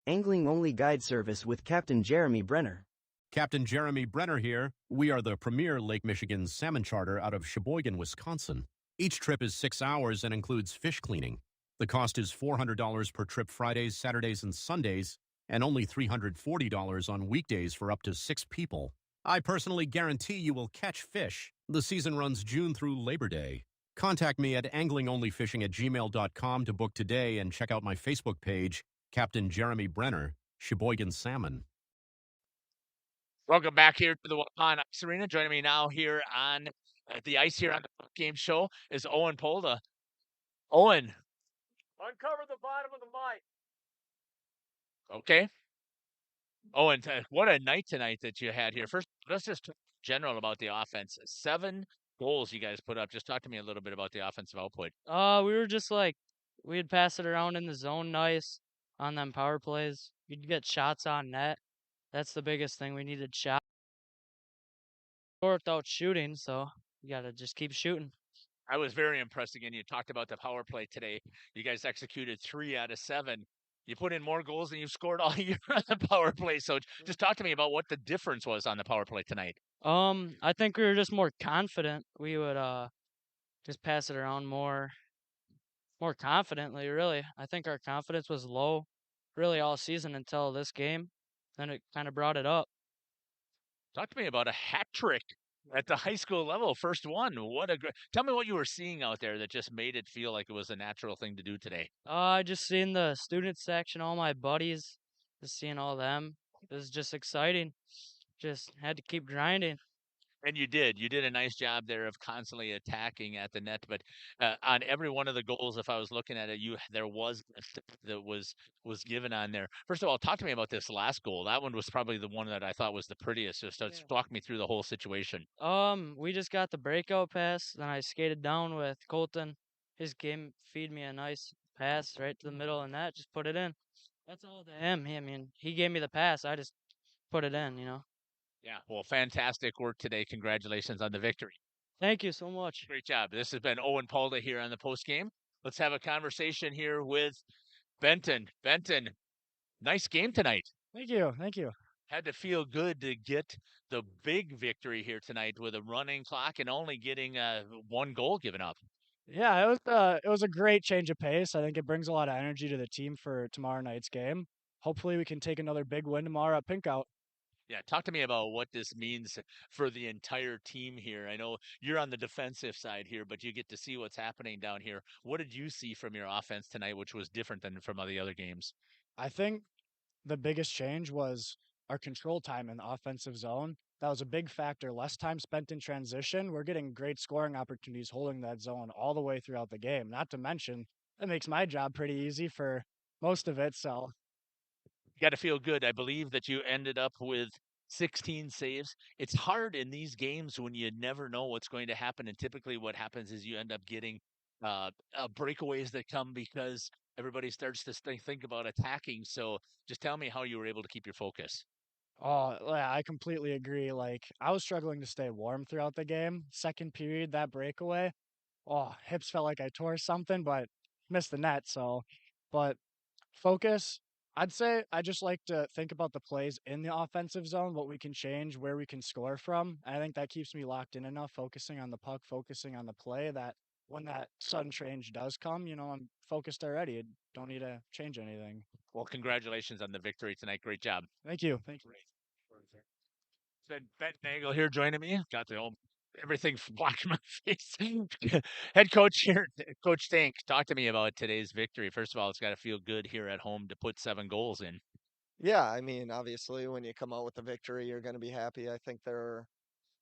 Angling-only guide service with Captain Jeremy Brenner. Captain Jeremy Brenner here. We are the premier Lake Michigan salmon charter out of Sheboygan, Wisconsin. Each trip is 6 hours and includes fish cleaning. The cost is $400 per trip Fridays, Saturdays, and Sundays, and only $340 on weekdays for up to 6 people. I personally guarantee you will catch fish. The season runs June through Labor Day. Contact me at anglingonlyfishing@gmail.com to book today and check out my Facebook page, Captain Jeremy Brenner, Sheboygan Salmon. Welcome back here to the Waupun Ice Arena. Joining me now here on the ice here on the game show is Owen Polda. Owen. Uncover the bottom of the mic. Okay. Owen, what a night tonight that you had here. First, let's just talk general about the offense. 7 goals you guys put up. Just talk to me a little bit about the offensive output. We were just we'd pass it around in the zone nice on them power plays. You'd get shots on net. That's the biggest thing. We needed shots. Or without shooting, so you got to just keep shooting. I was very impressed again. You talked about the power play today. You guys executed 3 out of 7. You put in more goals than you've scored all year on the power play. So just talk to me about what the difference was on the power play tonight. I think we were just more confident. We would just pass it around more confidently, really. I think our confidence was low really all season until this game. Then it kind of brought it up. Talk to me about a hat trick at the high school level. First one. Tell me what you were seeing out there that just made it feel like it was a natural thing to do today. I just seen the student section, all my buddies, just seeing all them. It was just exciting. Just had to keep grinding. And you did. You did a nice job there of constantly attacking at the net. But on every one of the goals, if I was looking at it, there was that was given on there. First of all, talk to me about this last goal. That one was probably the one that I thought was the prettiest. Just walk me through the whole situation. We just got the breakout pass. Then I skated down with Colton. His game feed me a nice pass right to the middle and that, just put it in. That's all to him. I mean, he gave me the pass. I just put it in, Yeah, well, fantastic work today. Congratulations on the victory. Thank you so much. Great job. This has been Owen Paulda here on the post game. Let's have a conversation here with Benton. Benton, nice game tonight. Thank you. Thank you. Had to feel good to get the big victory here tonight with a running clock and only getting one goal given up. Yeah, it was a great change of pace. I think it brings a lot of energy to the team for tomorrow night's game. Hopefully we can take another big win tomorrow at Pinkout. Yeah, talk to me about what this means for the entire team here. I know you're on the defensive side here, but you get to see what's happening down here. What did you see from your offense tonight, which was different than from the other games? I think the biggest change was our control time in the offensive zone. That was a big factor. Less time spent in transition. We're getting great scoring opportunities holding that zone all the way throughout the game. Not to mention, it makes my job pretty easy for most of it. So you got to feel good. I believe that you ended up with 16 saves. It's hard in these games when you never know what's going to happen. And typically what happens is you end up getting breakaways that come because everybody starts to think about attacking. So just tell me how you were able to keep your focus. Oh, yeah, I completely agree. Like, I was struggling to stay warm throughout the game. Second period, that breakaway, hips felt like I tore something, but missed the net. So, but focus, I'd say I just like to think about the plays in the offensive zone, what we can change, where we can score from. I think that keeps me locked in enough, focusing on the puck, focusing on the play, that when that sudden change does come, I'm focused already. I don't need to change anything. Well, congratulations on the victory tonight. Great job. Thank you. Thank you. It's been Ben Nagel here joining me. Got the old everything black in my face. Head coach here, Coach Tank. Talk to me about today's victory. First of all, it's got to feel good here at home to put 7 goals in. Yeah, I mean, obviously, when you come out with a victory, you're going to be happy. I think there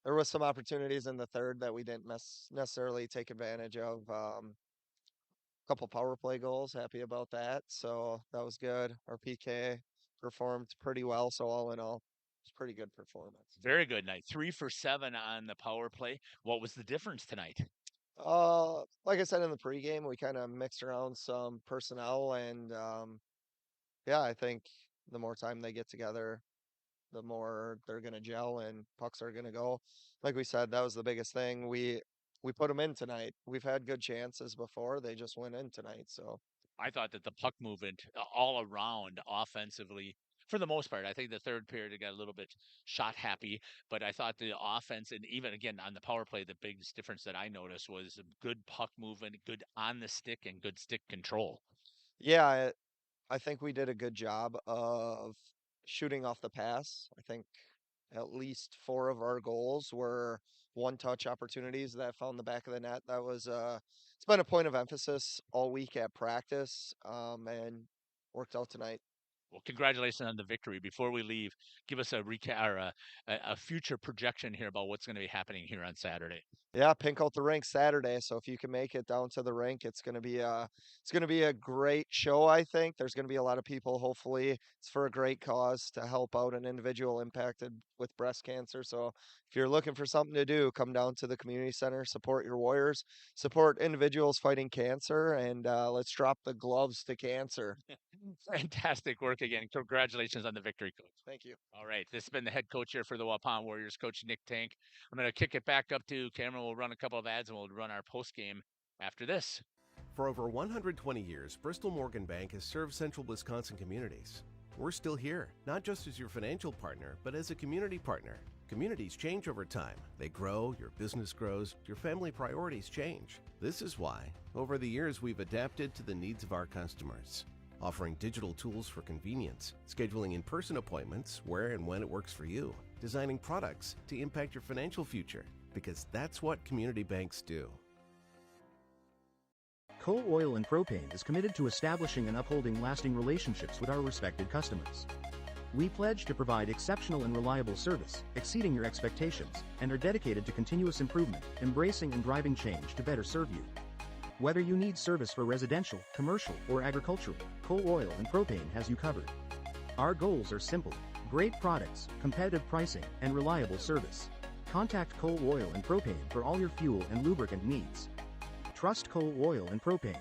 was some opportunities in the third that we didn't necessarily take advantage of. Couple power play goals, happy about that. So that was good. Our PK performed pretty well. So all in all, it's pretty good performance. Very good night. 3 for 7 on the power play. What was the difference tonight? Like I said in the pregame, we kind of mixed around some personnel, and yeah, I think the more time they get together, the more they're gonna gel and pucks are gonna go. Like we said, that was the biggest thing. We put them in tonight. We've had good chances before. They just went in tonight. So I thought that the puck movement all around offensively, for the most part, I think the third period it got a little bit shot happy, but I thought the offense, and even again on the power play, the biggest difference that I noticed was good puck movement, good on the stick, and good stick control. Yeah, I think we did a good job of shooting off the pass. I think at least 4 of our goals were one-touch opportunities that found the back of the net. That was it's been a point of emphasis all week at practice, and worked out tonight. Well, congratulations on the victory. Before we leave, give us a recap or a future projection here about what's going to be happening here on Saturday. Yeah, Pinkout the rink Saturday. So if you can make it down to the rink, it's gonna be a great show. I think there's gonna be a lot of people. Hopefully, it's for a great cause to help out an individual impacted with breast cancer. So if you're looking for something to do, come down to the community center, support your warriors, support individuals fighting cancer, and let's drop the gloves to cancer. Fantastic work again. Congratulations on the victory, Coach. Thank you. All right. This has been the head coach here for the Waupun Warriors, Coach Nick Tank. I'm going to kick it back up to Cameron. We'll run a couple of ads and we'll run our post game after this. For over 120 years, Bristol Morgan Bank has served central Wisconsin communities. We're still here, not just as your financial partner, but as a community partner. Communities change over time. They grow, your business grows, your family priorities change. This is why, over the years, we've adapted to the needs of our customers, offering digital tools for convenience, scheduling in-person appointments where and when it works for you, designing products to impact your financial future, because that's what community banks do. Coal Oil and Propane is committed to establishing and upholding lasting relationships with our respected customers. We pledge to provide exceptional and reliable service, exceeding your expectations, and are dedicated to continuous improvement, embracing and driving change to better serve you. Whether you need service for residential, commercial, or agricultural, Coal Oil and Propane has you covered. Our goals are simple: great products, competitive pricing, and reliable service. Contact Coal Oil and Propane for all your fuel and lubricant needs. Trust Coal Oil and Propane.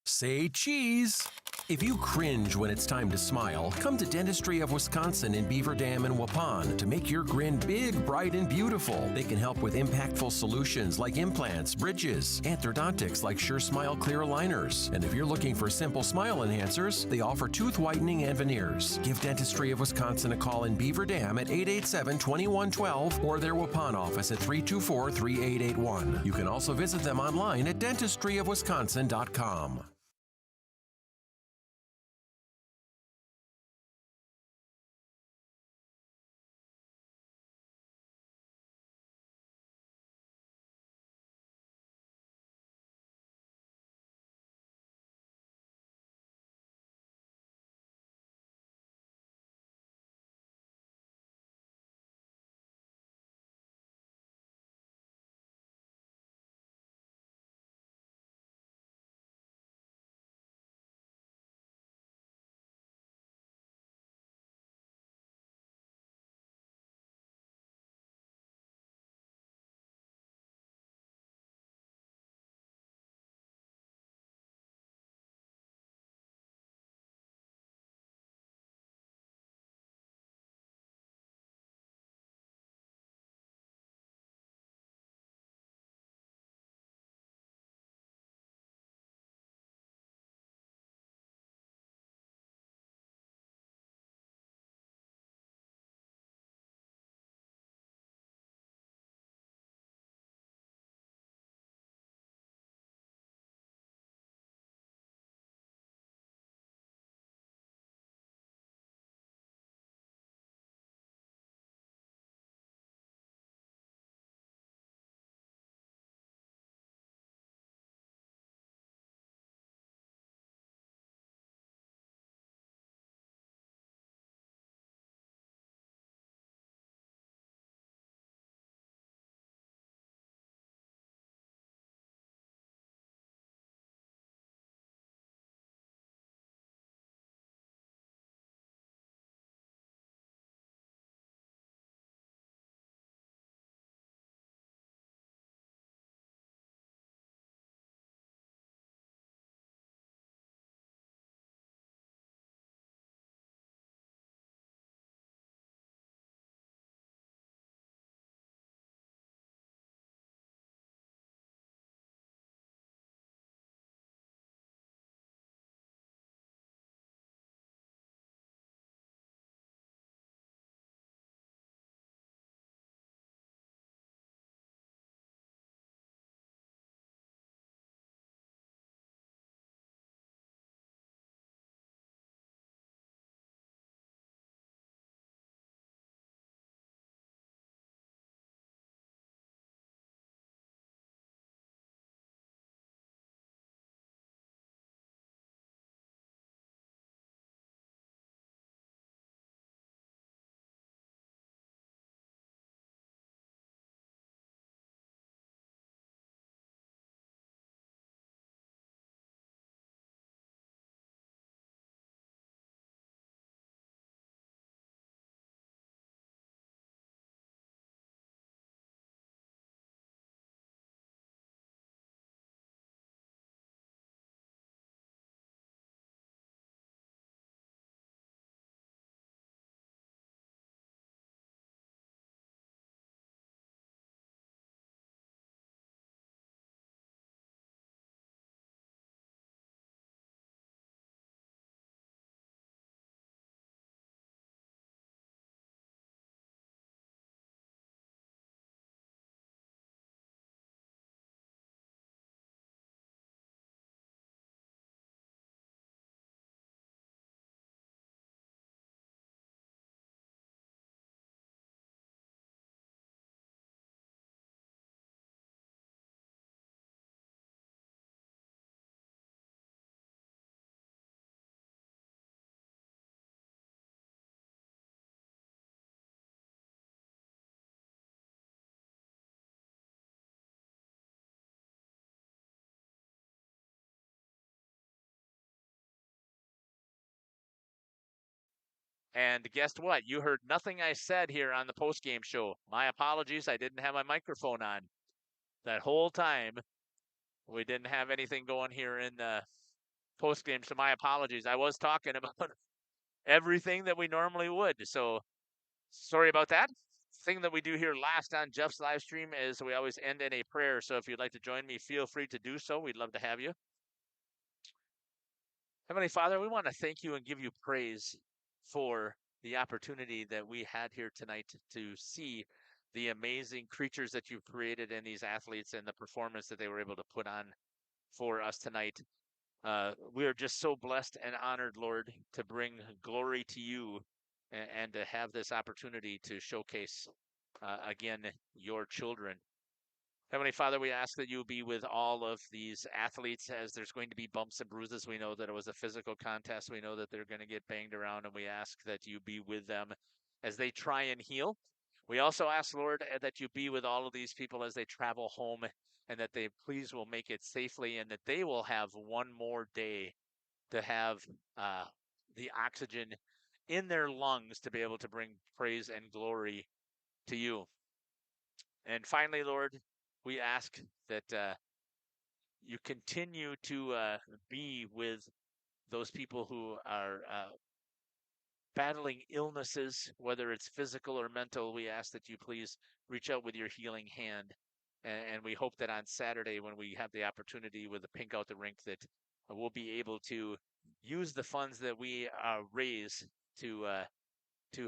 Say cheese! If you cringe when it's time to smile, come to Dentistry of Wisconsin in Beaver Dam and Waupun to make your grin big, bright, and beautiful. They can help with impactful solutions like implants, bridges, orthodontics like Sure Smile clear aligners. And if you're looking for simple smile enhancers, they offer tooth whitening and veneers. Give Dentistry of Wisconsin a call in Beaver Dam at 887-2112 or their Waupun office at 324-3881. You can also visit them online at dentistryofwisconsin.com. And guess what? You heard nothing I said here on the post-game show. My apologies. I didn't have my microphone on that whole time. We didn't have anything going here in the post game, so my apologies. I was talking about everything that we normally would, so sorry about that. Thing that we do here last on Jeff's live stream is we always end in a prayer. So if you'd like to join me, feel free to do so. We'd love to have you. Heavenly Father, we want to thank you and give you praise for the opportunity that we had here tonight to see the amazing creatures that you've created in these athletes and the performance that they were able to put on for us tonight. We are just so blessed and honored, Lord, to bring glory to you and to have this opportunity to showcase, again, your children. Heavenly Father, we ask that you be with all of these athletes as there's going to be bumps and bruises. We know that it was a physical contest. We know that they're going to get banged around, and we ask that you be with them as they try and heal. We also ask, Lord, that you be with all of these people as they travel home, and that they please will make it safely, and that they will have one more day to have the oxygen in their lungs to be able to bring praise and glory to you. And finally, Lord, we ask that you continue to be with those people who are battling illnesses, whether it's physical or mental. We ask that you please reach out with your healing hand. And we hope that on Saturday, when we have the opportunity with the Pink Out the Rink, that we'll be able to use the funds that we raise to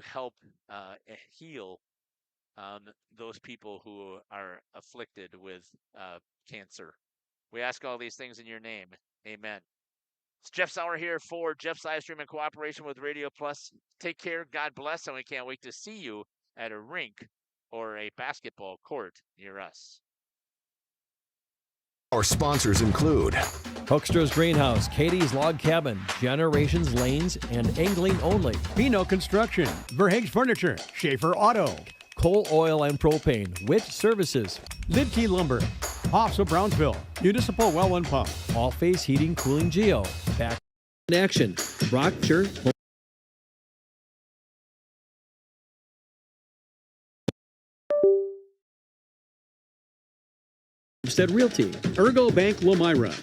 help heal those people who are afflicted with cancer. We ask all these things in your name. Amen. It's Jeff Sauer here for Jeff's live stream in cooperation with Radio Plus. Take care, God bless, and we can't wait to see you at a rink or a basketball court near us. Our sponsors include Hoekstra's Greenhouse, Katie's Log Cabin, Generations Lanes, and Angling Only. Pino Construction, Verhaeg's Furniture, Schaefer Auto, Coal Oil and Propane, Witt Services, Lidkey Lumber, Hoffs of Brownsville, Municipal Well and Pump, All Face Heating, Cooling Geo, Back in Action, Brock Church. Homestead Realty, Ergo Bank Lomira,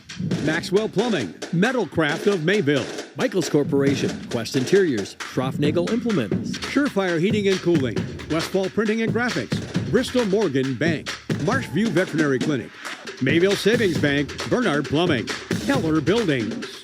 Maxwell Plumbing, Metalcraft of Mayville, Michaels Corporation, Quest Interiors, Schroffnagel Implements, Surefire Heating and Cooling, Westfall Printing and Graphics, Bristol Morgan Bank, Marshview Veterinary Clinic, Mayville Savings Bank, Bernard Plumbing, Keller Buildings.